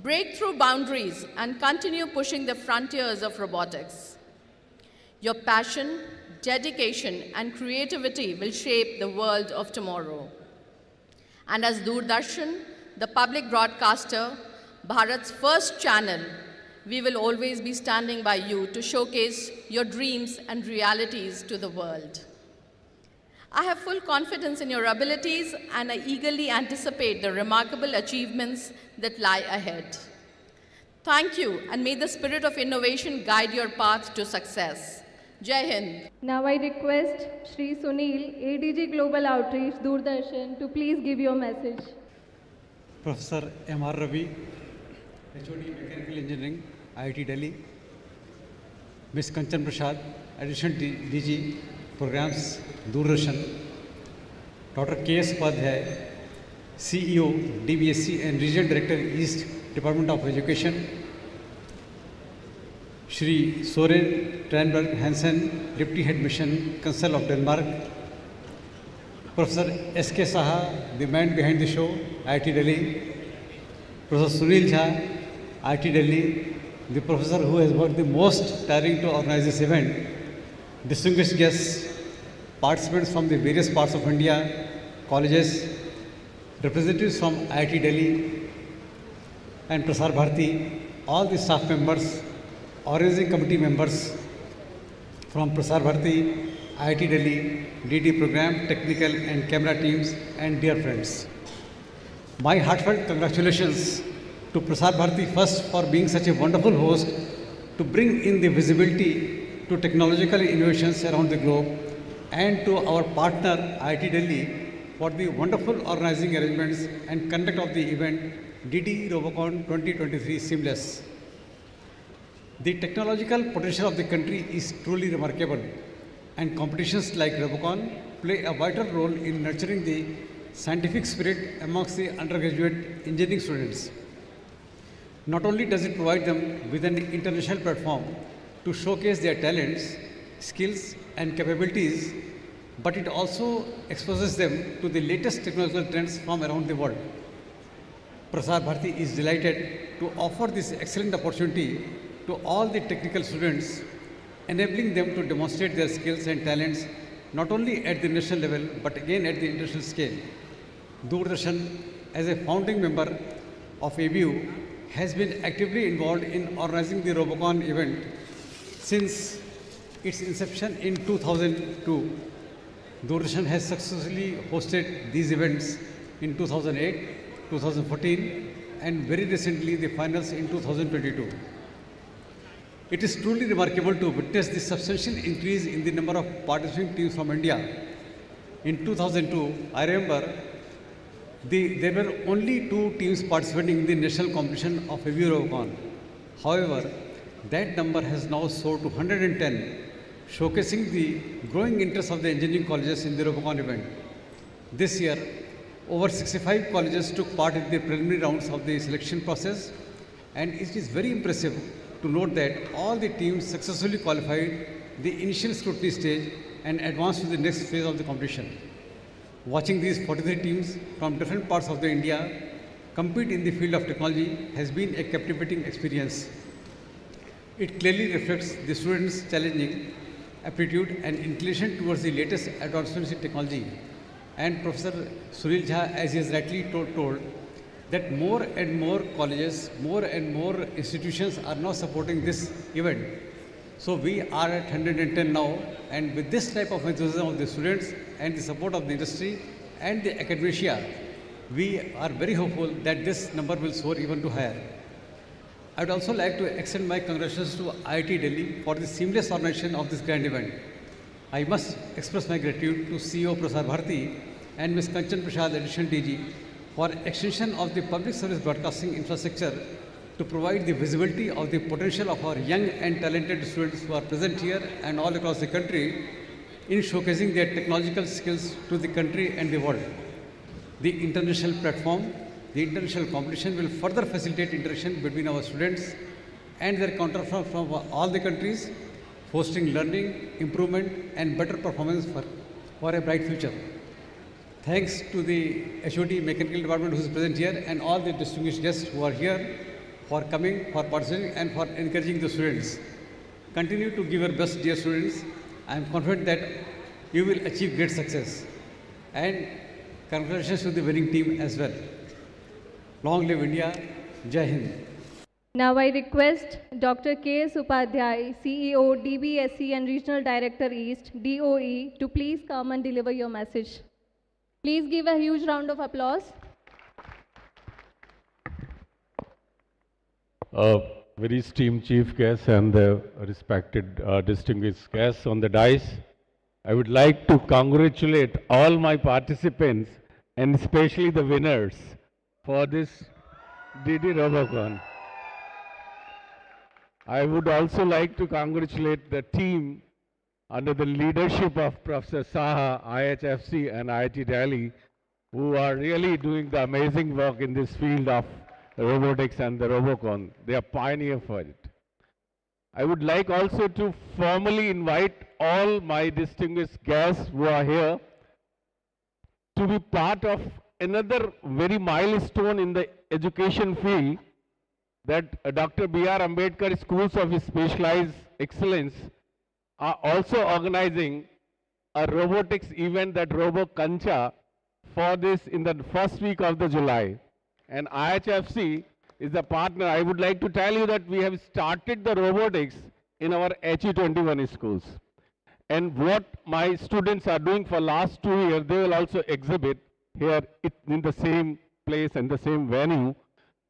break through boundaries, and continue pushing the frontiers of robotics. Your passion, dedication, and creativity will shape the world of tomorrow. And as Doordarshan, the public broadcaster, Bharat's first channel, we will always be standing by you to showcase your dreams and realities to the world. I have full confidence in your abilities and I eagerly anticipate the remarkable achievements that lie ahead. Thank you, and may the spirit of innovation guide your path to success. Jai Hind. Now I request Shri Sunil, ADG Global Outreach, Doordarshan, to please give your message. Professor M.R. Ravi, HOD Mechanical Engineering, IIT Delhi. Ms. Kanchan Prasad, Additional DG, Programs, Doordarshan. Dr. K.S. Padhyay, CEO, DBSC and Regional Director, East Department of Education. Shri Soren Tranberg Hansen, Deputy Head Mission, Council of Denmark. Professor S.K. Saha, the man behind the show, IIT Delhi. Professor Sunil Jha, IIT Delhi, the professor who has worked the most tiring to organize this event. Distinguished guests, participants from the various parts of India, colleges, representatives from IIT Delhi and Prasar Bharati, all the staff members, organizing committee members from Prasar Bharati, IIT Delhi, DD program, technical and camera teams, and dear friends. My heartfelt congratulations to Prasar Bharati first for being such a wonderful host to bring in the visibility to technological innovations around the globe, and to our partner IIT Delhi for the wonderful organizing arrangements and conduct of the event DD Robocon 2023 seamless. The technological potential of the country is truly remarkable, and competitions like Robocon play a vital role in nurturing the scientific spirit amongst the undergraduate engineering students. Not only does it provide them with an international platform to showcase their talents, skills and capabilities, but it also exposes them to the latest technological trends from around the world. Prasar Bharati is delighted to offer this excellent opportunity to all the technical students, enabling them to demonstrate their skills and talents not only at the national level but again at the international scale. Doordarshan, as a founding member of ABU, has been actively involved in organizing the Robocon event since its inception in 2002. Doordarshan has successfully hosted these events in 2008, 2014 and very recently the finals in 2022. It is truly remarkable to witness the substantial increase in the number of participating teams from India. In 2002, I remember there were only 2 teams participating in the national competition of ABU Robocon. However, that number has now soared to 110, showcasing the growing interest of the engineering colleges in the Robocon event. This year, over 65 colleges took part in the preliminary rounds of the selection process, and it is very impressive to note that all the teams successfully qualified the initial scrutiny stage and advanced to the next phase of the competition. Watching these 43 teams from different parts of India compete in the field of technology has been a captivating experience. It clearly reflects the students' challenging aptitude and inclination towards the latest advancements in technology. And Professor Sunil Jha, as he has rightly told that more and more colleges, more and more institutions are now supporting this event. So we are at 110 now, and with this type of enthusiasm of the students and the support of the industry and the academia, we are very hopeful that this number will soar even to higher. I would also like to extend my congratulations to IIT Delhi for the seamless organization of this grand event. I must express my gratitude to CEO Prasar Bharati and Ms. Kanchan Prasad, Additional DG, for extension of the public service broadcasting infrastructure to provide the visibility of the potential of our young and talented students who are present here and all across the country in showcasing their technological skills to the country and the world. The international platform, the international competition will further facilitate interaction between our students and their counterparts from all the countries, fostering learning, improvement and better performance for a bright future. Thanks to the HOD Mechanical Department who is present here and all the distinguished guests who are here for coming, for participating and for encouraging the students. Continue to give your best, dear students. I am confident that you will achieve great success. And congratulations to the winning team as well. Long live India. Jai Hind. Now I request Dr. K.S. Upadhyay, CEO, DBSE and Regional Director East, DOE, to please come and deliver your message. Please give a huge round of applause. Very esteemed chief guests and the respected distinguished guests on the dais. I would like to congratulate all my participants and especially the winners for this DD Robocon. I would also like to congratulate the team under the leadership of Professor Saha, IHFC and IIT Delhi, who are really doing the amazing work in this field of robotics and the Robocon. They are pioneer for it. I would like also to formally invite all my distinguished guests who are here to be part of another very milestone in the education field, that Dr. B.R. Ambedkar Schools of Specialized Excellence are also organizing a robotics event, that RoboConcha, for this in the first week of the July. And IHFC is the partner. I would like to tell you that we have started the robotics in our HE21 schools. And what my students are doing for last 2 years, they will also exhibit here in the same place and the same venue.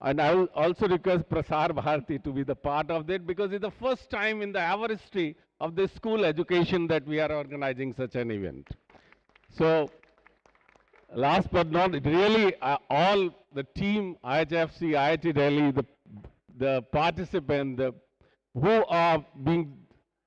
And I will also request Prasar Bharati to be the part of that, because it's the first time in the ever history of the school education that we are organizing such an event. So, last but not really, all the team, IHFC, IIT Delhi, the participants, who are being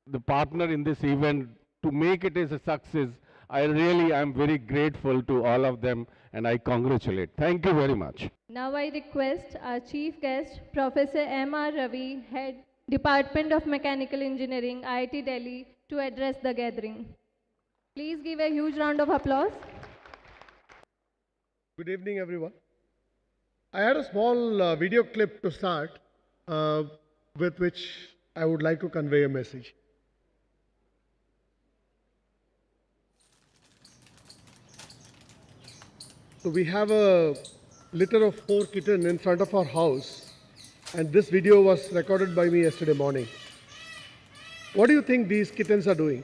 the partner in this event to make it as a success, I really am very grateful to all of them and I congratulate. Thank you very much. Now I request our chief guest, Professor M.R. Ravi, Head, Department of Mechanical Engineering, IIT Delhi, to address the gathering. Please give a huge round of applause. Good evening, everyone. I had a small video clip to start with which I would like to convey a message. So we have a litter of 4 kittens in front of our house, and this video was recorded by me yesterday morning. What do you think these kittens are doing?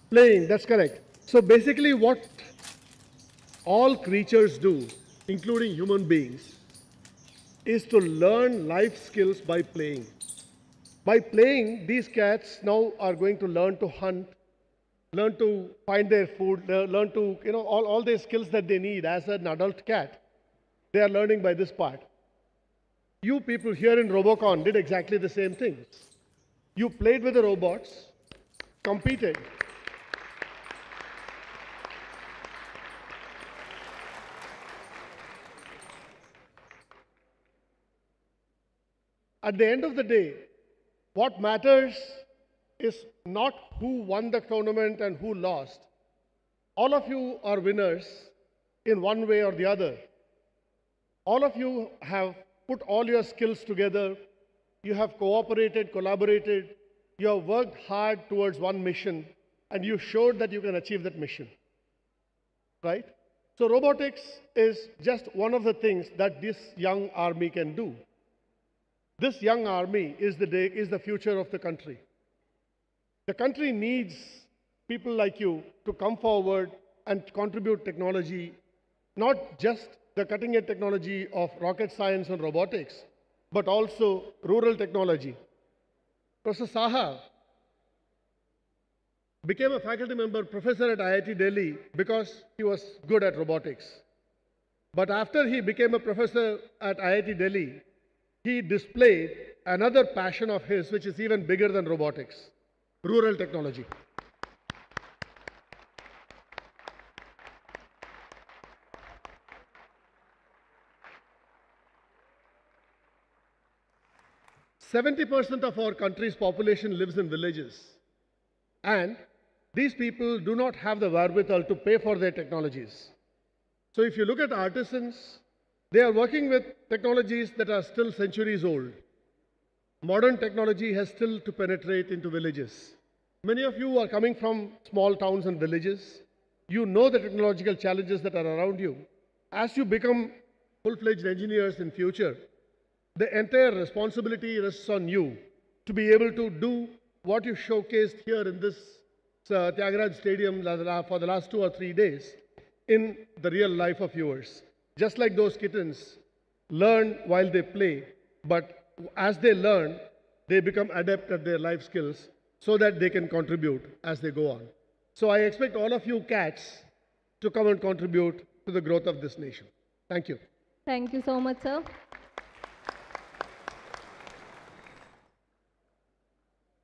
Playing, that's correct. So basically what all creatures do, including human beings, is to learn life skills by playing. By playing, these cats now are going to learn to hunt, learn to find their food, learn to, all the skills that they need as an adult cat. They are learning by this part. You people here in Robocon did exactly the same things. You played with the robots, competed. At the end of the day, what matters is not who won the tournament and who lost. All of you are winners in one way or the other. All of you have put all your skills together. You have cooperated, collaborated. You have worked hard towards one mission, and you showed that you can achieve that mission. Right? So robotics is just one of the things that this young army can do. This young army is the future of the country. The country needs people like you to come forward and contribute technology, not just the cutting-edge technology of rocket science and robotics, but also rural technology. Professor Saha became a faculty member, professor at IIT Delhi because he was good at robotics. But after he became a professor at IIT Delhi, he displayed another passion of his, which is even bigger than robotics, rural technology. "70% of our country's population lives in villages, and these people do not have the wherewithal to pay for their technologies. So if you look at artisans, they are working with technologies that are still centuries old. Modern technology has still to penetrate into villages. Many of you are coming from small towns and villages. You know the technological challenges that are around you. As you become full-fledged engineers in future, the entire responsibility rests on you to be able to do what you showcased here in this Tyagaraja Stadium for the last 2 or 3 days in the real life of yours. Just like those kittens learn while they play, but as they learn, they become adept at their life skills so that they can contribute as they go on. So I expect all of you cats to come and contribute to the growth of this nation. Thank you. Thank you so much, sir.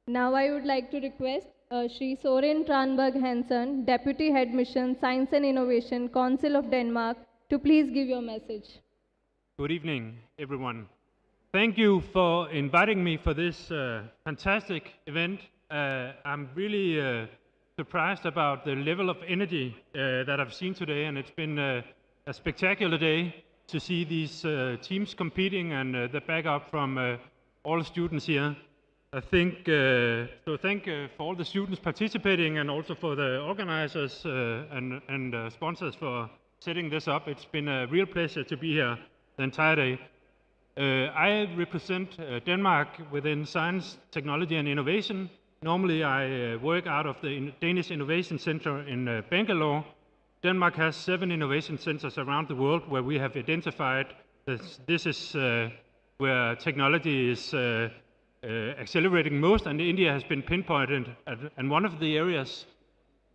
Now I would like to request Shri Soren Tranberg Hansen, Deputy Head Mission, Science and Innovation, Council of Denmark, to please give your message. Good evening, everyone. Thank you for inviting me for this fantastic event. I'm really surprised about the level of energy that I've seen today, and it's been a spectacular day to see these teams competing and the backup from all the students here. I think, so thank for all the students participating and also for the organizers and sponsors for setting this up. It's been a real pleasure to be here the entire day. I represent Denmark within science, technology and innovation. Normally I work out of the Danish Innovation Center in Bangalore. Denmark has 7 innovation centers around the world where we have identified that this is where technology is accelerating most, and India has been pinpointed and one of the areas.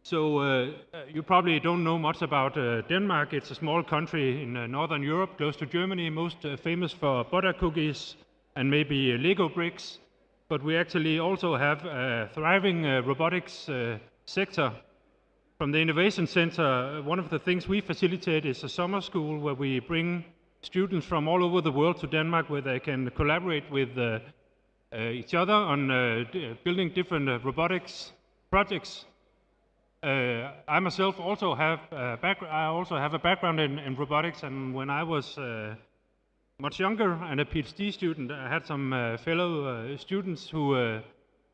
So you probably don't know much about Denmark. It's a small country in northern Europe, close to Germany, most famous for butter cookies and maybe Lego bricks. But we actually also have a thriving robotics sector. From the Innovation Center, one of the things we facilitate is a summer school where we bring students from all over the world to Denmark where they can collaborate with each other on building different robotics projects. I myself also have a background in robotics, and when I was much younger and a PhD student, I had some fellow students who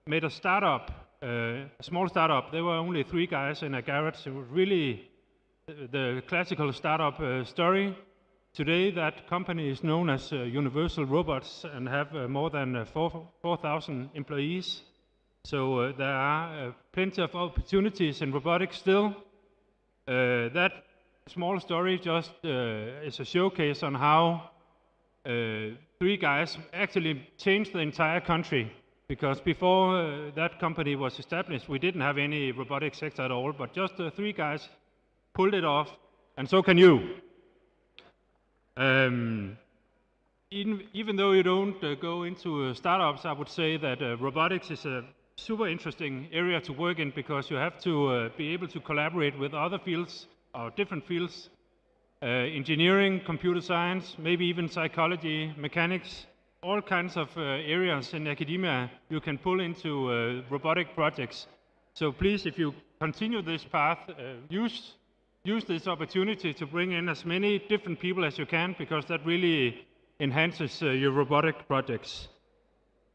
made a startup, a small startup. There were only 3 guys in a garage. It was really the classical startup story. Today that company is known as Universal Robots and have more than 4,000 employees. So there are plenty of opportunities in robotics still. That small story just is a showcase on how 3 guys actually changed the entire country. Because before that company was established, we didn't have any robotics sector at all, but just 3 guys pulled it off, and so can you. Even though you don't go into startups, I would say that robotics is a super interesting area to work in because you have to be able to collaborate with other fields or different fields, engineering, computer science, maybe even psychology, mechanics, all kinds of areas in academia you can pull into robotic projects. So please, if you continue this path, use this opportunity to bring in as many different people as you can, because that really enhances your robotic projects.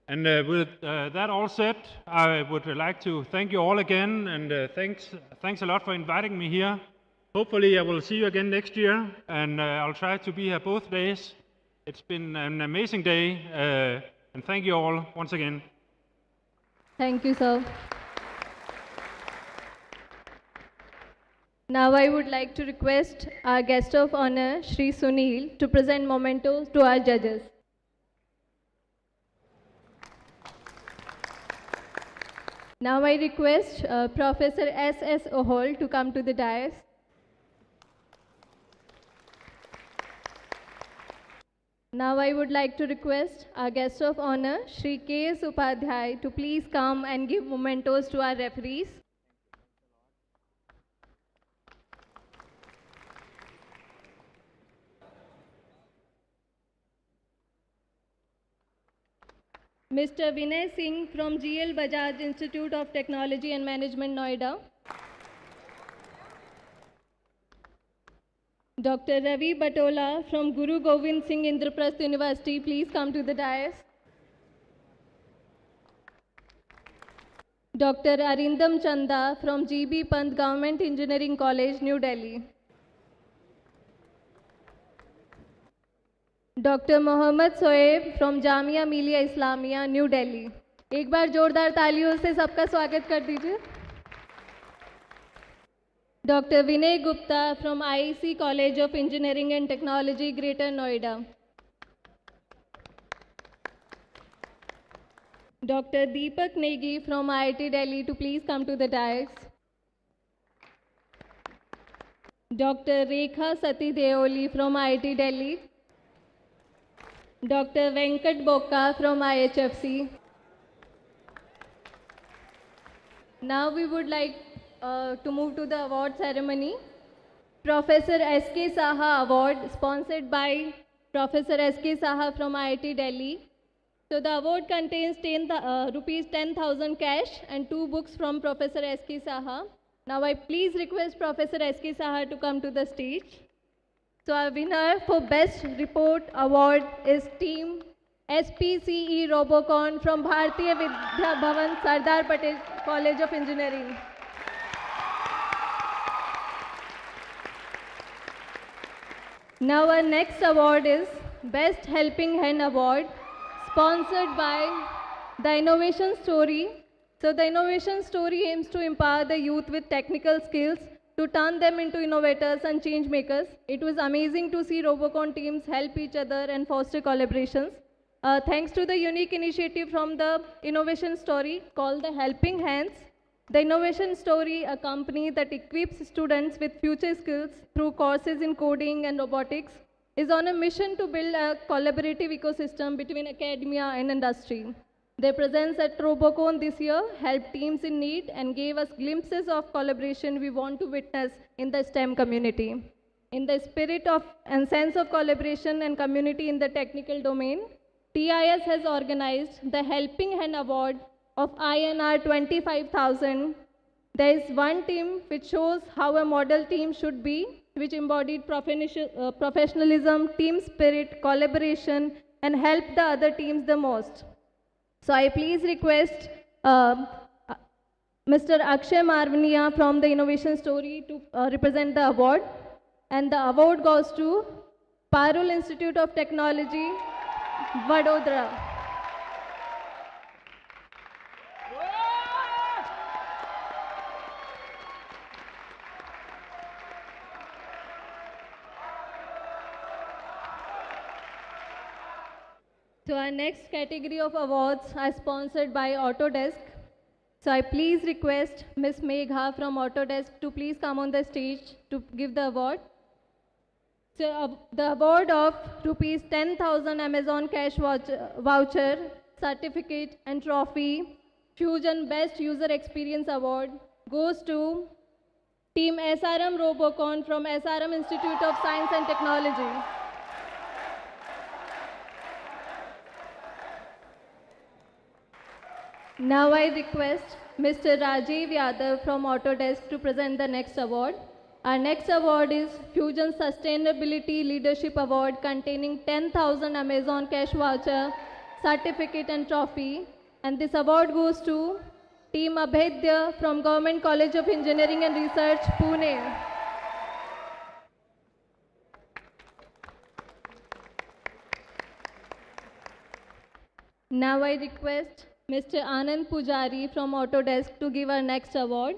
And with that all said, I would like to thank you all again, and thanks a lot for inviting me here. Hopefully I will see you again next year, and I'll try to be here both days. It's been an amazing day, and thank you all once again. Thank you, sir. Now I would like to request our guest of honor, Shri Sunil, to present mementos to our judges. Now I request Professor S.S. Ohol to come to the dais. Now I would like to request our guest of honor, Shri K.S. Upadhyay, to please come and give mementos to our referees. Mr. Vinay Singh from GL Bajaj Institute of Technology and Management, Noida. Dr. Ravi Batola from Guru Govind Singh Indraprasth University, please come to the dais. Dr. Arindam Chanda from GB Pant Government Engineering College, New Delhi. Dr. Mohammad Soeb from Jamia Millia Islamia, New Delhi. एक बार जोरदार तालियों से सबका स्वागत कर दीजिए. Dr. Vinay Gupta from IEC College of Engineering and Technology, Greater Noida. Dr. Deepak Negi from IIT Delhi to please come to the dais. Dr. Rekha Sati Deoli from IIT Delhi. Dr. Venkat Bokka from IHFC. Now we would like to move to the award ceremony. Professor S.K. Saha Award, sponsored by Professor S.K. Saha from IIT Delhi. So the award contains rupees 10,000 cash and 2 books from Professor S.K. Saha. Now I please request Professor S.K. Saha to come to the stage. So our winner for Best Report Award is Team SPCE Robocon from Bharati Vidya Bhavan, Sardar Patel College of Engineering. Now our next award is Best Helping Hand Award, sponsored by the Innovation Story. So the Innovation Story aims to empower the youth with technical skills to turn them into innovators and change makers. It was amazing to see Robocon teams help each other and foster collaborations. Thanks to the unique initiative from the Innovation Story called the Helping Hands, the Innovation Story, a company that equips students with future skills through courses in coding and robotics, is on a mission to build a collaborative ecosystem between academia and industry. Their presence at Robocon this year helped teams in need and gave us glimpses of collaboration we want to witness in the STEM community. In the spirit of and sense of collaboration and community in the technical domain, TIS has organized the Helping Hand Award of INR 25,000. There is one team which shows how a model team should be, which embodied professionalism, team spirit, collaboration, and helped the other teams the most. So I please request Mr. Akshay Marvania from the Innovation Story to represent the award. And the award goes to Parul Institute of Technology, Vadodara. So our next category of awards are sponsored by Autodesk. So I please request Ms. Megha from Autodesk to please come on the stage to give the award. So the award of rupees 10,000 Amazon cash voucher, certificate and trophy, Fusion Best User Experience Award goes to Team SRM Robocon from SRM Institute of Science and Technology. Now I request Mr. Rajiv Yadav from Autodesk to present the next award. Our next award is Fusion Sustainability Leadership Award containing 10,000 Amazon cash voucher, certificate and trophy. And this award goes to Team Abhedya from Government College of Engineering and Research, Pune. Now I request Mr. Anand Pujari from Autodesk to give our next award.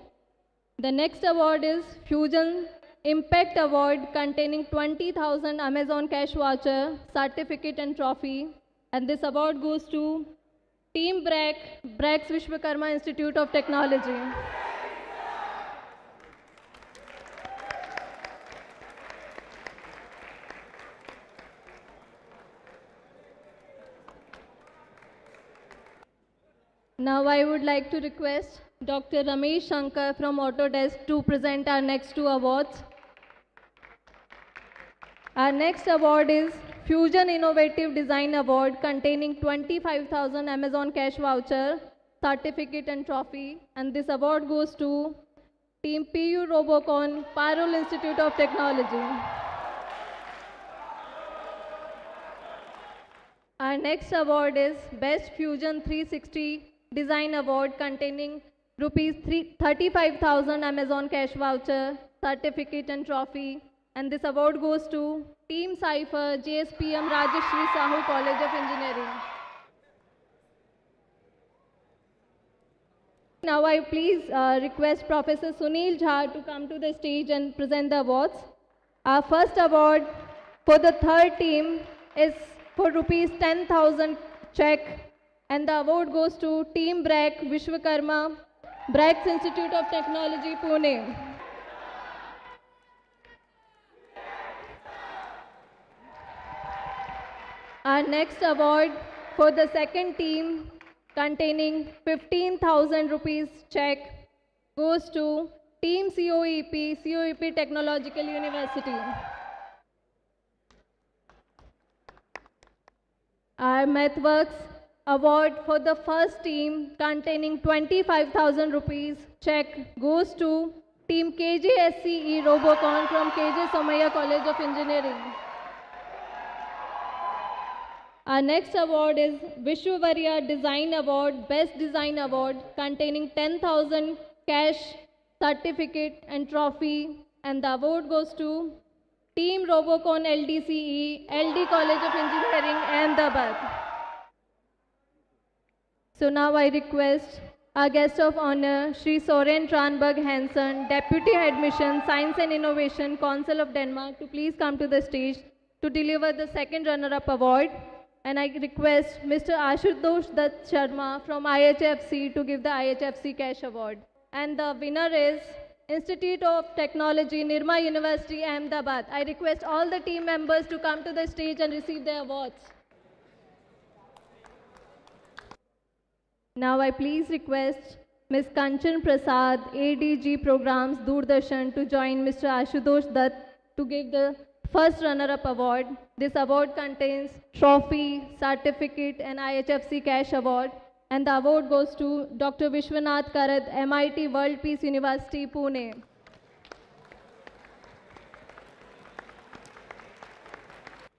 The next award is Fusion Impact Award containing 20,000 Amazon cash voucher, certificate and trophy. And this award goes to Team Brack's Vishwakarma Institute of Technology. Now I would like to request Dr. Ramesh Shankar from Autodesk to present our next 2 awards. Our next award is Fusion Innovative Design Award containing 25,000 Amazon cash voucher, certificate and trophy. And this award goes to Team PU Robocon, Parul Institute of Technology. Our next award is Best Fusion 360 Design Award containing rupees 35,000 Amazon cash voucher, certificate and trophy. And this award goes to Team Cypher, JSPM Rajeshri Sahu College of Engineering. Now I please request Professor Sunil Jha to come to the stage and present the awards. Our first award for the third team is for rupees 10,000 check, and the award goes to Team BRAC Vishwakarma, BRAC Institute of Technology, Pune. Our next award for the second team, containing 15,000 rupees check, goes to Team COEP Technological University. Our MathWorks award for the first team, containing 25,000 rupees check, goes to Team KJSCE Robocon from KJ Somaiya College of Engineering. Our next award is Vishwavarya Design Award, Best Design Award, containing 10,000 cash, certificate and trophy, and the award goes to Team Robocon LDCE, LD College of Engineering, Ahmedabad. So now I request our guest of honor, Shri Soren Tranberg Hansen, Deputy Headmission, Science and Innovation, Council of Denmark, to please come to the stage to deliver the second runner-up award. And I request Mr. Ashutosh Dutt Sharma from IHFC to give the IHFC Cash Award. And the winner is Institute of Technology, Nirma University, Ahmedabad. I request all the team members to come to the stage and receive their awards. Now I please request Ms. Kanchan Prasad, ADG Programs, Doordarshan, to join Mr. Ashutosh Dutt to give the first runner-up award. This award contains trophy, certificate and IHFC Cash Award, and the award goes to Dr. Vishwanath Karad, MIT World Peace University, Pune.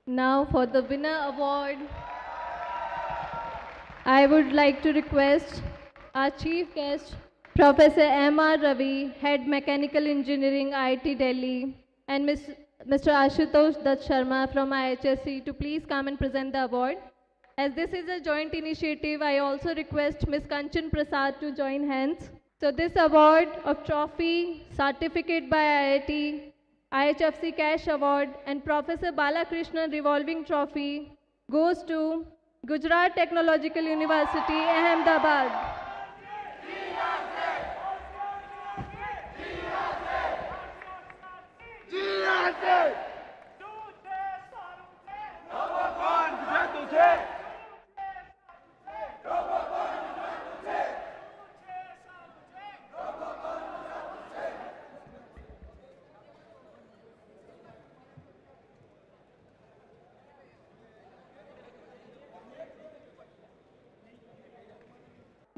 Now for the winner award, I would like to request our chief guest, Professor M.R. Ravi, Head Mechanical Engineering, IIT Delhi, and Mr. Ashutosh Dutt Sharma from IHSC to please come and present the award. As this is a joint initiative, I also request Ms. Kanchan Prasad to join hands. So this award of trophy, certificate by IIT, IHFC Cash Award and Professor Balakrishnan Revolving Trophy goes to Gujarat Technological University, Ahmedabad.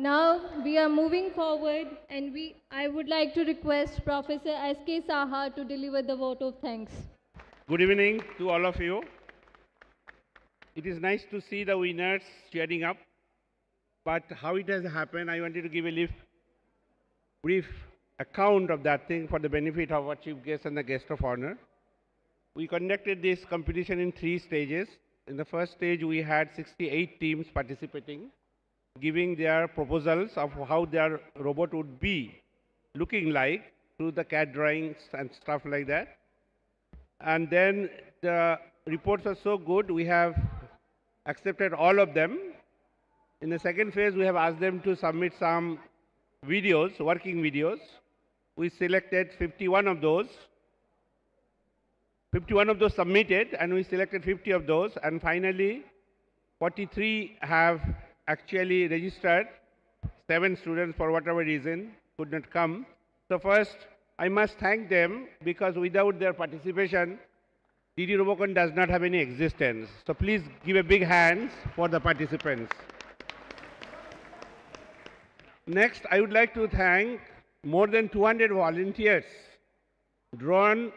Now we are moving forward, and I would like to request Professor S.K. Saha to deliver the vote of thanks. Good evening to all of you. It is nice to see the winners cheering up, but how it has happened, I wanted to give a brief account of that thing for the benefit of our chief guest and the guest of honor. We conducted this competition in 3 stages. In the first stage, we had 68 teams participating, giving their proposals of how their robot would be looking like through the CAD drawings and stuff like that. And then the reports are so good, we have accepted all of them. In the second phase, we have asked them to submit some videos, working videos. We selected 51 of those. 51 of those submitted, and we selected 50 of those. And finally, 43 have actually registered. 7 students, for whatever reason, could not come. So first, I must thank them, because without their participation, DD Robocon does not have any existence. So please give a big hand for the participants. Next, I would like to thank more than 200 volunteers drawn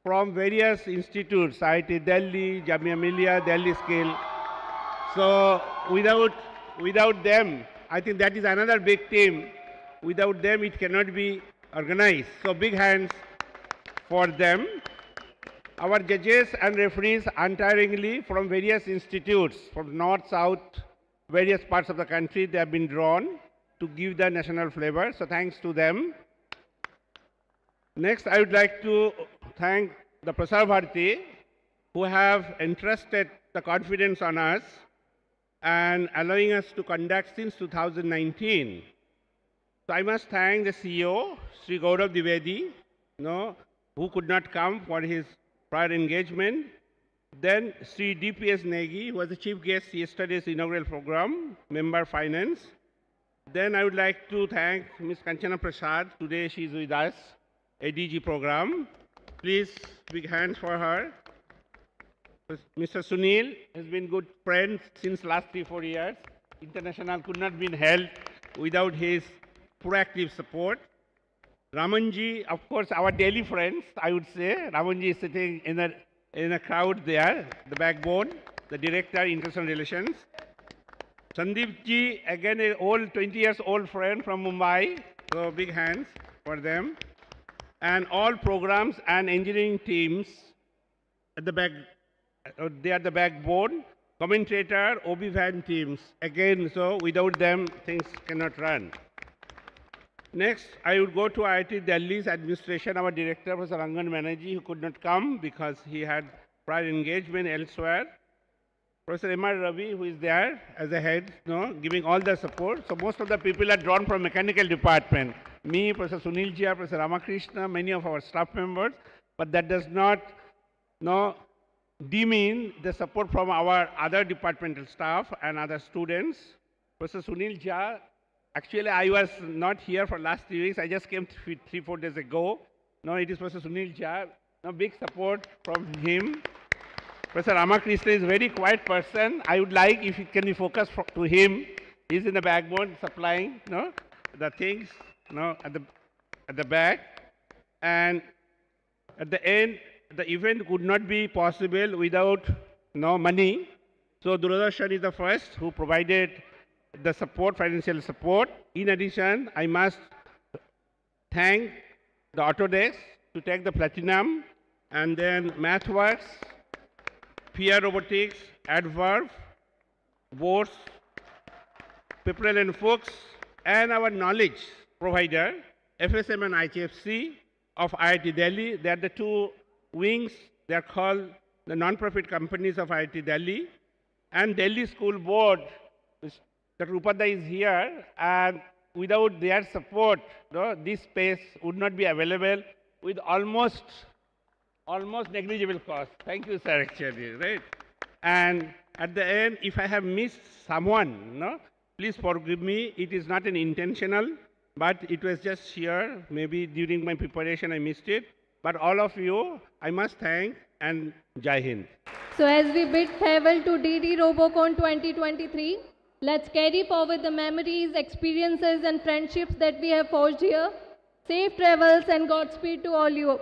from various institutes, IIT Delhi, Jamia Millia, Delhi Skill. So without them, I think that is another big team Without them, it cannot be organized. So big hands for them. Our judges and referees untiringly from various institutes, from north, south, various parts of the country, they have been drawn to give the national flavor. So thanks to them. Next, I would like to thank the Prasar Bharati, who have entrusted the confidence on us and allowing us to conduct since 2019. So I must thank the CEO, Sri Gaurav Dwivedi, who could not come for his prior engagement. Then Sri DPS Negi, who was the chief guest yesterday's inaugural program, member finance. Then I would like to thank Ms. Kanchana Prasad. Today she is with us, ADG program. Please, big hands for her. Mr. Sunil has been good friend since last 3-4 years. International could not be held without his proactive support. Ramanji, of course, our daily friends, I would say. Ramanji is sitting in a crowd there, the backbone, the director, international relations. Sandeep ji, again, an old, 20 years old friend from Mumbai. So big hands for them. And all programs and engineering teams at the back, they are the backbone. Commentator, OB van teams. Again, so without them, things cannot run. Next, I would go to IIT Delhi's administration, our director, Professor Rangan Banerjee, who could not come because he had prior engagement elsewhere. Professor M.R. Ravi, who is there as a head, giving all the support. So most of the people are drawn from mechanical department. Me, Professor Sunil Jia, Professor Ramakrishna, many of our staff members. But that does not demean the support from our other departmental staff and other students. Professor Sunil Jha, actually I was not here for last 3 weeks. I just came 3-4 days ago. Now it is Professor Sunil Jha. Now big support from him. Professor Ramakrishna is a very quiet person. I would like if it can be focused to him. He's in the backbone supplying the things at the back. And at the end, the event could not be possible without money. So Doordarshan is the first who provided the support, financial support. In addition, I must thank the Autodesk to take the platinum, and then MathWorks, PR Robotics, Adverb, Bose, Pipral and Fuchs, and our knowledge provider, FSM and IHFC of IIT Delhi. They are the two wings. They are called the non-profit companies of IIT Delhi. And Delhi School Board, Dr. Upadhyay is here, and without their support, this space would not be available with almost negligible cost. Thank you, sir, actually, right? And at the end, if I have missed someone, please forgive me. It is not an intentional, but it was just here. Maybe during my preparation I missed it. But all of you, I must thank, and Jai Hind. So as we bid farewell to DD Robocon 2023, let's carry forward the memories, experiences and friendships that we have forged here. Safe travels and Godspeed to all you.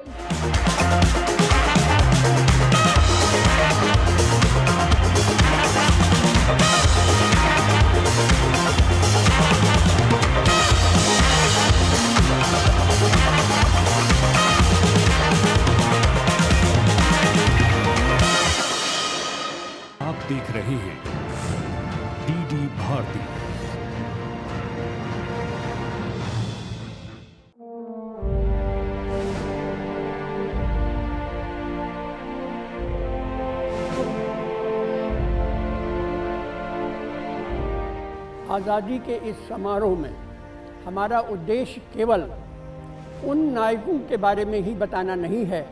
आप देख रहे हैं DD Bharti. आज़ादी के इस समारोह में हमारा उद्देश्य केवल उन नायकों के बारे में ही बताना नहीं है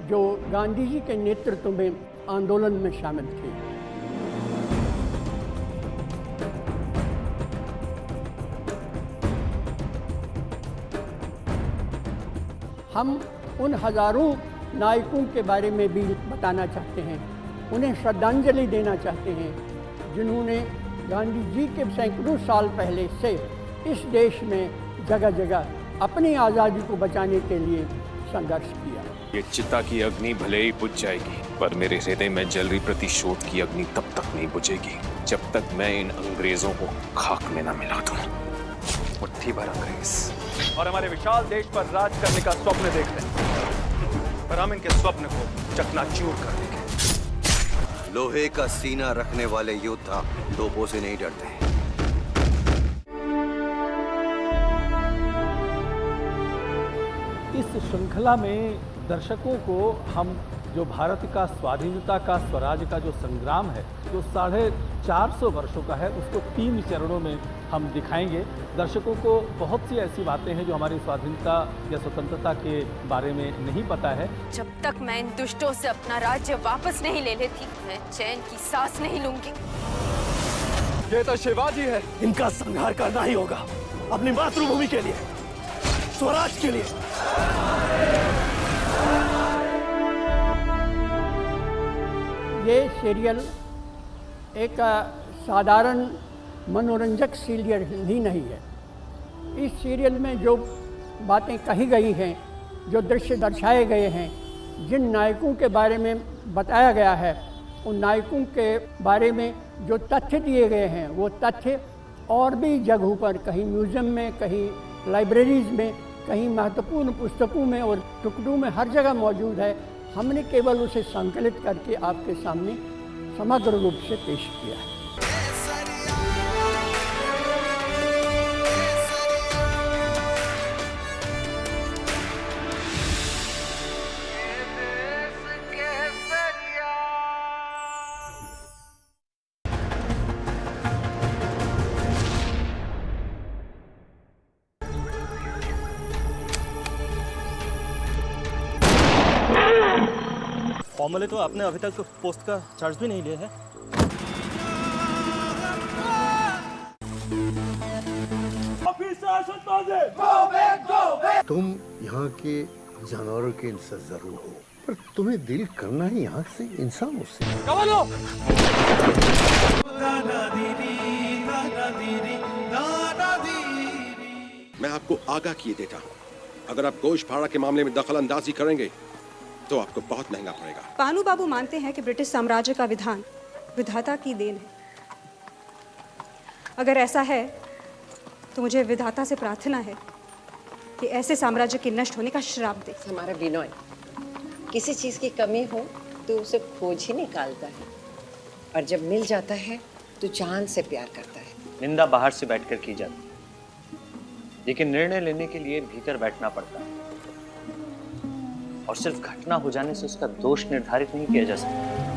जो गांधी जी के नेतृत्व में आंदोलन में शामिल थे। हम उन हजारों नायकों के बारे में भी बताना चाहते हैं, उन्हें श्रद्धांजलि देना चाहते हैं जिन्होंने गांधी जी के सैकड़ों साल पहले से इस देश में जगह जगह अपनी आज़ादी को बचाने के लिए संघर्ष किया। ये चिता की अग्नि भले ही बुझ जाएगी, पर मेरे हृदय में जल रही प्रतिशोध की अग्नि तब तक नहीं बुझेगी जब तक मैं इन अंग्रेजों को खाक में न मिला दूं। मुट्ठी भर अंग्रेज और हमारे विशाल देश पर राज करने का स्वप्न देखते हैं, पर हम इनके स्वप्न को चकनाचूर कर देंगे। लोहे का सीना रखने वाले योद्धा तोपों से नहीं डरते। इस श्रृंखला में दर्शकों को हम जो भारत का स्वाधीनता का स्वराज का जो संग्राम है, जो 450 वर्षों का है, उसको 3 चरणों में हम दिखाएंगे। दर्शकों को बहुत सी ऐसी बातें हैं जो हमारी स्वाधीनता या स्वतंत्रता के बारे में नहीं पता है। जब तक मैं इन दुष्टों से अपना राज्य वापस नहीं ले लेती, मैं चैन की सांस नहीं लूंगी। ये तो शिवाजी है, इनका संहार करना ही होगा, अपनी मातृभूमि के लिए, स्वराज के लिए। ये सीरियल एक साधारण मनोरंजक सीरियल ही नहीं है। इस सीरियल में जो बातें कही गई हैं, जो दृश्य दर्शाए गए हैं, जिन नायकों के बारे में बताया गया है, उन नायकों के बारे में जो तथ्य दिए गए हैं, वो तथ्य और भी जगहों पर, कहीं म्यूज़ियम में, कहीं लाइब्रेरीज़ में, कहीं महत्वपूर्ण पुस्तकों में और टुकड़ों में, हर जगह मौजूद है। हमने केवल उसे संकलित करके आपके सामने समग्र रूप से पेश किया है। फॉर्मली तो आपने अभी तक पोस्ट का चार्ज भी नहीं लिया है। तुम यहाँ के जानवरों के इंसान जरूर हो, पर तुम्हें दिल करना ही यहाँ से इंसानों से। मैं आपको आगाह किए देता हूँ, अगर आप गोश्त फाड़ा के मामले में दखल अंदाजी करेंगे तो आपको बहुत महंगा पड़ेगा। पानू बाबू मानते हैं कि ब्रिटिश साम्राज्य का विधान विधाता की देन है। अगर ऐसा है तो मुझे विधाता से प्रार्थना है कि ऐसे साम्राज्य के नष्ट होने का श्राप दे। हमारा बिनोय किसी चीज की कमी हो तो उसे खोज ही निकालता है, और जब मिल जाता है तो जान से प्यार करता है। निंदा बाहर से बैठकर की जाती, लेकिन निर्णय लेने के लिए भीतर बैठना पड़ता है, और सिर्फ घटना हो जाने से उसका दोष निर्धारित नहीं किया जा सकता।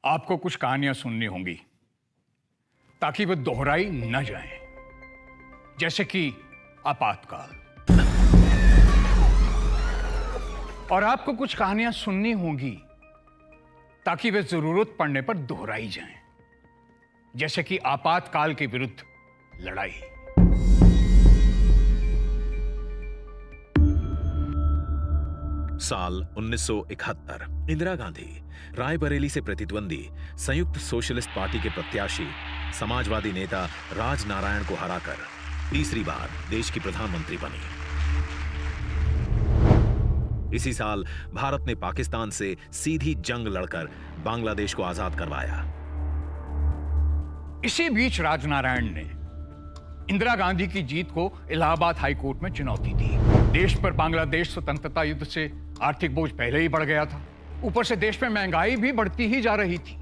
आपको कुछ कहानियां सुननी होंगी ताकि वो दोहराई न जाएं, जैसे कि आपातकाल। और आपको कुछ कहानियां सुननी होंगी ताकि वे जरूरत पड़ने पर दोहराई जाएं, जैसे कि आपातकाल के विरुद्ध लड़ाई। साल 1971 इंदिरा गांधी रायबरेली से प्रतिद्वंदी संयुक्त सोशलिस्ट पार्टी के प्रत्याशी समाजवादी नेता राज नारायण को हराकर तीसरी बार देश की प्रधानमंत्री बनी। इसी साल भारत ने पाकिस्तान से सीधी जंग लड़कर बांग्लादेश को आजाद करवाया। इसी बीच राजनारायण ने इंदिरा गांधी की जीत को इलाहाबाद हाई कोर्ट में चुनौती दी। देश पर बांग्लादेश स्वतंत्रता युद्ध से आर्थिक बोझ पहले ही बढ़ गया था, ऊपर से देश में महंगाई भी बढ़ती ही जा रही थी।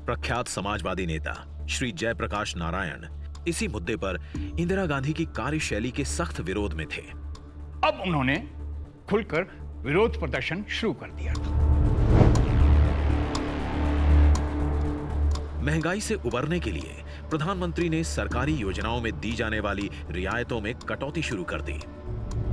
प्रख्यात समाजवादी नेता श्री जयप्रकाश नारायण इसी मुद्दे पर इंदिरा गांधी की कार्यशैली के सख्त विरोध में थे। अब उन्होंने खुलकर विरोध प्रदर्शन शुरू कर दिया था। महंगाई से उबरने के लिए प्रधानमंत्री ने सरकारी योजनाओं में दी जाने वाली रियायतों में कटौती शुरू कर दी।